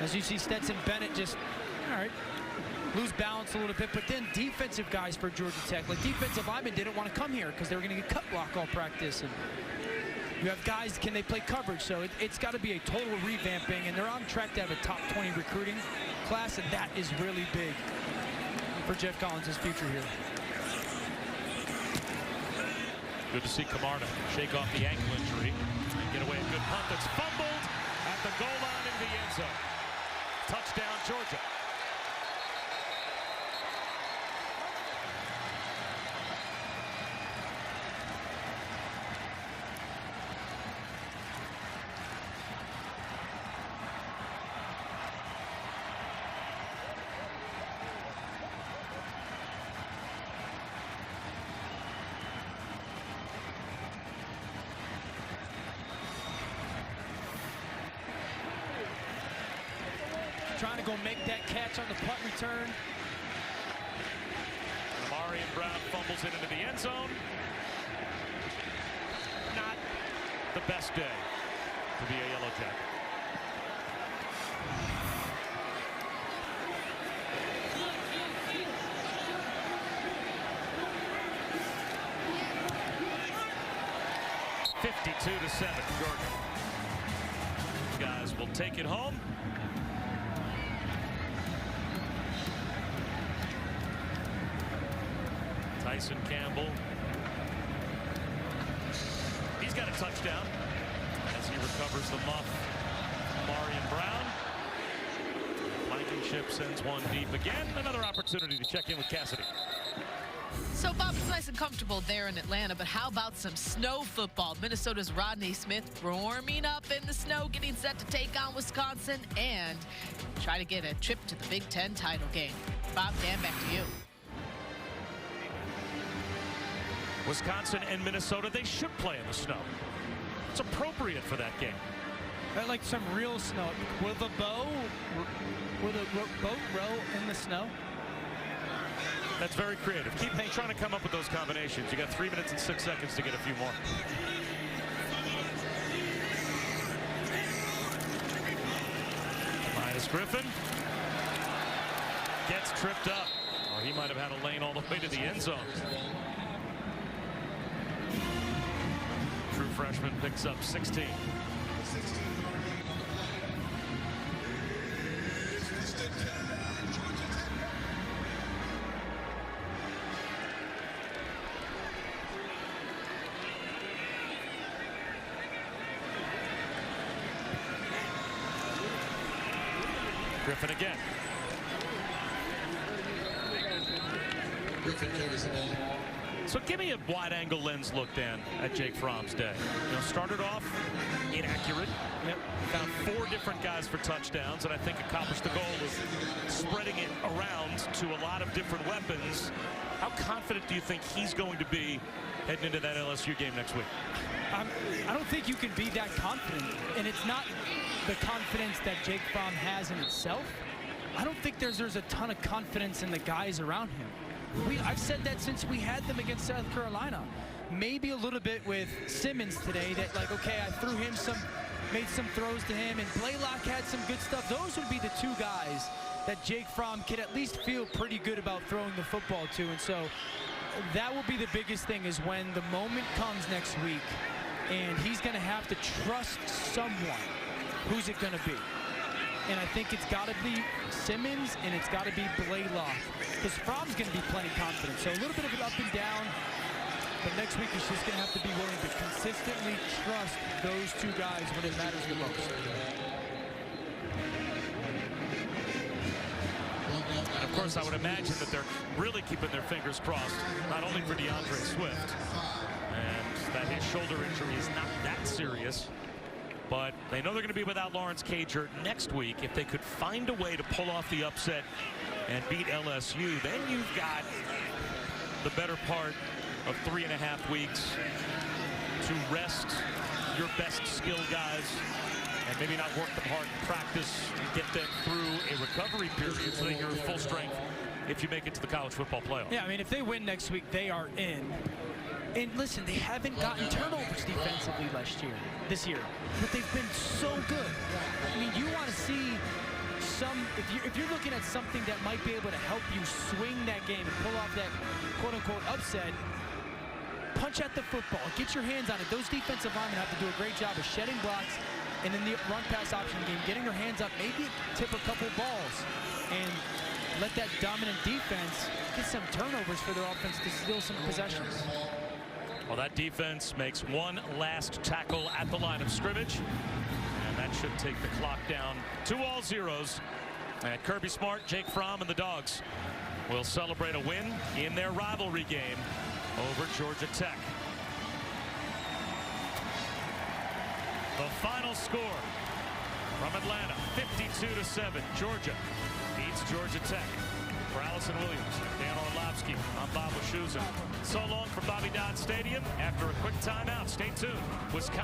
As you see Stetson Bennett just, all right, lose balance a little bit, but then defensive guys for Georgia Tech, like defensive linemen didn't want to come here because they were going to get cut block all practice. And you have guys, can they play coverage? So it's got to be a total revamping, and they're on track to have a top 20 recruiting class, and that is really big for Jeff Collins' future here. Good to see Camarda shake off the ankle injury and get away a good punt that's fumbled at the goal line in the end zone. Touchdown, Georgia. Trying to go make that catch on the punt return. Brown fumbles it into the end zone. Not the best day to be a Yellow Jacket. (52-7) Georgia. Guys will take it home. Tyson Campbell. He's got a touchdown as he recovers the muff. Marion Brown. Blankenship sends one deep again. Another opportunity to check in with Cassidy. So, Bob, it's nice and comfortable there in Atlanta, but how about some snow football? Minnesota's Rodney Smith warming up in the snow, getting set to take on Wisconsin and try to get a trip to the Big Ten title game. Bob, Dan, back to you. Wisconsin and Minnesota, they should play in the snow. It's appropriate for that game. I like some real snow. Will the boat row in the snow? That's very creative. Keep trying to come up with those combinations. You got 3 minutes and 6 seconds to get a few more. Midas Griffin gets tripped up. Or he might have had a lane all the way to the end zone. True freshman picks up 16. Griffin again. Griffin carries the ball. So give me a wide-angle lens look, Dan, at Jake Fromm's day. You know, started off inaccurate. Yep. Found 4 different guys for touchdowns, and I think accomplished the goal of spreading it around to a lot of different weapons. How confident do you think he's going to be heading into that LSU game next week? I don't think you can be that confident, and it's not the confidence that Jake Fromm has in itself. I don't think there's a ton of confidence in the guys around him. I've said that since we had them against South Carolina. Maybe a little bit with Simmons today that, like, okay, I threw him made some throws to him, and Blaylock had some good stuff. Those would be the 2 guys that Jake Fromm could at least feel pretty good about throwing the football to. And so that will be the biggest thing, is when the moment comes next week and he's going to have to trust someone. Who's it going to be? And I think it's got to be Simmons, and it's got to be Blaylock, because Fromm's going to be plenty confident. So a little bit of an up and down, but next week he's just going to have to be willing to consistently trust those 2 guys when it matters the most. And of course, I would imagine that they're really keeping their fingers crossed, not only for DeAndre Swift, and that his shoulder injury is not that serious, but they know they're going to be without Lawrence Cager next week. If they could find a way to pull off the upset and beat LSU, then you've got the better part of 3.5 weeks to rest your best skill guys and maybe not work them hard in practice and get them through a recovery period so that you're full strength if you make it to the college football playoff. Yeah, I mean, if they win next week, they are in. And listen, they haven't gotten turnovers defensively this year, but they've been so good. I mean, you want to see if you're looking at something that might be able to help you swing that game and pull off that quote-unquote upset, punch at the football, get your hands on it. Those defensive linemen have to do a great job of shedding blocks, and in the run-pass option game, getting their hands up, maybe tip a couple balls, and let that dominant defense get some turnovers for their offense to steal some possessions. Well, that defense makes one last tackle at the line of scrimmage, and that should take the clock down to all zeros. And Kirby Smart, Jake Fromm, and the Dogs will celebrate a win in their rivalry game over Georgia Tech. The final score from Atlanta, 52-7. Georgia beats Georgia Tech. For Allison Williams, Dan Orlovsky, I'm Bob Wischusen. So long from Bobby Dodd Stadium. After a quick timeout, stay tuned. Wisconsin.